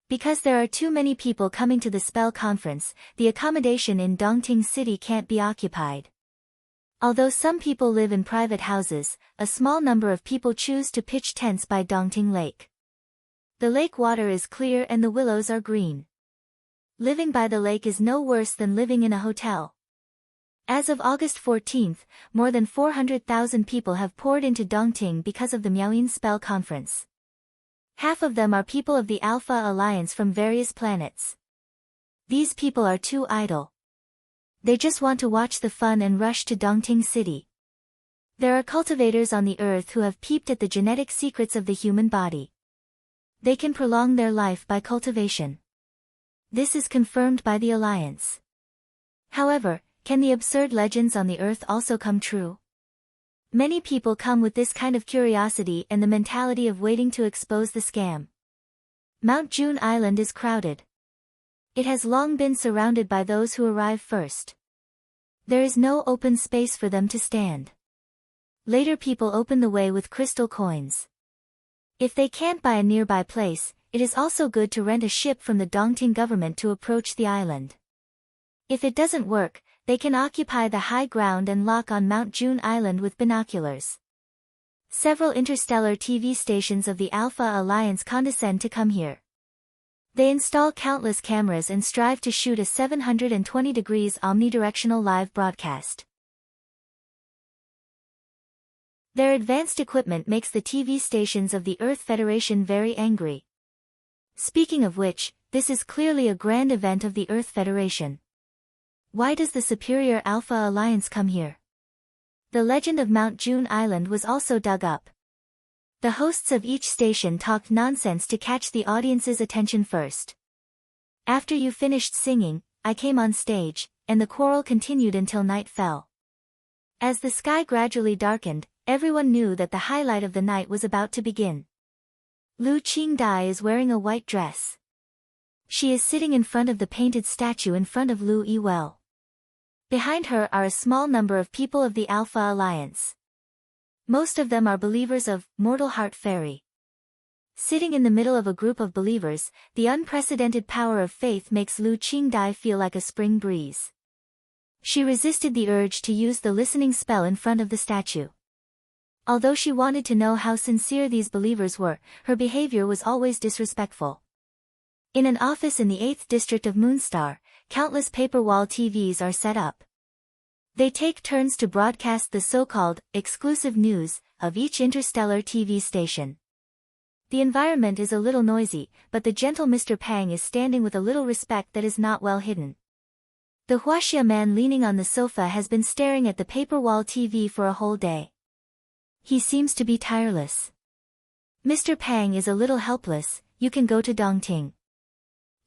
Because there are too many people coming to the spell conference, the accommodation in Dongting City can't be occupied. Although some people live in private houses, a small number of people choose to pitch tents by Dongting Lake. The lake water is clear and the willows are green. Living by the lake is no worse than living in a hotel. As of August 14th, more than 400,000 people have poured into Dongting because of the Miaoyin Spell Conference. Half of them are people of the Alpha Alliance from various planets. These people are too idle. They just want to watch the fun and rush to Dongting City. There are cultivators on the Earth who have peeped at the genetic secrets of the human body. They can prolong their life by cultivation. This is confirmed by the Alliance. However, can the absurd legends on the Earth also come true? Many people come with this kind of curiosity and the mentality of waiting to expose the scam. Mount June Island is crowded. It has long been surrounded by those who arrive first. There is no open space for them to stand. Later people open the way with crystal coins. If they can't buy a nearby place, it is also good to rent a ship from the Dongting government to approach the island. If it doesn't work, they can occupy the high ground and lock on Mount June Island with binoculars. Several interstellar TV stations of the Alpha Alliance condescend to come here. They install countless cameras and strive to shoot a 720 degrees omnidirectional live broadcast. Their advanced equipment makes the TV stations of the Earth Federation very angry. Speaking of which, this is clearly a grand event of the Earth Federation. Why does the superior Alpha Alliance come here? The legend of Mount June Island was also dug up. The hosts of each station talked nonsense to catch the audience's attention first. After you finished singing, I came on stage, and the quarrel continued until night fell. As the sky gradually darkened, everyone knew that the highlight of the night was about to begin. Lu Qingdai is wearing a white dress. She is sitting in front of the painted statue in front of Lu Yiwell. Behind her are a small number of people of the Alpha Alliance. Most of them are believers of Mortal Heart Fairy. Sitting in the middle of a group of believers, the unprecedented power of faith makes Lu Qingdai feel like a spring breeze. She resisted the urge to use the listening spell in front of the statue. Although she wanted to know how sincere these believers were, her behavior was always disrespectful. In an office in the 8th district of Moonstar, countless paper wall TVs are set up. They take turns to broadcast the so-called exclusive news of each interstellar TV station. The environment is a little noisy, but the gentle Mr. Pang is standing with a little respect that is not well hidden. The Huaxia man leaning on the sofa has been staring at the paper wall TV for a whole day. He seems to be tireless. Mr. Pang is a little helpless. You can go to Dongting.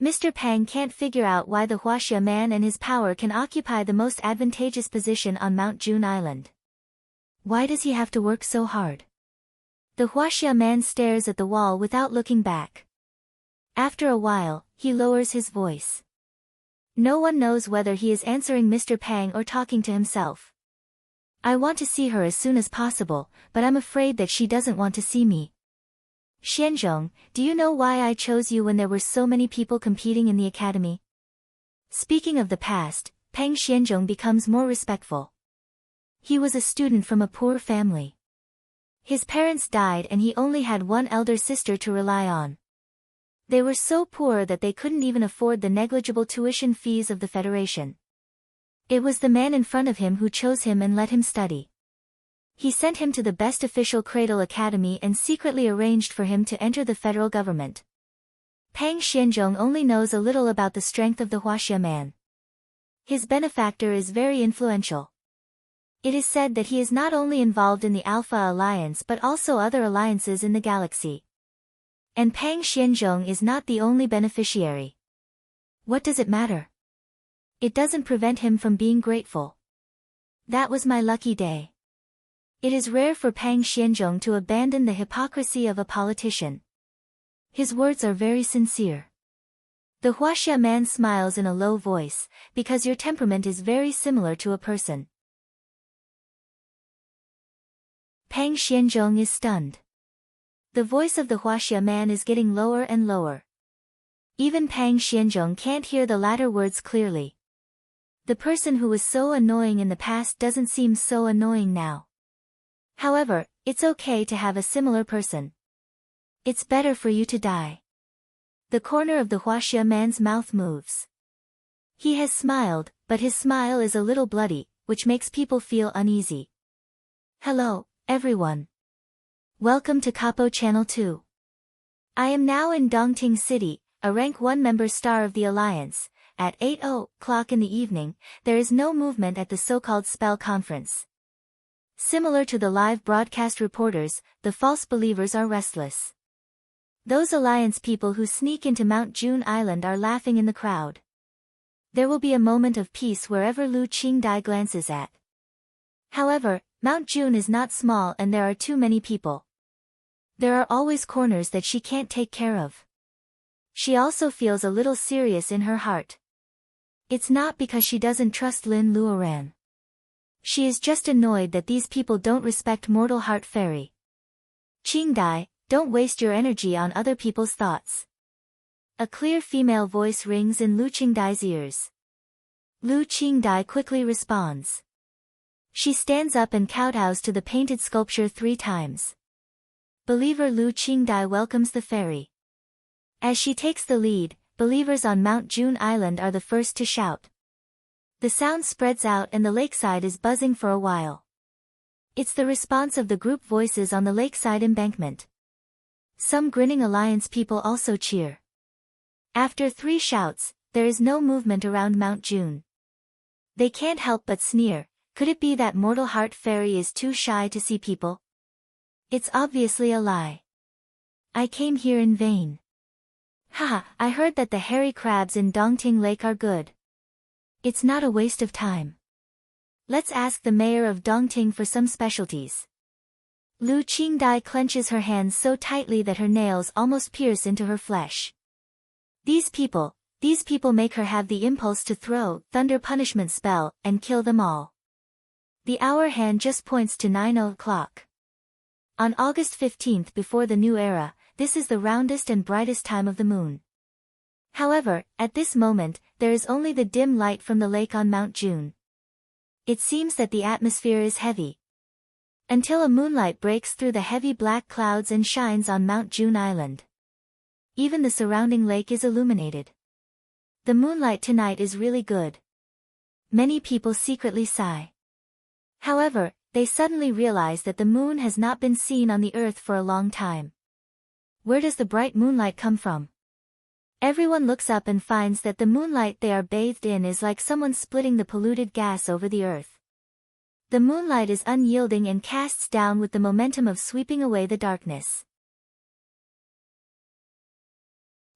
Mr. Pang can't figure out why the Huaxia man and his power can occupy the most advantageous position on Mount June Island. Why does he have to work so hard? The Huaxia man stares at the wall without looking back. After a while, he lowers his voice. No one knows whether he is answering Mr. Pang or talking to himself. I want to see her as soon as possible, but I'm afraid that she doesn't want to see me. Xianzhong, do you know why I chose you when there were so many people competing in the academy? Speaking of the past, Pang Xianzhong becomes more respectful. He was a student from a poor family. His parents died and he only had one elder sister to rely on. They were so poor that they couldn't even afford the negligible tuition fees of the Federation. It was the man in front of him who chose him and let him study. He sent him to the best official cradle academy and secretly arranged for him to enter the federal government. Pang Xianzhong only knows a little about the strength of the Huaxia man. His benefactor is very influential. It is said that he is not only involved in the Alpha Alliance but also other alliances in the galaxy. And Pang Xianzhong is not the only beneficiary. What does it matter? It doesn't prevent him from being grateful. That was my lucky day. It is rare for Pang Xianzhong to abandon the hypocrisy of a politician. His words are very sincere. The Huaxia man smiles in a low voice, because your temperament is very similar to a person. Pang Xianzhong is stunned. The voice of the Huaxia man is getting lower and lower. Even Pang Xianzhong can't hear the latter words clearly. The person who was so annoying in the past doesn't seem so annoying now. However, it's okay to have a similar person. It's better for you to die. The corner of the Huaxia man's mouth moves. He has smiled, but his smile is a little bloody, which makes people feel uneasy. Hello, everyone. Welcome to Capo Channel 2. I am now in Dongting City, a rank 1 member star of the Alliance. At 8:00 in the evening, there is no movement at the so-called spell conference. Similar to the live broadcast reporters, the false believers are restless. Those Alliance people who sneak into Mount June Island are laughing in the crowd. There will be a moment of peace wherever Lu Qingdai glances at. However, Mount June is not small and there are too many people. There are always corners that she can't take care of. She also feels a little serious in her heart. It's not because she doesn't trust Lin Luoran. She is just annoyed that these people don't respect Mortal Heart Fairy. Qingdai, don't waste your energy on other people's thoughts. A clear female voice rings in Lu Qingdai's ears. Lu Qingdai quickly responds. She stands up and kowtows to the painted sculpture 3 times. Believer Lu Qingdai welcomes the fairy. As she takes the lead, believers on Mount June Island are the first to shout. The sound spreads out and the lakeside is buzzing for a while. It's the response of the group voices on the lakeside embankment. Some grinning Alliance people also cheer. After 3 shouts, there is no movement around Mount June. They can't help but sneer. Could it be that Mortal Heart Fairy is too shy to see people? It's obviously a lie. I came here in vain. Haha, I heard that the hairy crabs in Dongting Lake are good. It's not a waste of time. Let's ask the mayor of Dongting for some specialties. Lu Qingdai clenches her hands so tightly that her nails almost pierce into her flesh. These people make her have the impulse to throw thunder punishment spell and kill them all. The hour hand just points to 9:00. On August 15th before the new era, this is the roundest and brightest time of the moon. However, at this moment, there is only the dim light from the lake on Mount June. It seems that the atmosphere is heavy. Until a moonlight breaks through the heavy black clouds and shines on Mount June Island. Even the surrounding lake is illuminated. The moonlight tonight is really good. Many people secretly sigh. However, they suddenly realize that the moon has not been seen on the earth for a long time. Where does the bright moonlight come from? Everyone looks up and finds that the moonlight they are bathed in is like someone splitting the polluted gas over the earth. The moonlight is unyielding and casts down with the momentum of sweeping away the darkness.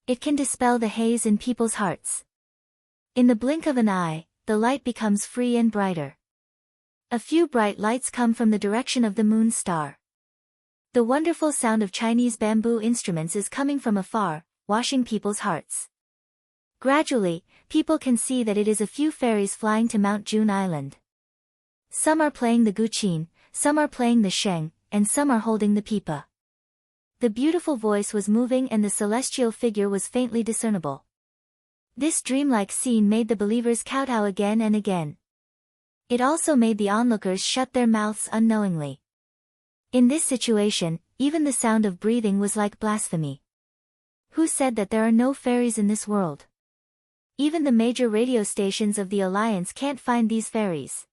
It can dispel the haze in people's hearts. In the blink of an eye, the light becomes free and brighter. A few bright lights come from the direction of the moon star. The wonderful sound of Chinese bamboo instruments is coming from afar, washing people's hearts. Gradually, people can see that it is a few fairies flying to Mount June Island. Some are playing the guqin, some are playing the sheng, and some are holding the pipa. The beautiful voice was moving and the celestial figure was faintly discernible. This dreamlike scene made the believers kowtow again and again. It also made the onlookers shut their mouths unknowingly. In this situation, even the sound of breathing was like blasphemy. Who said that there are no fairies in this world? Even the major radio stations of the Alliance can't find these fairies.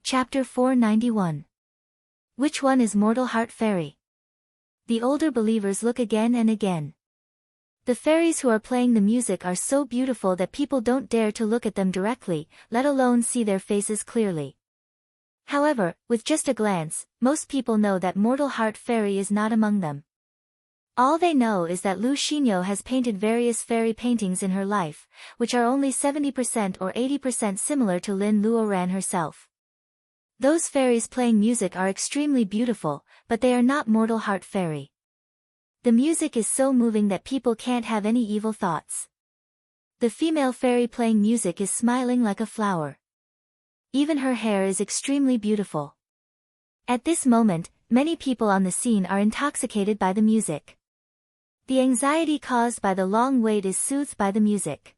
Chapter 491. Which one is Mortal Heart Fairy? The older believers look again and again. The fairies who are playing the music are so beautiful that people don't dare to look at them directly, let alone see their faces clearly. However, with just a glance, most people know that Mortal Heart Fairy is not among them. All they know is that Lu Xinyo has painted various fairy paintings in her life, which are only 70% or 80% similar to Lin Luoran herself. Those fairies playing music are extremely beautiful, but they are not Mortal Heart Fairy. The music is so moving that people can't have any evil thoughts. The female fairy playing music is smiling like a flower. Even her hair is extremely beautiful. At this moment, many people on the scene are intoxicated by the music. The anxiety caused by the long wait is soothed by the music.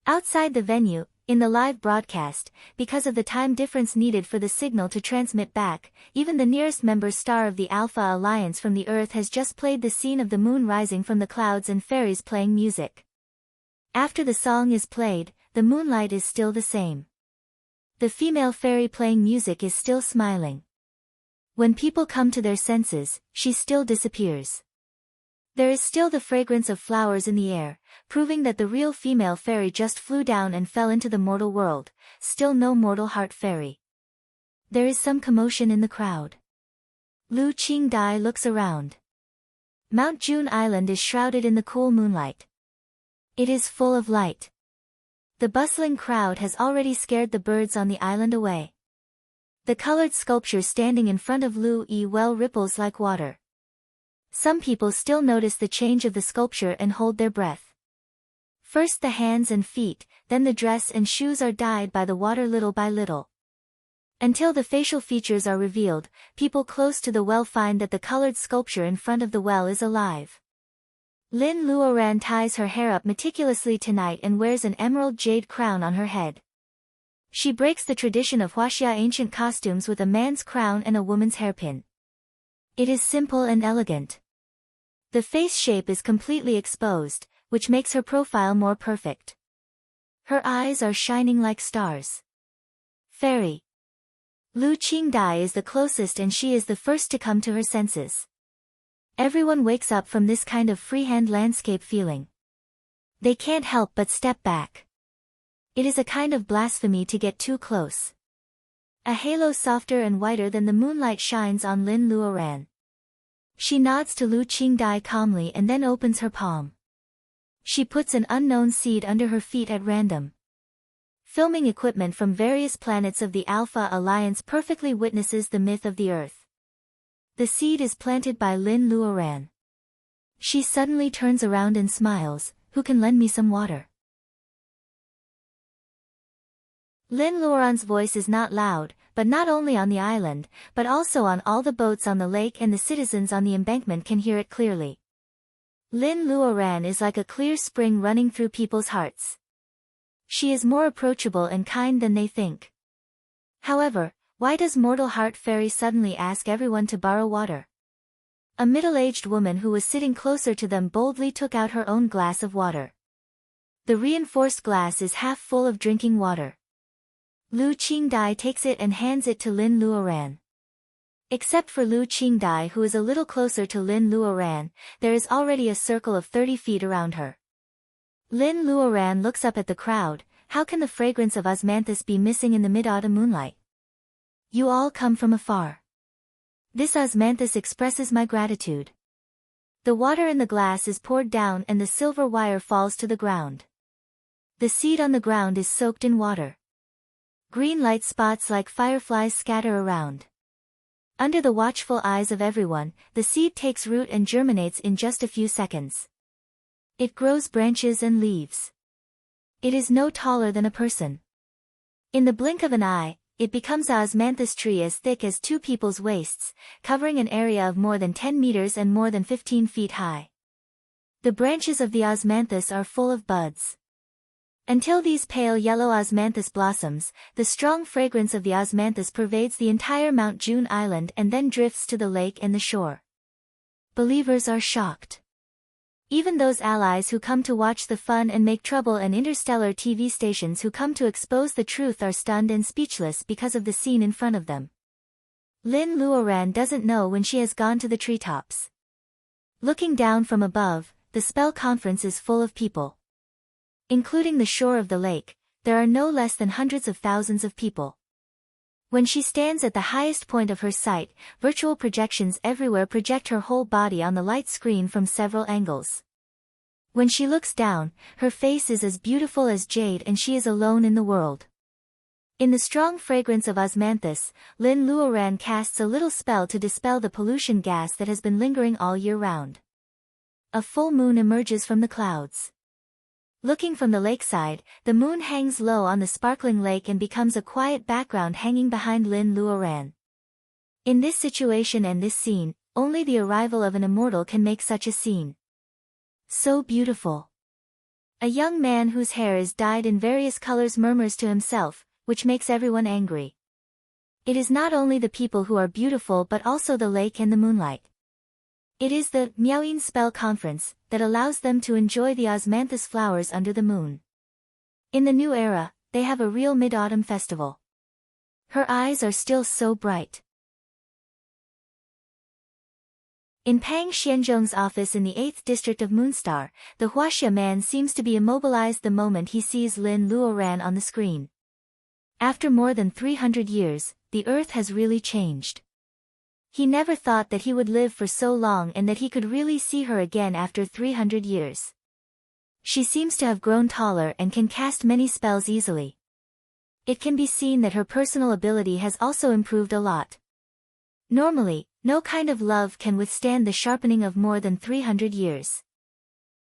Outside the venue, in the live broadcast, because of the time difference needed for the signal to transmit back, even the nearest member star of the Alpha Alliance from the Earth has just played the scene of the moon rising from the clouds and fairies playing music. After the song is played, the moonlight is still the same. The female fairy playing music is still smiling. When people come to their senses, she still disappears. There is still the fragrance of flowers in the air, proving that the real female fairy just flew down and fell into the mortal world, still no Mortal Heart Fairy. There is some commotion in the crowd. Lu Qingdai looks around. Mount June Island is shrouded in the cool moonlight. It is full of light. The bustling crowd has already scared the birds on the island away. The colored sculpture standing in front of Lu Yi well ripples like water. Some people still notice the change of the sculpture and hold their breath. First the hands and feet, then the dress and shoes are dyed by the water little by little. Until the facial features are revealed, people close to the well find that the colored sculpture in front of the well is alive. Lin Luoran ties her hair up meticulously tonight and wears an emerald jade crown on her head. She breaks the tradition of Huaxia ancient costumes with a man's crown and a woman's hairpin. It is simple and elegant. The face shape is completely exposed, which makes her profile more perfect. Her eyes are shining like stars. Fairy. Lu Qingdai is the closest and she is the first to come to her senses. Everyone wakes up from this kind of freehand landscape feeling. They can't help but step back. It is a kind of blasphemy to get too close. A halo softer and whiter than the moonlight shines on Lin Luoran. She nods to Lu Qingdai calmly and then opens her palm. She puts an unknown seed under her feet at random. Filming equipment from various planets of the Alpha Alliance perfectly witnesses the myth of the Earth. The seed is planted by Lin Luoran. She suddenly turns around and smiles, "Who can lend me some water?" Lin Luoran's voice is not loud, but not only on the island, but also on all the boats on the lake, and the citizens on the embankment can hear it clearly. Lin Luoran is like a clear spring running through people's hearts. She is more approachable and kind than they think. However, why does Mortal Heart Fairy suddenly ask everyone to borrow water? A middle-aged woman who was sitting closer to them boldly took out her own glass of water. The reinforced glass is half full of drinking water. Lu Qingdai takes it and hands it to Lin Luoran. Except for Lu Qingdai, who is a little closer to Lin Luoran, there is already a circle of 30 feet around her. Lin Luoran looks up at the crowd. How can the fragrance of osmanthus be missing in the mid-autumn moonlight? You all come from afar. This osmanthus expresses my gratitude. The water in the glass is poured down and the silver wire falls to the ground. The seed on the ground is soaked in water. Green light spots like fireflies scatter around. Under the watchful eyes of everyone, the seed takes root and germinates in just a few seconds. It grows branches and leaves. It is no taller than a person. In the blink of an eye, it becomes a osmanthus tree as thick as two people's waists, covering an area of more than 10 meters and more than 15 feet high. The branches of the osmanthus are full of buds. Until these pale yellow osmanthus blossoms, the strong fragrance of the osmanthus pervades the entire Mount June Island and then drifts to the lake and the shore. Believers are shocked. Even those allies who come to watch the fun and make trouble and interstellar TV stations who come to expose the truth are stunned and speechless because of the scene in front of them. Lin Luoran doesn't know when she has gone to the treetops. Looking down from above, the spell conference is full of people. Including the shore of the lake, there are no less than hundreds of thousands of people. When she stands at the highest point of her sight, virtual projections everywhere project her whole body on the light screen from several angles. When she looks down, her face is as beautiful as jade and she is alone in the world. In the strong fragrance of osmanthus, Lin Luoran casts a little spell to dispel the pollution gas that has been lingering all year round. A full moon emerges from the clouds. Looking from the lakeside, the moon hangs low on the sparkling lake and becomes a quiet background hanging behind Lin Luoran. In this situation and this scene, only the arrival of an immortal can make such a scene. So beautiful. A young man whose hair is dyed in various colors murmurs to himself, which makes everyone angry. It is not only the people who are beautiful but also the lake and the moonlight. It is the Miaoyin spell conference that allows them to enjoy the osmanthus flowers under the moon. In the new era, they have a real mid-autumn festival. Her eyes are still so bright. In Pang Xianzhong's office in the 8th district of Moonstar, the Huaxia man seems to be immobilized the moment he sees Lin Luoran on the screen. After more than 300 years, the earth has really changed. He never thought that he would live for so long and that he could really see her again after 300 years. She seems to have grown taller and can cast many spells easily. It can be seen that her personal ability has also improved a lot. Normally, no kind of love can withstand the sharpening of more than 300 years.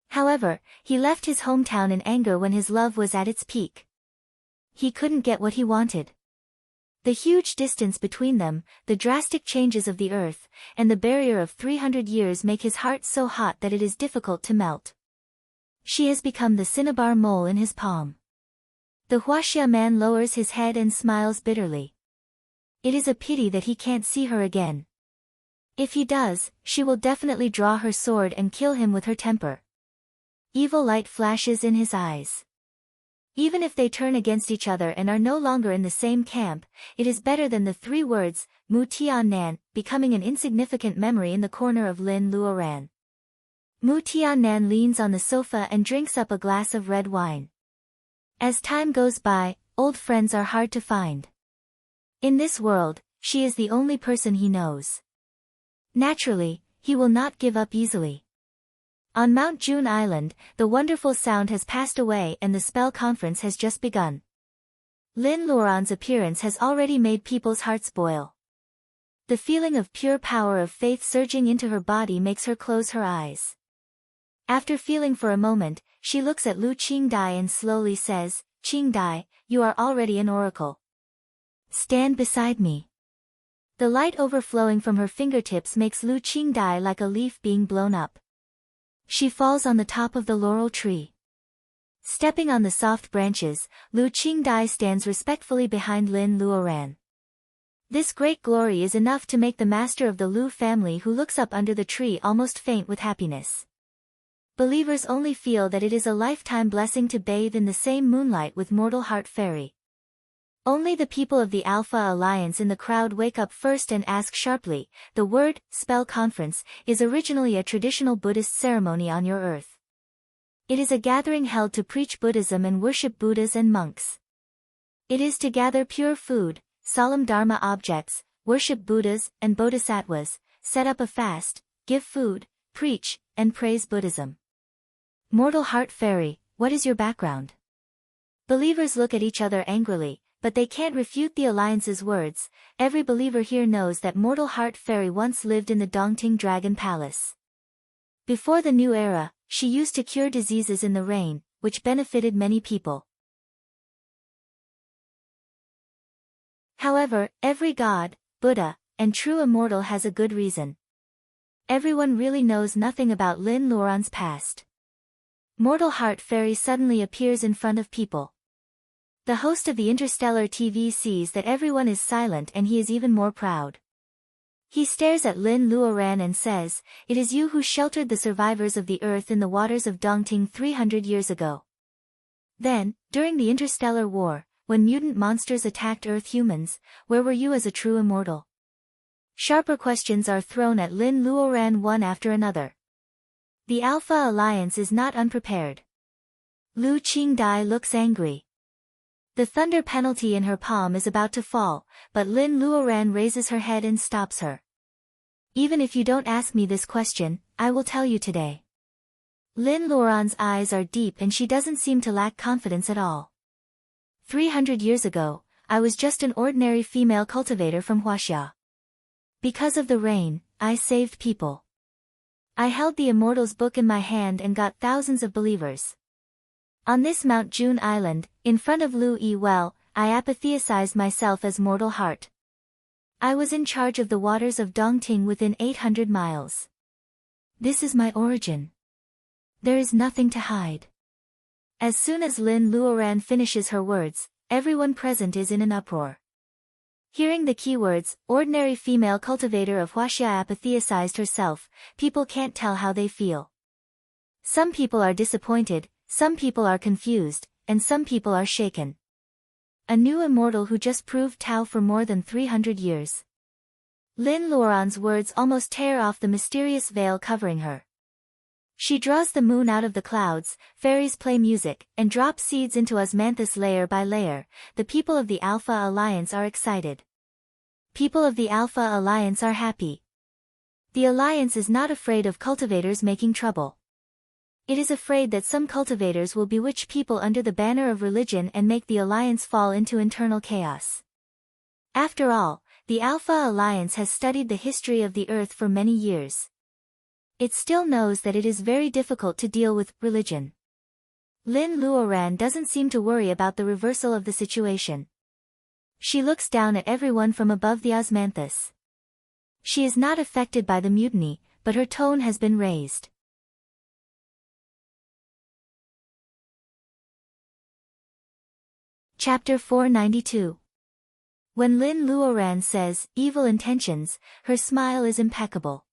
However, he left his hometown in anger when his love was at its peak. He couldn't get what he wanted. The huge distance between them, the drastic changes of the earth, and the barrier of 300 years make his heart so hot that it is difficult to melt. She has become the cinnabar mole in his palm. The Huaxia man lowers his head and smiles bitterly. It is a pity that he can't see her again. If he does, she will definitely draw her sword and kill him with her temper. Evil light flashes in his eyes. Even if they turn against each other and are no longer in the same camp, it is better than the 3 words, Mu Tian Nan, becoming an insignificant memory in the corner of Lin Luoran. Mu Tian Nan leans on the sofa and drinks up a glass of red wine. As time goes by, old friends are hard to find. In this world, she is the only person he knows. Naturally, he will not give up easily. On Mount June Island, the wonderful sound has passed away and the spell conference has just begun. Lin Luoran's appearance has already made people's hearts boil. The feeling of pure power of faith surging into her body makes her close her eyes. After feeling for a moment, she looks at Lu Qingdai and slowly says, "Qingdai, you are already an oracle. Stand beside me." The light overflowing from her fingertips makes Lu Qingdai like a leaf being blown up. She falls on the top of the laurel tree. Stepping on the soft branches, Lu Qingdai stands respectfully behind Lin Luoran. This great glory is enough to make the master of the Lu family who looks up under the tree almost faint with happiness. Believers only feel that it is a lifetime blessing to bathe in the same moonlight with mortal heart fairy. Only the people of the Alpha Alliance in the crowd wake up first and ask sharply. The word, spell conference, is originally a traditional Buddhist ceremony on your earth. It is a gathering held to preach Buddhism and worship Buddhas and monks. It is to gather pure food, solemn Dharma objects, worship Buddhas and Bodhisattvas, set up a fast, give food, preach, and praise Buddhism. Mortal heart fairy, what is your background? Believers look at each other angrily, but they can't refute the Alliance's words. Every believer here knows that Mortal Heart Fairy once lived in the Dongting Dragon Palace. Before the new era, she used to cure diseases in the rain, which benefited many people. However, every god, Buddha, and true immortal has a good reason. Everyone really knows nothing about Lin Luoran's past. Mortal Heart Fairy suddenly appears in front of people. The host of the interstellar TV sees that everyone is silent and he is even more proud. He stares at Lin Luoran and says, "It is you who sheltered the survivors of the Earth in the waters of Dongting 300 years ago. Then, during the interstellar war, when mutant monsters attacked Earth humans, where were you as a true immortal?" Sharper questions are thrown at Lin Luoran one after another. The Alpha Alliance is not unprepared. Lu Qingdai looks angry. The thunder penalty in her palm is about to fall, but Lin Luoran raises her head and stops her. "Even if you don't ask me this question, I will tell you today." Lin Luoran's eyes are deep and she doesn't seem to lack confidence at all. 300 years ago, I was just an ordinary female cultivator from Huaxia. Because of the rain, I saved people. I held the Immortal's book in my hand and got thousands of believers. On this Mount June Island, in front of Lu Yi Well, I apotheosized myself as Mortal Heart. I was in charge of the waters of Dongting within 800 miles. This is my origin. There is nothing to hide. As soon as Lin Luoran finishes her words, everyone present is in an uproar. Hearing the keywords, ordinary female cultivator of Huaxia apotheosized herself, people can't tell how they feel. Some people are disappointed, some people are confused, and some people are shaken. A new immortal who just proved Tao for more than 300 years. Lin Luoran's words almost tear off the mysterious veil covering her. She draws the moon out of the clouds, fairies play music, and drop seeds into osmanthus layer by layer. The people of the Alpha Alliance are excited. People of the Alpha Alliance are happy. The Alliance is not afraid of cultivators making trouble. It is afraid that some cultivators will bewitch people under the banner of religion and make the Alliance fall into internal chaos. After all, the Alpha Alliance has studied the history of the Earth for many years. It still knows that it is very difficult to deal with religion. Lin Luoran doesn't seem to worry about the reversal of the situation. She looks down at everyone from above the osmanthus. She is not affected by the mutiny, but her tone has been raised. Chapter 492. When Lin Luoran says, "evil intentions," her smile is impeccable.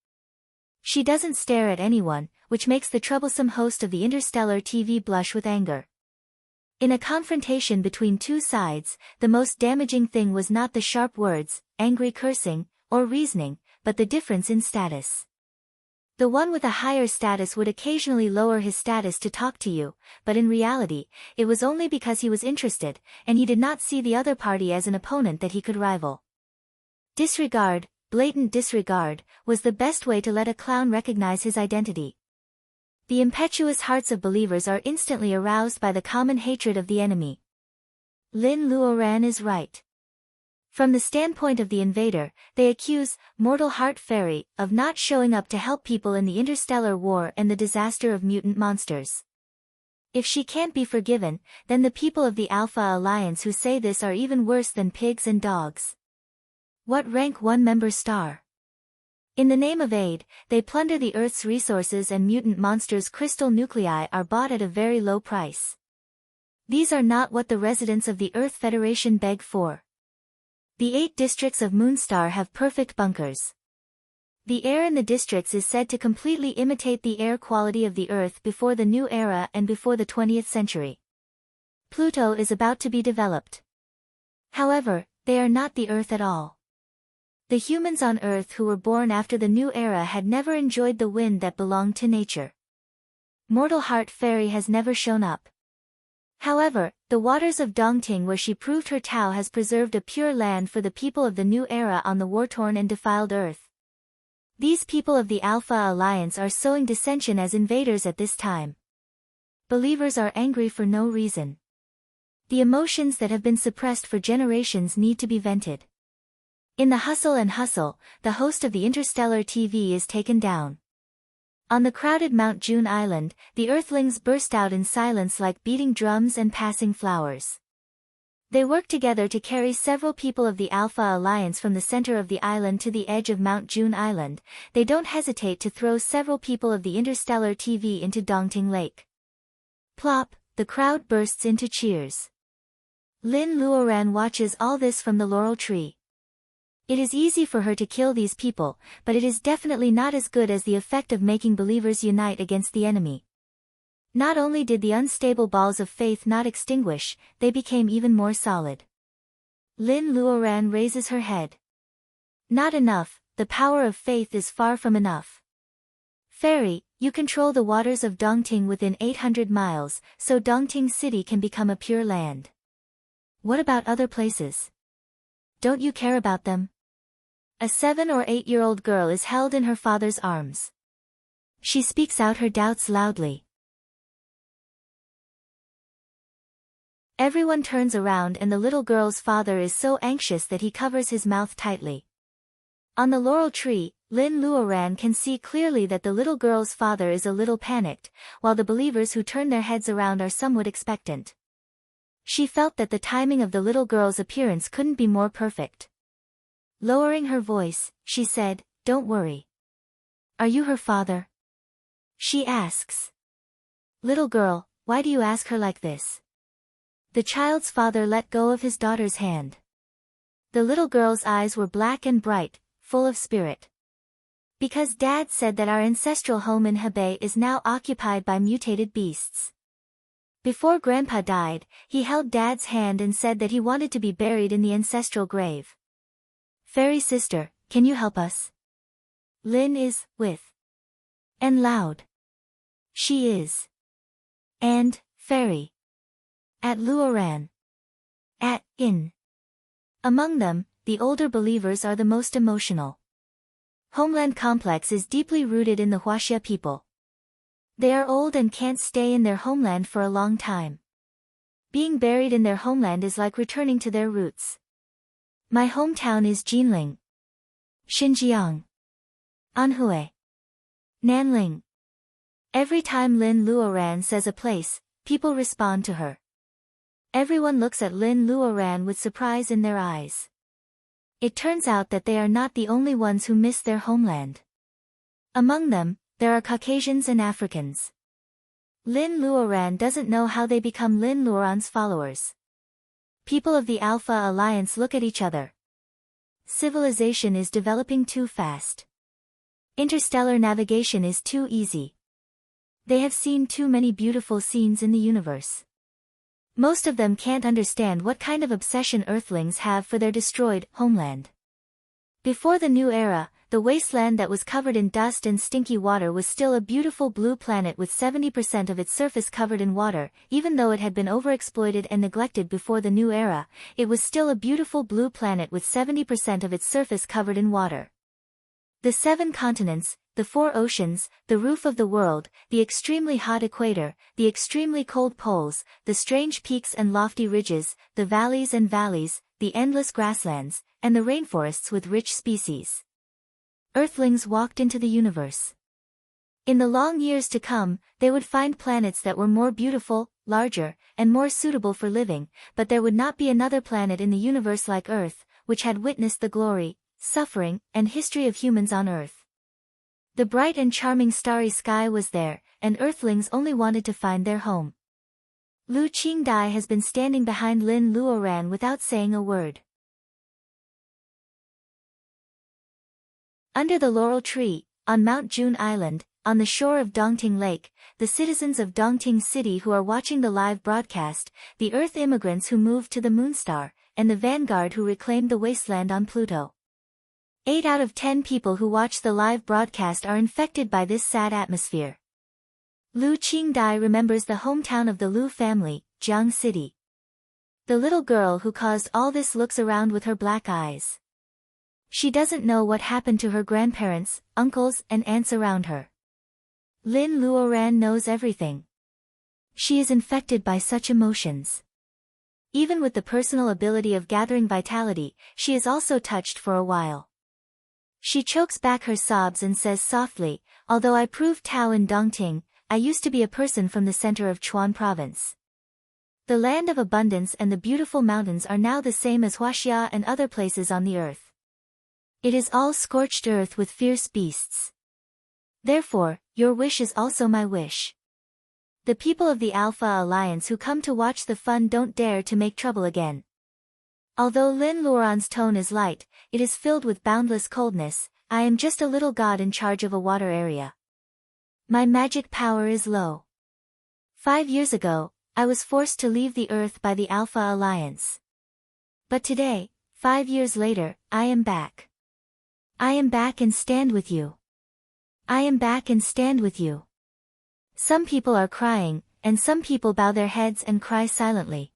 She doesn't stare at anyone, which makes the troublesome host of the interstellar TV blush with anger. In a confrontation between two sides, the most damaging thing was not the sharp words, angry cursing, or reasoning, but the difference in status. The one with a higher status would occasionally lower his status to talk to you, but in reality, it was only because he was interested, and he did not see the other party as an opponent that he could rival. Disregard, blatant disregard, was the best way to let a clown recognize his identity. The impetuous hearts of believers are instantly aroused by the common hatred of the enemy. Lin Luoran is right. From the standpoint of the invader, they accuse Mortal Heart Fairy of not showing up to help people in the interstellar war and the disaster of mutant monsters. If she can't be forgiven, then the people of the Alpha Alliance who say this are even worse than pigs and dogs. What rank one member star? In the name of aid, they plunder the Earth's resources and mutant monsters' crystal nuclei are bought at a very low price. These are not what the residents of the Earth Federation beg for. The 8 districts of Moonstar have perfect bunkers. The air in the districts is said to completely imitate the air quality of the Earth before the new era and before the 20th century. Pluto is about to be developed. However, they are not the Earth at all. The humans on Earth who were born after the new era had never enjoyed the wind that belonged to nature. Mortal Heart Fairy has never shown up. However, the waters of Dongting where she proved her Tao has preserved a pure land for the people of the new era on the war-torn and defiled Earth. These people of the Alpha Alliance are sowing dissension as invaders at this time. Believers are angry for no reason. The emotions that have been suppressed for generations need to be vented. In the hustle and hustle, the host of the interstellar TV is taken down. On the crowded Mount June Island, the Earthlings burst out in silence like beating drums and passing flowers. They work together to carry several people of the Alpha Alliance from the center of the island to the edge of Mount June Island. They don't hesitate to throw several people of the interstellar TV into Dongting Lake. Plop, the crowd bursts into cheers. Lin Luoran watches all this from the laurel tree. It is easy for her to kill these people, but it is definitely not as good as the effect of making believers unite against the enemy. Not only did the unstable balls of faith not extinguish, they became even more solid. Lin Luoran raises her head. Not enough, the power of faith is far from enough. Fairy, you control the waters of Dongting within 800 miles, so Dongting City can become a pure land. What about other places? Don't you care about them? A 7 or 8-year-old girl is held in her father's arms. She speaks out her doubts loudly. Everyone turns around and the little girl's father is so anxious that he covers his mouth tightly. On the laurel tree, Lin Luoran can see clearly that the little girl's father is a little panicked, while the believers who turn their heads around are somewhat expectant. She felt that the timing of the little girl's appearance couldn't be more perfect. Lowering her voice, she said, "Don't worry. Are you her father?" She asks. "Little girl, why do you ask her like this?" The child's father let go of his daughter's hand. The little girl's eyes were black and bright, full of spirit. "Because Dad said that our ancestral home in Hebei is now occupied by mutated beasts. Before Grandpa died, he held Dad's hand and said that he wanted to be buried in the ancestral grave. Fairy sister, can you help us?" Lin is, with. And loud. She is. And, fairy. At Luoran. At, in. Among them, the older believers are the most emotional. Homeland complex is deeply rooted in the Huaxia people. They are old and can't stay in their homeland for a long time. Being buried in their homeland is like returning to their roots. My hometown is Jinling. Xinjiang. Anhui. Nanling. Every time Lin Luoran says a place, people respond to her. Everyone looks at Lin Luoran with surprise in their eyes. It turns out that they are not the only ones who miss their homeland. Among them, there are Caucasians and Africans. Lin Luoran doesn't know how they become Lin Luoran's followers. People of the Alpha Alliance look at each other. Civilization is developing too fast. Interstellar navigation is too easy. They have seen too many beautiful scenes in the universe. Most of them can't understand what kind of obsession Earthlings have for their destroyed homeland. Before the new era, the wasteland that was covered in dust and stinky water was still a beautiful blue planet with 70% of its surface covered in water. Even though it had been overexploited and neglected before the new era, it was still a beautiful blue planet with 70% of its surface covered in water. The 7 continents, the 4 oceans, the roof of the world, the extremely hot equator, the extremely cold poles, the strange peaks and lofty ridges, the valleys and valleys, the endless grasslands, and the rainforests with rich species. Earthlings walked into the universe. In the long years to come, they would find planets that were more beautiful, larger, and more suitable for living, but there would not be another planet in the universe like Earth, which had witnessed the glory, suffering, and history of humans on Earth. The bright and charming starry sky was there, and Earthlings only wanted to find their home. Lu Qingdai has been standing behind Lin Luoran without saying a word. Under the laurel tree, on Mount June Island, on the shore of Dongting Lake, the citizens of Dongting City who are watching the live broadcast, the Earth immigrants who moved to the Moonstar, and the vanguard who reclaimed the wasteland on Pluto. 8 out of 10 people who watch the live broadcast are infected by this sad atmosphere. Lu Qingdai remembers the hometown of the Lu family, Jiang City. The little girl who caused all this looks around with her black eyes. She doesn't know what happened to her grandparents, uncles, and aunts around her. Lin Luoran knows everything. She is infected by such emotions. Even with the personal ability of gathering vitality, she is also touched for a while. She chokes back her sobs and says softly, "Although I proved Tao in Dongting, I used to be a person from the center of Chuan province. The land of abundance and the beautiful mountains are now the same as Huaxia and other places on the earth. It is all scorched earth with fierce beasts. Therefore, your wish is also my wish. The people of the Alpha Alliance who come to watch the fun don't dare to make trouble again. Although Lin Luoran's tone is light, it is filled with boundless coldness. I am just a little god in charge of a water area. My magic power is low. 5 years ago, I was forced to leave the Earth by the Alpha Alliance. But today, 5 years later, I am back. I am back and stand with you. I am back and stand with you. Some people are crying, and some people bow their heads and cry silently.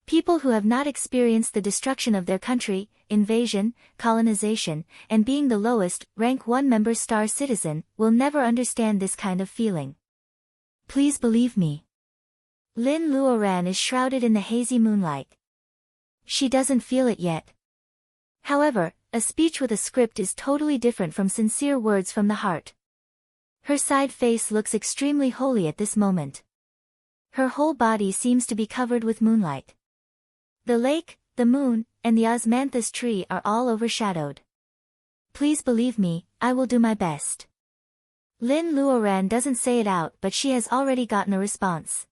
People who have not experienced the destruction of their country, invasion, colonization, and being the lowest rank 1 member star citizen, will never understand this kind of feeling. Please believe me. Lin Luoran is shrouded in the hazy moonlight. She doesn't feel it yet. However, a speech with a script is totally different from sincere words from the heart. Her side face looks extremely holy at this moment. Her whole body seems to be covered with moonlight. The lake, the moon, and the osmanthus tree are all overshadowed. Please believe me, I will do my best. Lin Luoran doesn't say it out, but she has already gotten a response.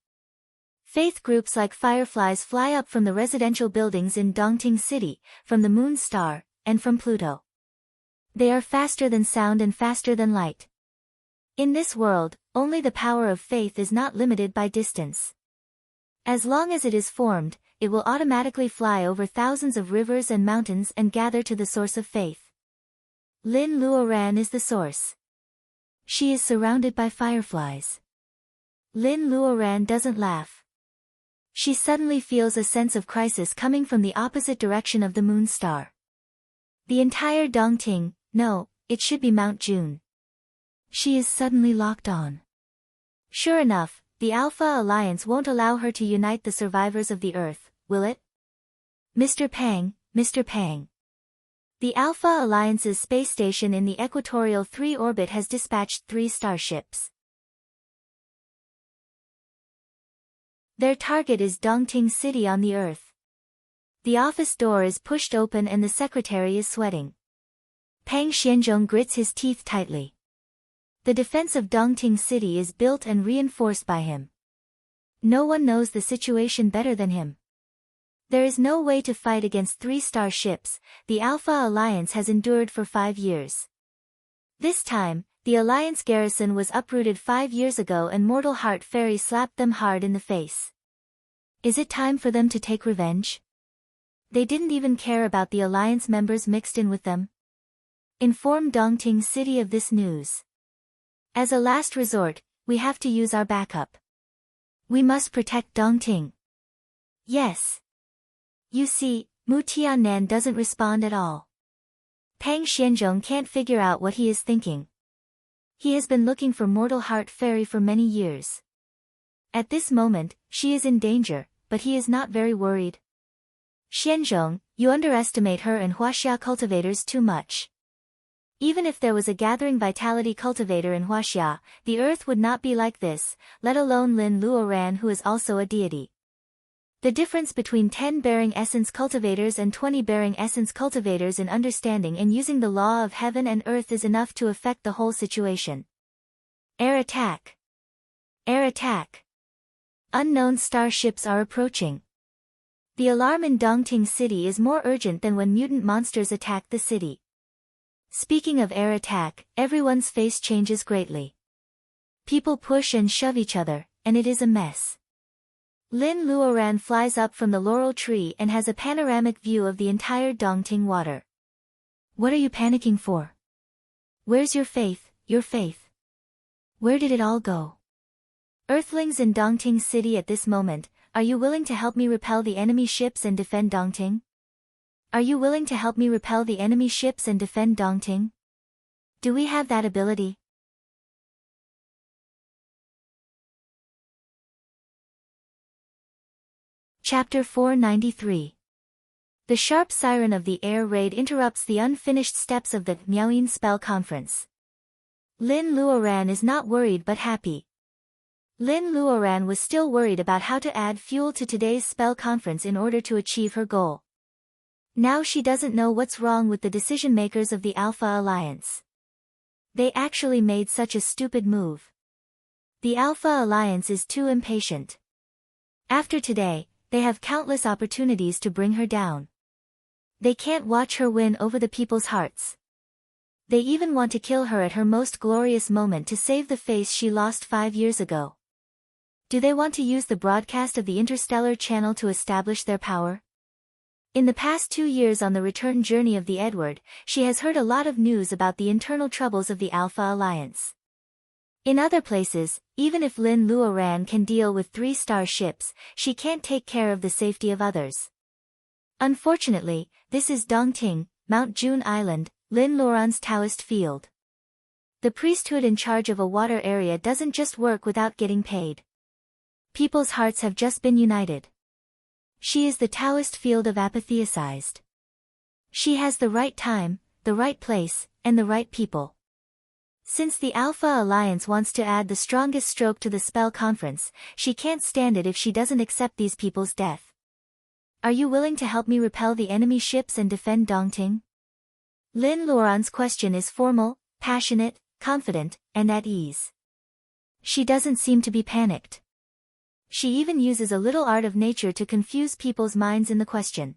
Faith groups like fireflies fly up from the residential buildings in Dongting City, from the moon star, and from Pluto. They are faster than sound and faster than light. In this world, only the power of faith is not limited by distance. As long as it is formed, it will automatically fly over thousands of rivers and mountains and gather to the source of faith. Lin Luoran is the source. She is surrounded by fireflies. Lin Luoran doesn't laugh. She suddenly feels a sense of crisis coming from the opposite direction of the moon star. The entire Dongting, no, it should be Mount June. She is suddenly locked on. Sure enough, the Alpha Alliance won't allow her to unite the survivors of the Earth, will it? Mr. Pang, Mr. Pang. The Alpha Alliance's space station in the Equatorial 3 orbit has dispatched 3 starships. Their target is Dongting City on the Earth. The office door is pushed open and the secretary is sweating. Pang Xianzhong grits his teeth tightly. The defense of Dongting City is built and reinforced by him. No one knows the situation better than him. There is no way to fight against 3 starships. The Alpha Alliance has endured for 5 years. This time, the Alliance garrison was uprooted 5 years ago and Mortal Heart Fairy slapped them hard in the face. Is it time for them to take revenge? They didn't even care about the Alliance members mixed in with them. Inform Dongting City of this news. As a last resort, we have to use our backup. We must protect Dongting. Yes. You see, Mu Tiannan doesn't respond at all. Pang Xianzhong can't figure out what he is thinking. He has been looking for Mortal Heart Fairy for many years. At this moment, she is in danger, but he is not very worried. Xianzhong, you underestimate her and Huaxia cultivators too much. Even if there was a gathering vitality cultivator in Huaxia, the earth would not be like this, let alone Lin Luoran who is also a deity. The difference between 10 bearing essence cultivators and 20 bearing essence cultivators in understanding and using the law of heaven and earth is enough to affect the whole situation. Air attack. Air attack. Unknown starships are approaching. The alarm in Dongting City is more urgent than when mutant monsters attack the city. Speaking of air attack, everyone's face changes greatly. People push and shove each other, and it is a mess. Lin Luoran flies up from the laurel tree and has a panoramic view of the entire Dongting water. What are you panicking for? Where's your faith, your faith? Where did it all go? Earthlings in Dongting City at this moment, are you willing to help me repel the enemy ships and defend Dongting? Are you willing to help me repel the enemy ships and defend Dongting? Do we have that ability? Chapter 493. The sharp siren of the air raid interrupts the unfinished steps of the Miaoyin spell conference. Lin Luoran is not worried but happy. Lin Luoran was still worried about how to add fuel to today's spell conference in order to achieve her goal. Now she doesn't know what's wrong with the decision-makers of the Alpha Alliance. They actually made such a stupid move. The Alpha Alliance is too impatient. After today, they have countless opportunities to bring her down. They can't watch her win over the people's hearts. They even want to kill her at her most glorious moment to save the face she lost 5 years ago. Do they want to use the broadcast of the Interstellar Channel to establish their power? In the past 2 years on the return journey of the Edward, she has heard a lot of news about the internal troubles of the Alpha Alliance. In other places, even if Lin Luoran can deal with 3-star ships, she can't take care of the safety of others. Unfortunately, this is Dongting, Mount June Island, Lin Luoran's Taoist field. The priesthood in charge of a water area doesn't just work without getting paid. People's hearts have just been united. She is the Taoist field of apatheicized. She has the right time, the right place, and the right people. Since the Alpha Alliance wants to add the strongest stroke to the spell conference, she can't stand it if she doesn't accept these people's death. Are you willing to help me repel the enemy ships and defend Dongting? Lin Luoran's question is formal, passionate, confident, and at ease. She doesn't seem to be panicked. She even uses a little art of nature to confuse people's minds in the question.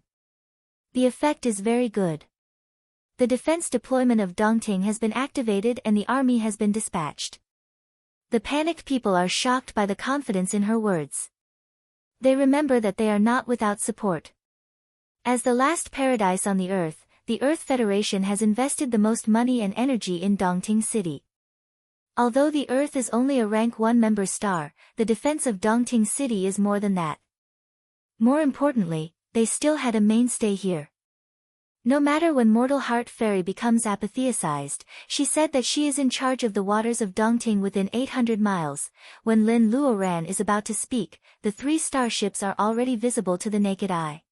The effect is very good. The defense deployment of Dongting has been activated and the army has been dispatched. The panicked people are shocked by the confidence in her words. They remember that they are not without support. As the last paradise on the Earth Federation has invested the most money and energy in Dongting City. Although the Earth is only a rank 1 member star, the defense of Dongting City is more than that. More importantly, they still had a mainstay here. No matter when Mortal Heart Fairy becomes apatheicized, she said that she is in charge of the waters of Dongting within 800 miles. When Lin Luoran is about to speak, the 3 starships are already visible to the naked eye.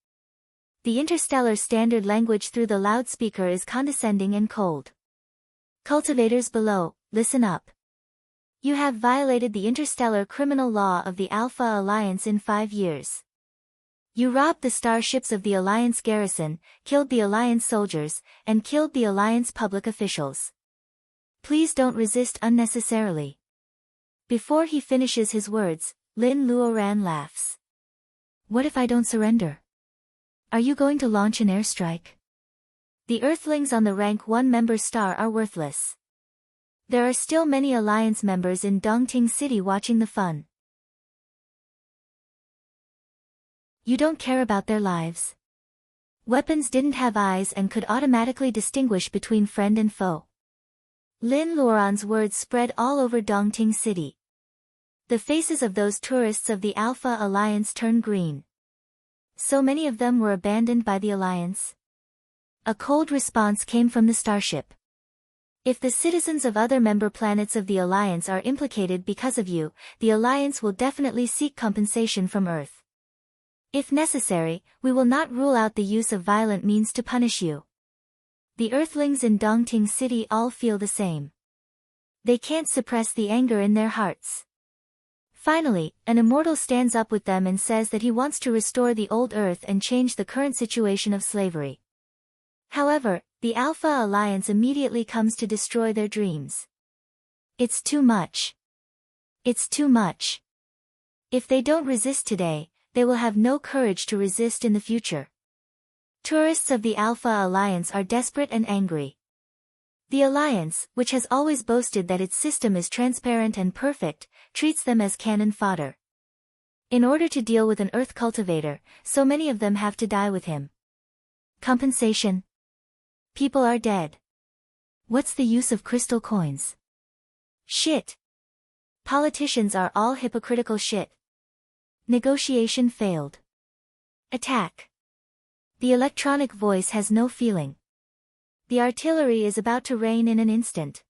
The interstellar standard language through the loudspeaker is condescending and cold. Cultivators below, listen up. You have violated the interstellar criminal law of the Alpha Alliance in 5 years. You robbed the starships of the Alliance garrison, killed the Alliance soldiers, and killed the Alliance public officials. Please don't resist unnecessarily. Before he finishes his words, Lin Luoran laughs. What if I don't surrender? Are you going to launch an airstrike? The Earthlings on the rank 1 member star are worthless. There are still many Alliance members in Dongting City watching the fun. You don't care about their lives. Weapons didn't have eyes and could automatically distinguish between friend and foe. Lin Luoran's words spread all over Dongting City. The faces of those tourists of the Alpha Alliance turn green. So many of them were abandoned by the Alliance. A cold response came from the starship. If the citizens of other member planets of the Alliance are implicated because of you, the Alliance will definitely seek compensation from Earth. If necessary, we will not rule out the use of violent means to punish you. The Earthlings in Dongting City all feel the same. They can't suppress the anger in their hearts. Finally, an Immortal stands up with them and says that he wants to restore the old Earth and change the current situation of slavery. However, the Alpha Alliance immediately comes to destroy their dreams. It's too much. It's too much. If they don't resist today, they will have no courage to resist in the future. Tourists of the Alpha Alliance are desperate and angry. The Alliance, which has always boasted that its system is transparent and perfect, treats them as cannon fodder. In order to deal with an Earth cultivator, so many of them have to die with him. Compensation. People are dead. What's the use of crystal coins? Shit. Politicians are all hypocritical shit. Negotiation failed. Attack. The electronic voice has no feeling. The artillery is about to rain in an instant.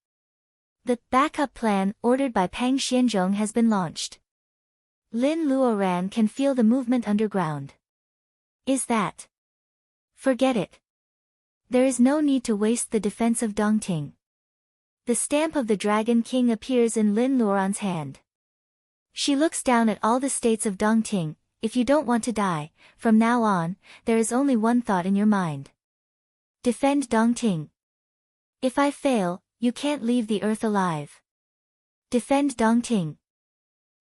The backup plan ordered by Pang Xianzhong has been launched. Lin Luoran can feel the movement underground. Is that? Forget it. There is no need to waste the defense of Dongting. The stamp of the Dragon King appears in Lin Luoran's hand. She looks down at all the states of Dongting. If you don't want to die, from now on, there is only one thought in your mind. Defend Dongting. If I fail, you can't leave the Earth alive. Defend Dongting.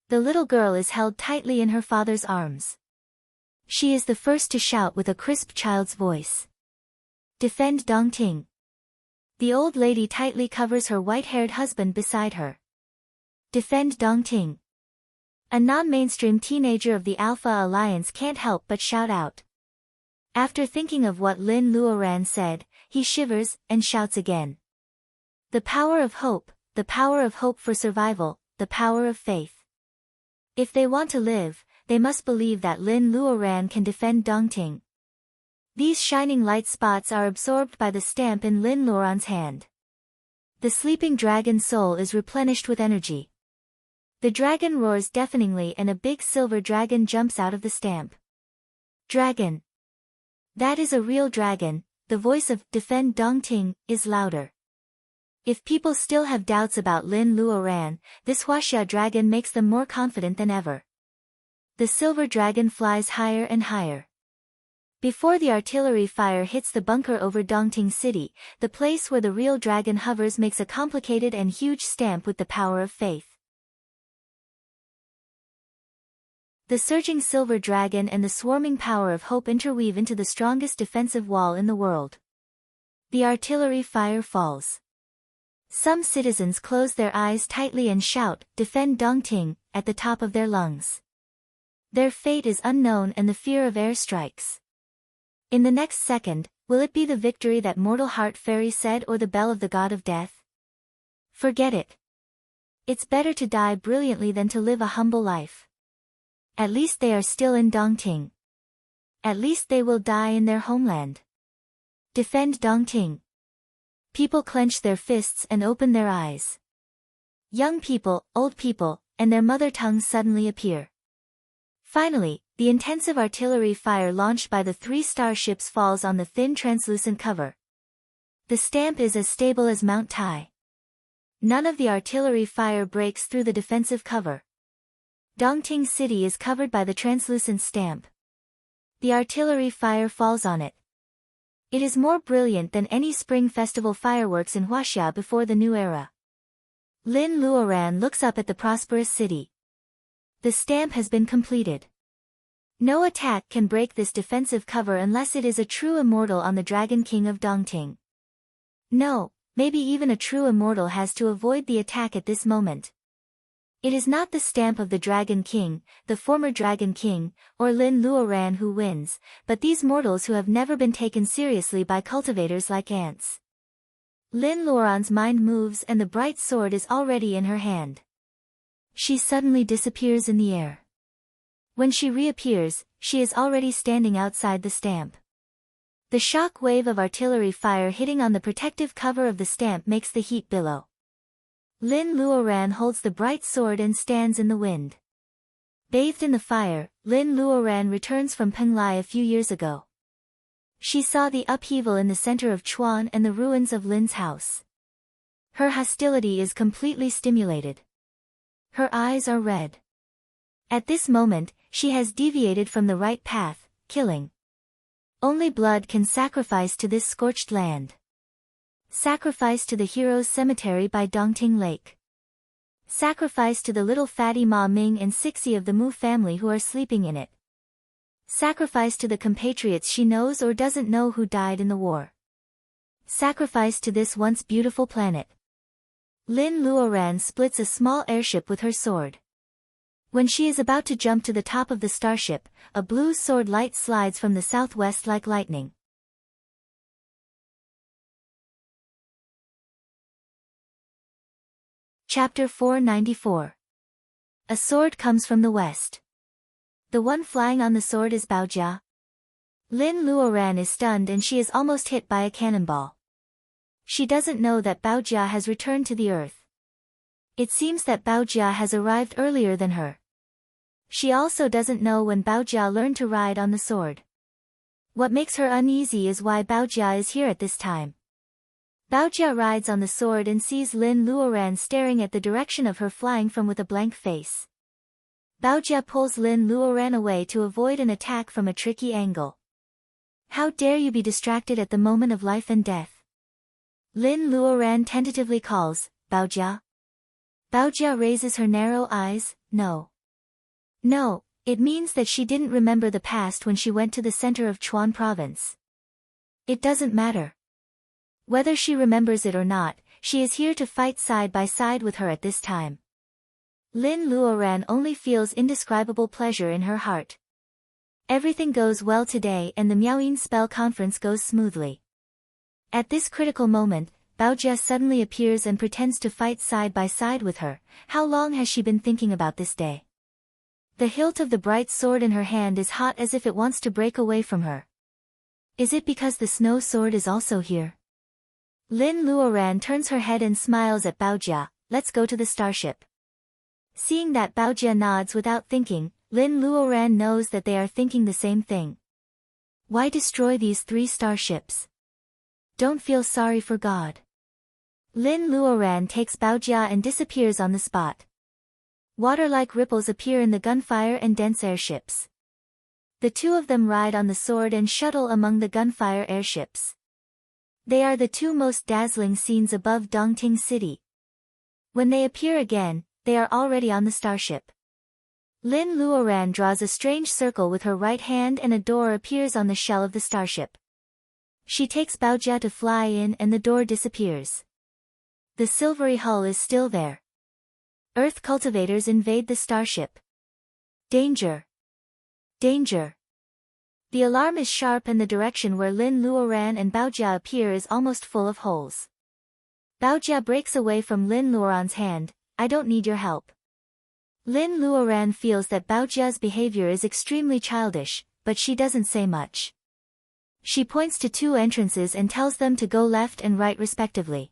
The little girl is held tightly in her father's arms. She is the first to shout with a crisp child's voice. Defend Dongting. The old lady tightly covers her white-haired husband beside her. Defend Dongting. A non-mainstream teenager of the Alpha Alliance can't help but shout out. After thinking of what Lin Luoran said, he shivers and shouts again. The power of hope for survival, the power of faith. If they want to live, they must believe that Lin Luoran can defend Dongting. These shining light spots are absorbed by the stamp in Lin Luoran's hand. The sleeping dragon's soul is replenished with energy. The dragon roars deafeningly and a big silver dragon jumps out of the stamp. Dragon. That is a real dragon. The voice of Defend Dongting is louder. If people still have doubts about Lin Luoran, this Huaxia dragon makes them more confident than ever. The silver dragon flies higher and higher. Before the artillery fire hits the bunker over Dongting City, the place where the real dragon hovers makes a complicated and huge stamp with the power of faith. The surging silver dragon and the swarming power of hope interweave into the strongest defensive wall in the world. The artillery fire falls. Some citizens close their eyes tightly and shout, Defend Dongting, at the top of their lungs. Their fate is unknown and the fear of air strikes. In the next second, will it be the victory that Mortal Heart Fairy said or the bell of the God of Death? Forget it. It's better to die brilliantly than to live a humble life. At least they are still in Dongting. At least they will die in their homeland. Defend Dongting. People clench their fists and open their eyes. Young people, old people, and their mother tongues suddenly appear. Finally, the intensive artillery fire launched by the 3 starships falls on the thin translucent cover. The stamp is as stable as Mount Tai. None of the artillery fire breaks through the defensive cover. Dongting City is covered by the translucent stamp. The artillery fire falls on it. It is more brilliant than any spring festival fireworks in Huaxia before the new era. Lin Luoran looks up at the prosperous city. The stamp has been completed. No attack can break this defensive cover unless it is a true immortal on the Dragon King of Dongting. No, maybe even a true immortal has to avoid the attack at this moment. It is not the stamp of the Dragon King, the former Dragon King, or Lin Luoran who wins, but these mortals who have never been taken seriously by cultivators like ants. Lin Luoran's mind moves and the bright sword is already in her hand. She suddenly disappears in the air. When she reappears, she is already standing outside the stamp. The shock wave of artillery fire hitting on the protective cover of the stamp makes the heat billow. Lin Luoran holds the bright sword and stands in the wind. Bathed in the fire, Lin Luoran returns from Penglai a few years ago. She saw the upheaval in the center of Chuan and the ruins of Lin's house. Her hostility is completely stimulated. Her eyes are red. At this moment, she has deviated from the right path, killing. Only blood can sacrifice to this scorched land. Sacrifice to the heroes' cemetery by Dongting Lake. Sacrifice to the little fatty Ma Ming and Sixi of the Mu family who are sleeping in it. Sacrifice to the compatriots she knows or doesn't know who died in the war. Sacrifice to this once beautiful planet. Lin Luoran splits a small airship with her sword. When she is about to jump to the top of the starship, a blue sword light slides from the southwest like lightning. Chapter 494. A sword comes from the west. The one flying on the sword is Baojia. Lin Luoran is stunned and she is almost hit by a cannonball. She doesn't know that Baojia has returned to the earth. It seems that Baojia has arrived earlier than her. She also doesn't know when Baojia learned to ride on the sword. What makes her uneasy is why Baojia is here at this time. Baojia rides on the sword and sees Lin Luoran staring at the direction of her flying from with a blank face. Baojia pulls Lin Luoran away to avoid an attack from a tricky angle. How dare you be distracted at the moment of life and death? Lin Luoran tentatively calls, Baojia. Baojia raises her narrow eyes, no. No, it means that she didn't remember the past when she went to the center of Chuan province. It doesn't matter. Whether she remembers it or not, she is here to fight side by side with her at this time. Lin Luoran only feels indescribable pleasure in her heart. Everything goes well today and the Miaoyin spell conference goes smoothly. At this critical moment, Baojia suddenly appears and pretends to fight side by side with her. How long has she been thinking about this day? The hilt of the bright sword in her hand is hot as if it wants to break away from her. Is it because the snow sword is also here? Lin Luoran turns her head and smiles at Baojia. Let's go to the starship. Seeing that Baojia nods without thinking, Lin Luoran knows that they are thinking the same thing. Why destroy these 3 starships? Don't feel sorry for God. Lin Luoran takes Baojia and disappears on the spot. Water-like ripples appear in the gunfire and dense airships. The 2 of them ride on the sword and shuttle among the gunfire airships. They are the 2 most dazzling scenes above Dongting City. When they appear again, they are already on the starship. Lin Luoran draws a strange circle with her right hand and a door appears on the shell of the starship. She takes Baojia to fly in and the door disappears. The silvery hull is still there. Earth cultivators invade the starship. Danger! Danger! The alarm is sharp and the direction where Lin Luoran and Baojia appear is almost full of holes. Baojia breaks away from Lin Luoran's hand. I don't need your help. Lin Luoran feels that Baojia's behavior is extremely childish, but she doesn't say much. She points to 2 entrances and tells them to go left and right respectively.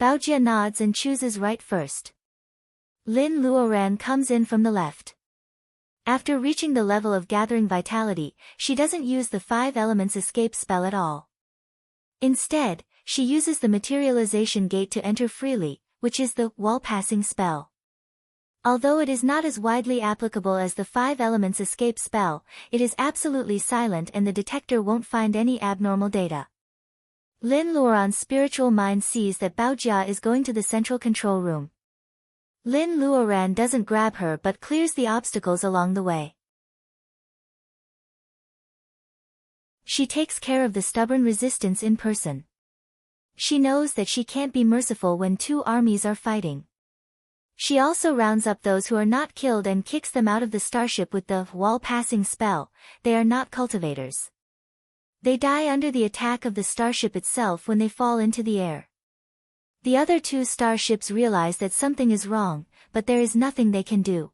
Baojia nods and chooses right first. Lin Luoran comes in from the left. After reaching the level of gathering vitality, she doesn't use the 5 elements escape spell at all. Instead, she uses the materialization gate to enter freely, which is the wall-passing spell. Although it is not as widely applicable as the 5 elements escape spell, it is absolutely silent and the detector won't find any abnormal data. Lin Luoran's spiritual mind sees that Baojia is going to the central control room. Lin Luoran doesn't grab her but clears the obstacles along the way. She takes care of the stubborn resistance in person. She knows that she can't be merciful when 2 armies are fighting. She also rounds up those who are not killed and kicks them out of the starship with the wall-passing spell. They are not cultivators. They die under the attack of the starship itself when they fall into the air. The other 2 starships realize that something is wrong, but there is nothing they can do.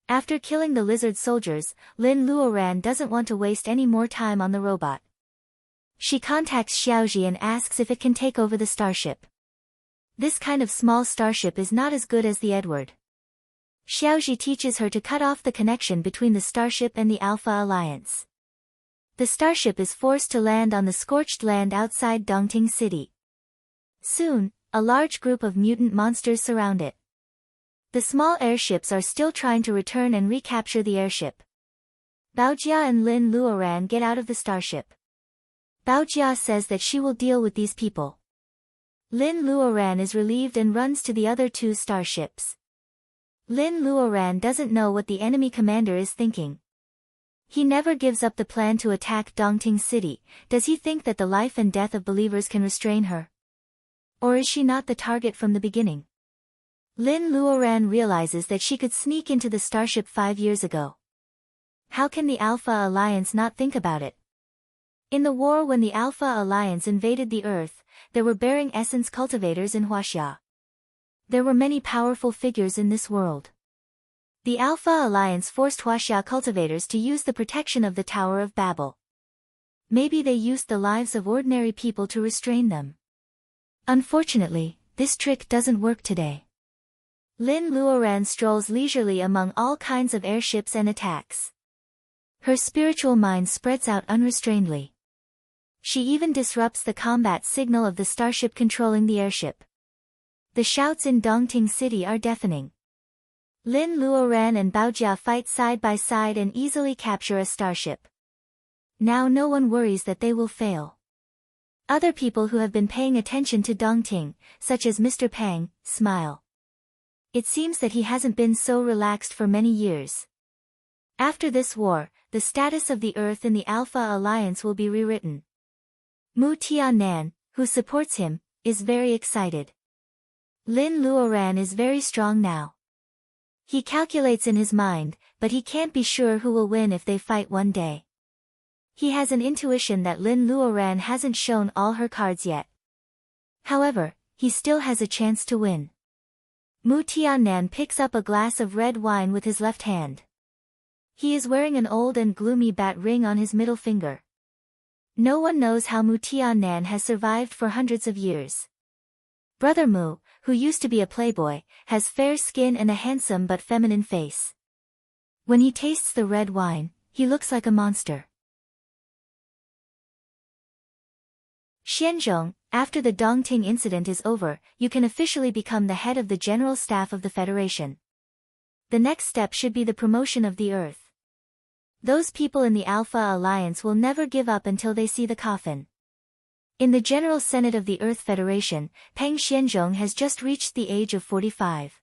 After killing the lizard soldiers, Lin Luoran doesn't want to waste any more time on the robot. She contacts Xiaoji and asks if it can take over the starship. This kind of small starship is not as good as the Edward. Xiaoji teaches her to cut off the connection between the starship and the Alpha Alliance. The starship is forced to land on the scorched land outside Dongting City. Soon, a large group of mutant monsters surround it. The small airships are still trying to return and recapture the airship. Baojia and Lin Luoran get out of the starship. Baojia says that she will deal with these people. Lin Luoran is relieved and runs to the other 2 starships. Lin Luoran doesn't know what the enemy commander is thinking. He never gives up the plan to attack Dongting City. Does he think that the life and death of believers can restrain her? Or is she not the target from the beginning? Lin Luoran realizes that she could sneak into the starship 5 years ago. How can the Alpha Alliance not think about it? In the war when the Alpha Alliance invaded the Earth, there were bearing essence cultivators in Huaxia. There were many powerful figures in this world. The Alpha Alliance forced Huaxia cultivators to use the protection of the Tower of Babel. Maybe they used the lives of ordinary people to restrain them. Unfortunately, this trick doesn't work today. Lin Luoran strolls leisurely among all kinds of airships and attacks. Her spiritual mind spreads out unrestrainedly. She even disrupts the combat signal of the starship controlling the airship. The shouts in Dongting City are deafening. Lin Luoran and Baojia fight side by side and easily capture a starship. Now no one worries that they will fail. Other people who have been paying attention to Dongting, such as Mr. Pang, smile. It seems that he hasn't been so relaxed for many years. After this war, the status of the Earth in the Alpha Alliance will be rewritten. Mu Tiannan, who supports him, is very excited. Lin Luoran is very strong now. He calculates in his mind, but he can't be sure who will win if they fight one day. He has an intuition that Lin Luoran hasn't shown all her cards yet. However, he still has a chance to win. Mu Tiannan picks up a glass of red wine with his left hand. He is wearing an old and gloomy bat ring on his middle finger. No one knows how Mu Tiannan has survived for hundreds of years. Brother Mu, who used to be a playboy, has fair skin and a handsome but feminine face. When he tastes the red wine, he looks like a monster. Xianzhong, after the Dongting incident is over, you can officially become the head of the General Staff of the Federation. The next step should be the promotion of the Earth. Those people in the Alpha Alliance will never give up until they see the coffin. In the General Senate of the Earth Federation, Peng Xianzhong has just reached the age of 45.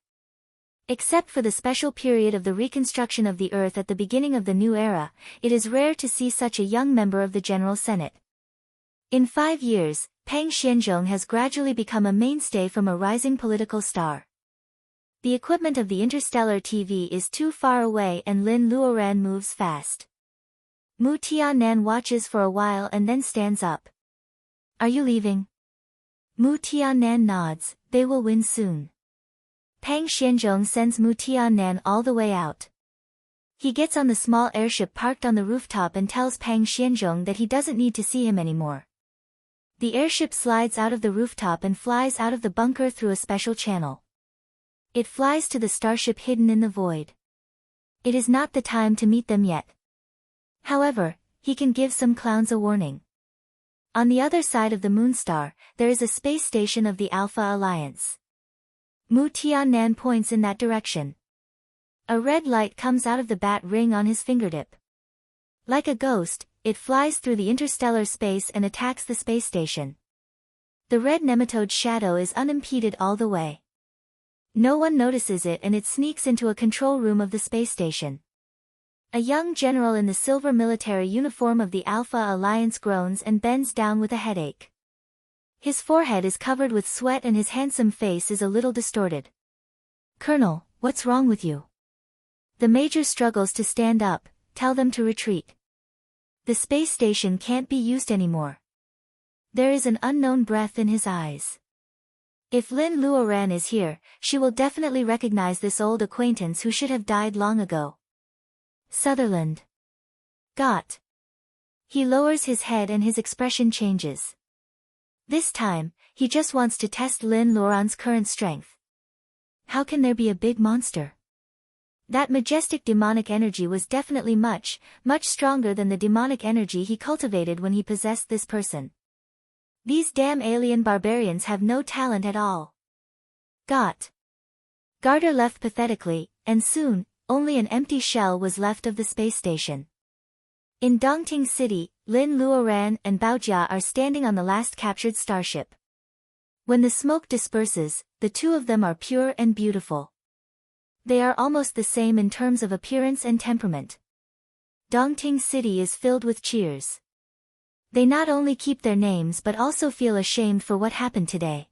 Except for the special period of the reconstruction of the Earth at the beginning of the new era, it is rare to see such a young member of the General Senate. In 5 years, Peng Xianzhong has gradually become a mainstay from a rising political star. The equipment of the interstellar TV is too far away and Lin Luoran moves fast. Mu Tiannan watches for a while and then stands up. Are you leaving? Mu Tiannan nods, they will win soon. Peng Xianzhong sends Mu Tiannan all the way out. He gets on the small airship parked on the rooftop and tells Peng Xianzhong that he doesn't need to see him anymore. The airship slides out of the rooftop and flies out of the bunker through a special channel. It flies to the starship hidden in the void. It is not the time to meet them yet. However, he can give some clowns a warning. On the other side of the Moonstar, there is a space station of the Alpha Alliance. Mu Tiannan points in that direction. A red light comes out of the bat ring on his fingertip. Like a ghost, it flies through the interstellar space and attacks the space station. The red nematode shadow is unimpeded all the way. No one notices it and it sneaks into a control room of the space station. A young general in the silver military uniform of the Alpha Alliance groans and bends down with a headache. His forehead is covered with sweat and his handsome face is a little distorted. "Colonel, what's wrong with you?" The major struggles to stand up. Tell them to retreat. The space station can't be used anymore. There is an unknown breath in his eyes. If Lin Luoran is here, she will definitely recognize this old acquaintance who should have died long ago. Sutherland. Got. He lowers his head and his expression changes. This time, he just wants to test Lin Luoran's current strength. How can there be a big monster? That majestic demonic energy was definitely much stronger than the demonic energy he cultivated when he possessed this person. These damn alien barbarians have no talent at all. Got. Garter left pathetically, and soon, only an empty shell was left of the space station. In Dongting City, Lin Luoran and Baojia are standing on the last captured starship. When the smoke disperses, the two of them are pure and beautiful. They are almost the same in terms of appearance and temperament. Dongting City is filled with cheers. They not only keep their names but also feel ashamed for what happened today.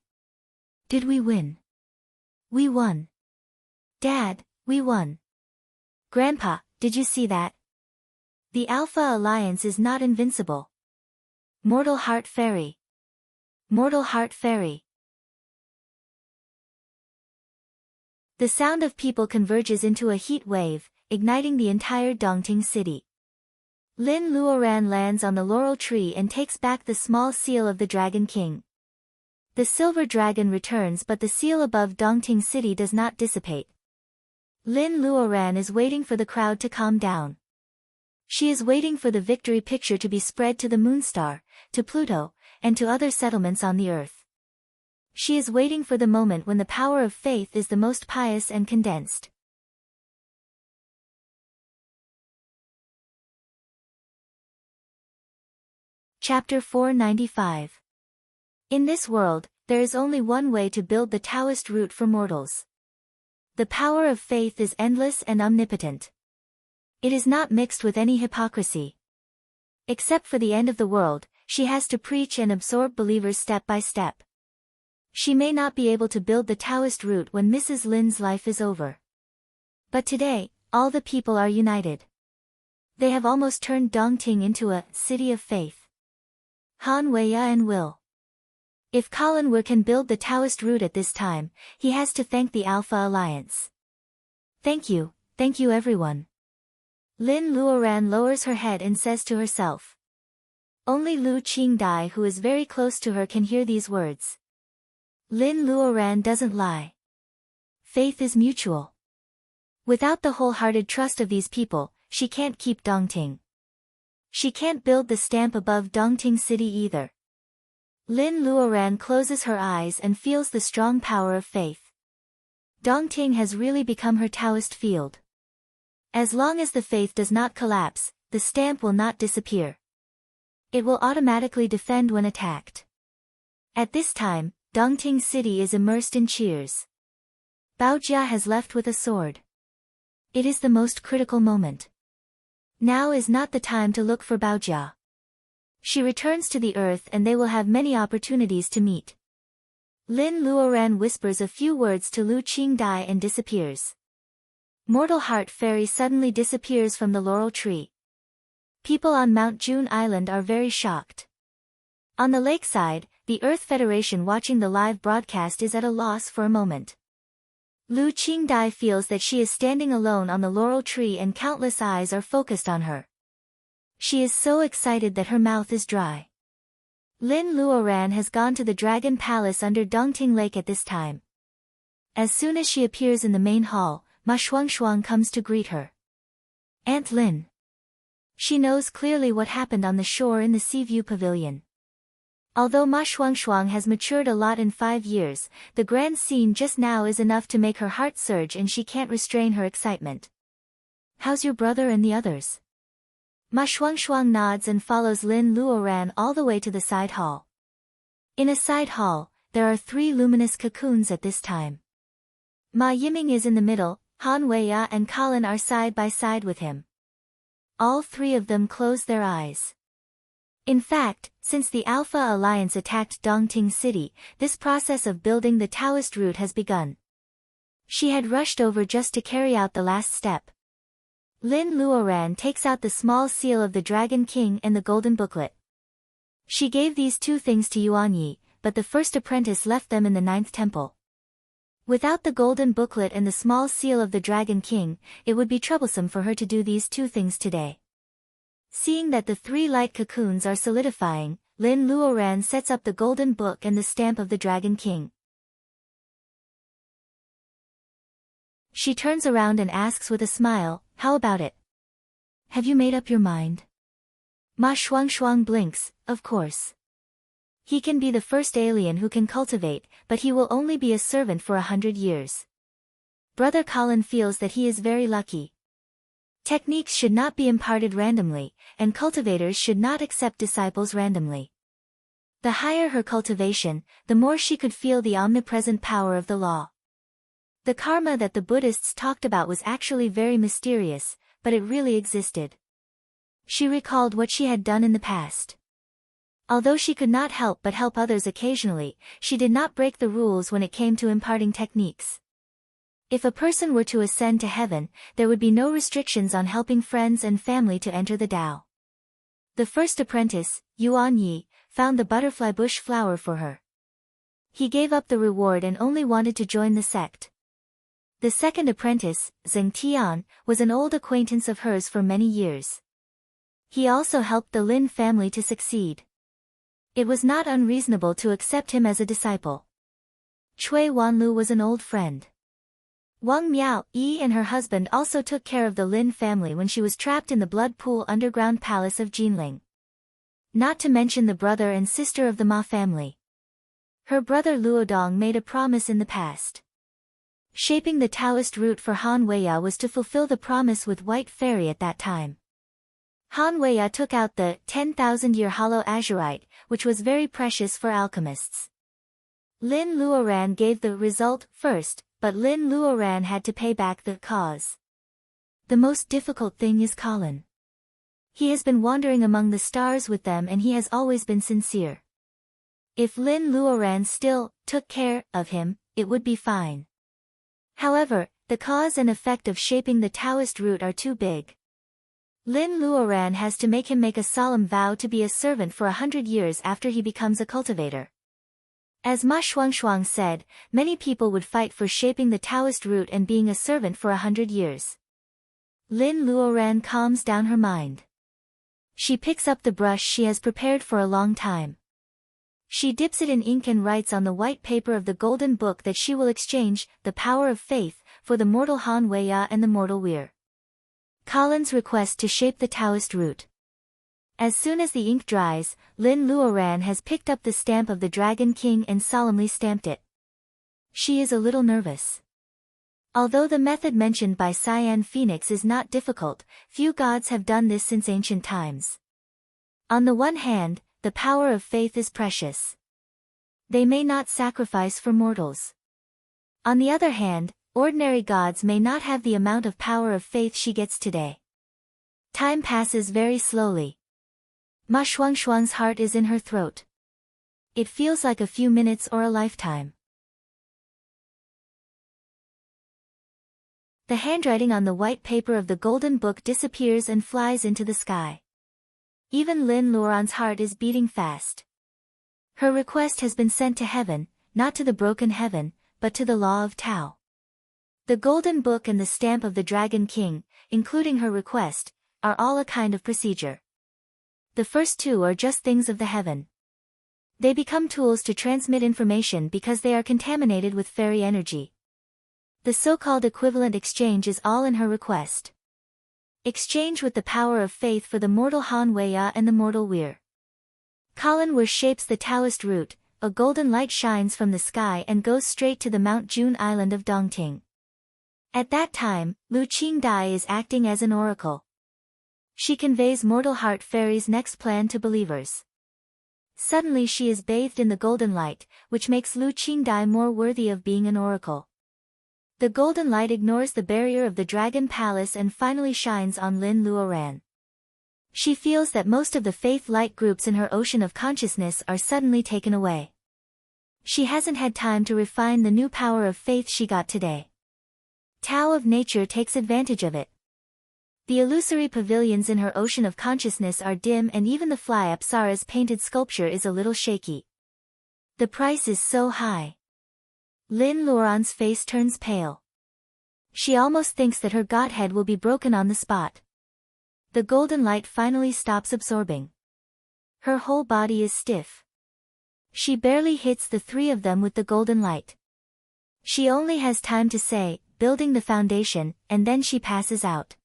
Did we win? We won. Dad, we won. Grandpa, did you see that? The Alpha Alliance is not invincible. Mortal Heart Fairy. Mortal Heart Fairy. The sound of people converges into a heat wave, igniting the entire Dongting City. Lin Luoran lands on the laurel tree and takes back the small seal of the Dragon King. The silver dragon returns but the seal above Dongting City does not dissipate. Lin Luoran is waiting for the crowd to calm down. She is waiting for the victory picture to be spread to the Moonstar, to Pluto, and to other settlements on the Earth. She is waiting for the moment when the power of faith is the most pious and condensed. Chapter 495. In this world, there is only one way to build the Taoist root for mortals. The power of faith is endless and omnipotent. It is not mixed with any hypocrisy. Except for the end of the world, she has to preach and absorb believers step by step. She may not be able to build the Taoist route when Mrs. Lin's life is over. But today, all the people are united. They have almost turned Dongting into a city of faith. Han Weiya and Will. If Colin Wu can build the Taoist route at this time, he has to thank the Alpha Alliance. Thank you everyone. Lin Luoran lowers her head and says to herself. Only Lu Qingdai, who is very close to her, can hear these words. Lin Luoran doesn't lie. Faith is mutual. Without the wholehearted trust of these people, she can't keep Dongting. She can't build the stamp above Dongting City either. Lin Luoran closes her eyes and feels the strong power of faith. Dongting has really become her Taoist field. As long as the faith does not collapse, the stamp will not disappear. It will automatically defend when attacked. At this time, Dongting City is immersed in cheers. Baojia has left with a sword. It is the most critical moment. Now is not the time to look for Baojia. She returns to the earth and they will have many opportunities to meet. Lin Luoran whispers a few words to Lu Qingdai and disappears. Mortal Heart Fairy suddenly disappears from the laurel tree. People on Mount June Island are very shocked. On the lakeside, the Earth Federation watching the live broadcast is at a loss for a moment. Lu Qingdai feels that she is standing alone on the laurel tree and countless eyes are focused on her. She is so excited that her mouth is dry. Lin Luoran has gone to the Dragon Palace under Dongting Lake at this time. As soon as she appears in the main hall, Ma Shuangshuang comes to greet her. Aunt Lin. She knows clearly what happened on the shore in the Seaview Pavilion. Although Ma Shuangshuang has matured a lot in 5 years, the grand scene just now is enough to make her heart surge and she can't restrain her excitement. How's your brother and the others? Ma Shuangshuang nods and follows Lin Luoran all the way to the side hall. In a side hall, there are 3 luminous cocoons at this time. Ma Yiming is in the middle, Han Weiya and Colin are side by side with him. All 3 of them close their eyes. In fact, since the Alpha Alliance attacked Dongting City, this process of building the Taoist route has begun. She had rushed over just to carry out the last step. Lin Luoran takes out the small seal of the Dragon King and the golden booklet. She gave these 2 things to Yuan Yi, but the first apprentice left them in the 9th temple. Without the golden booklet and the small seal of the Dragon King, it would be troublesome for her to do these 2 things today. Seeing that the 3 light cocoons are solidifying, Lin Luoran sets up the golden book and the stamp of the Dragon King. She turns around and asks with a smile, how about it? Have you made up your mind? Ma Shuangshuang blinks, of course. He can be the first alien who can cultivate, but he will only be a servant for 100 years. Brother Colin feels that he is very lucky. Techniques should not be imparted randomly, and cultivators should not accept disciples randomly. The higher her cultivation, the more she could feel the omnipresent power of the law. The karma that the Buddhists talked about was actually very mysterious, but it really existed. She recalled what she had done in the past. Although she could not help but help others occasionally, she did not break the rules when it came to imparting techniques. If a person were to ascend to heaven, there would be no restrictions on helping friends and family to enter the Tao. The first apprentice, Yuan Yi, found the butterfly bush flower for her. He gave up the reward and only wanted to join the sect. The second apprentice, Zheng Tian, was an old acquaintance of hers for many years. He also helped the Lin family to succeed. It was not unreasonable to accept him as a disciple. Cui Wanlu was an old friend. Wang Miao Yi and her husband also took care of the Lin family when she was trapped in the blood pool underground palace of Jinling. Not to mention the brother and sister of the Ma family. Her brother Luodong made a promise in the past. Shaping the Taoist route for Han Weiya was to fulfill the promise with White Fairy at that time. Han Weiya took out the 10,000-year hollow azurite, which was very precious for alchemists. Lin Luoran gave the result first, but Lin Luoran had to pay back the cause. The most difficult thing is Colin. He has been wandering among the stars with them and he has always been sincere. If Lin Luoran still took care of him, it would be fine. However, the cause and effect of shaping the Taoist root are too big. Lin Luoran has to make him make a solemn vow to be a servant for 100 years after he becomes a cultivator. As Ma Shuangshuang said, many people would fight for shaping the Taoist root and being a servant for 100 years. Lin Luoran calms down her mind. She picks up the brush she has prepared for a long time. She dips it in ink and writes on the white paper of the golden book that she will exchange the power of faith for the mortal Han Weiya and the mortal Weir. Colin's request to shape the Taoist root. As soon as the ink dries, Lin Luoran has picked up the stamp of the Dragon King and solemnly stamped it. She is a little nervous. Although the method mentioned by Cyan Phoenix is not difficult, few gods have done this since ancient times. On the one hand, the power of faith is precious. They may not sacrifice for mortals. On the other hand, ordinary gods may not have the amount of power of faith she gets today. Time passes very slowly. Ma Shuangshuang's heart is in her throat. It feels like a few minutes or a lifetime. The handwriting on the white paper of the golden book disappears and flies into the sky. Even Lin Luoran's heart is beating fast. Her request has been sent to heaven, not to the broken heaven, but to the law of Tao. The golden book and the stamp of the Dragon King, including her request, are all a kind of procedure. The first two are just things of the heaven. They become tools to transmit information because they are contaminated with fairy energy. The so-called equivalent exchange is all in her request. Exchange with the power of faith for the mortal Han Weiya and the mortal Weir. Colin Weir shapes the Taoist root, a golden light shines from the sky and goes straight to the Mount June island of Dongting. At that time, Lu Qingdai is acting as an oracle. She conveys Mortal Heart Fairy's next plan to believers. Suddenly she is bathed in the golden light, which makes Lu Qingdai more worthy of being an oracle. The golden light ignores the barrier of the Dragon Palace and finally shines on Lin Luoran. She feels that most of the faith light groups in her ocean of consciousness are suddenly taken away. She hasn't had time to refine the new power of faith she got today. Tao of nature takes advantage of it. The illusory pavilions in her ocean of consciousness are dim and even the fly Apsara's painted sculpture is a little shaky. The price is so high. Lin Luoran's face turns pale. She almost thinks that her godhead will be broken on the spot. The golden light finally stops absorbing. Her whole body is stiff. She barely hits the three of them with the golden light. She only has time to say, building the foundation, and then she passes out.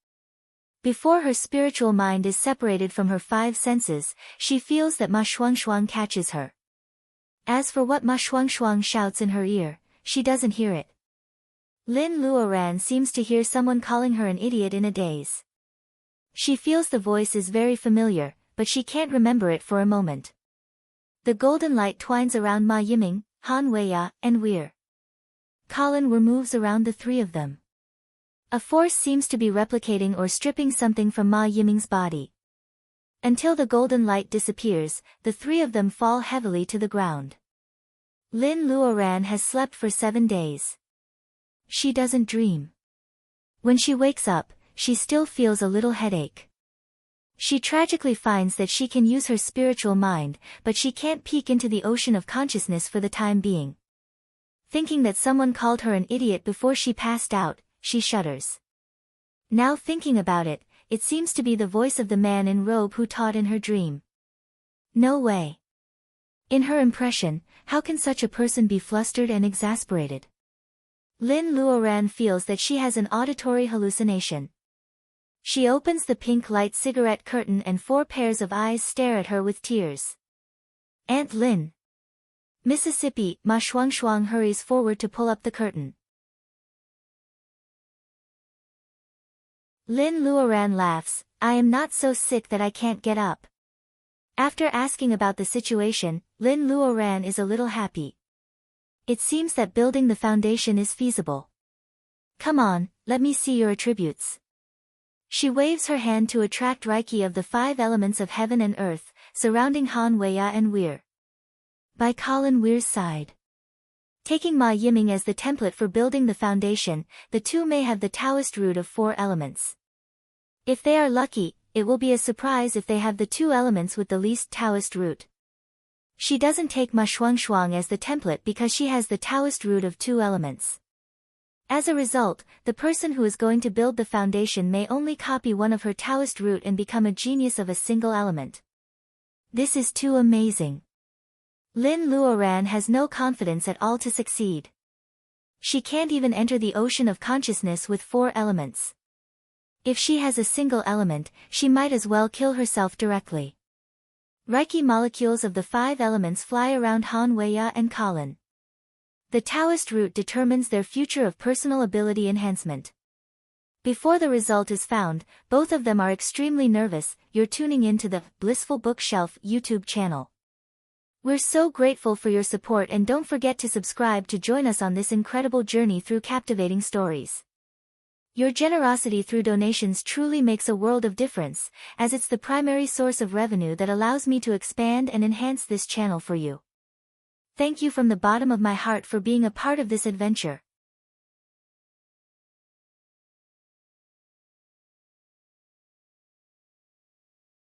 Before her spiritual mind is separated from her five senses, she feels that Ma Shuangshuang catches her. As for what Ma Shuangshuang shouts in her ear, she doesn't hear it. Lin Luoran seems to hear someone calling her an idiot in a daze. She feels the voice is very familiar, but she can't remember it for a moment. The golden light twines around Ma Yiming, Han Weiya, and Weir. Colin Weir moves around the three of them. A force seems to be replicating or stripping something from Ma Yiming's body. Until the golden light disappears, the three of them fall heavily to the ground. Lin Luoran has slept for 7 days. She doesn't dream. When she wakes up, she still feels a little headache. She tragically finds that she can use her spiritual mind, but she can't peek into the ocean of consciousness for the time being. Thinking that someone called her an idiot before she passed out, she shudders. Now thinking about it, it seems to be the voice of the man in robe who taught in her dream. No way. In her impression, how can such a person be flustered and exasperated? Lin Luoran feels that she has an auditory hallucination. She opens the pink light cigarette curtain and 4 pairs of eyes stare at her with tears. Aunt Lin. Mississippi, Ma Shuangshuang hurries forward to pull up the curtain. Lin Luoran laughs, I am not so sick that I can't get up. After asking about the situation, Lin Luoran is a little happy. It seems that building the foundation is feasible. Come on, let me see your attributes. She waves her hand to attract Reiki of the 5 elements of heaven and earth, surrounding Han Weya and Weir. By Colin Weir's side. Taking Ma Yiming as the template for building the foundation, the two may have the Taoist root of 4 elements. If they are lucky, it will be a surprise if they have the 2 elements with the least Taoist root. She doesn't take Ma Shuang as the template because she has the Taoist root of 2 elements. As a result, the person who is going to build the foundation may only copy one of her Taoist root and become a genius of a single element. This is too amazing. Lin Luoran has no confidence at all to succeed. She can't even enter the ocean of consciousness with 4 elements. If she has a single element, she might as well kill herself directly. Reiki molecules of the 5 elements fly around Han Weya and Colin. The Taoist root determines their future of personal ability enhancement. Before the result is found, both of them are extremely nervous. You're tuning into the Blissful Bookshelf YouTube channel. We're so grateful for your support, and don't forget to subscribe to join us on this incredible journey through captivating stories. Your generosity through donations truly makes a world of difference, as it's the primary source of revenue that allows me to expand and enhance this channel for you. Thank you from the bottom of my heart for being a part of this adventure.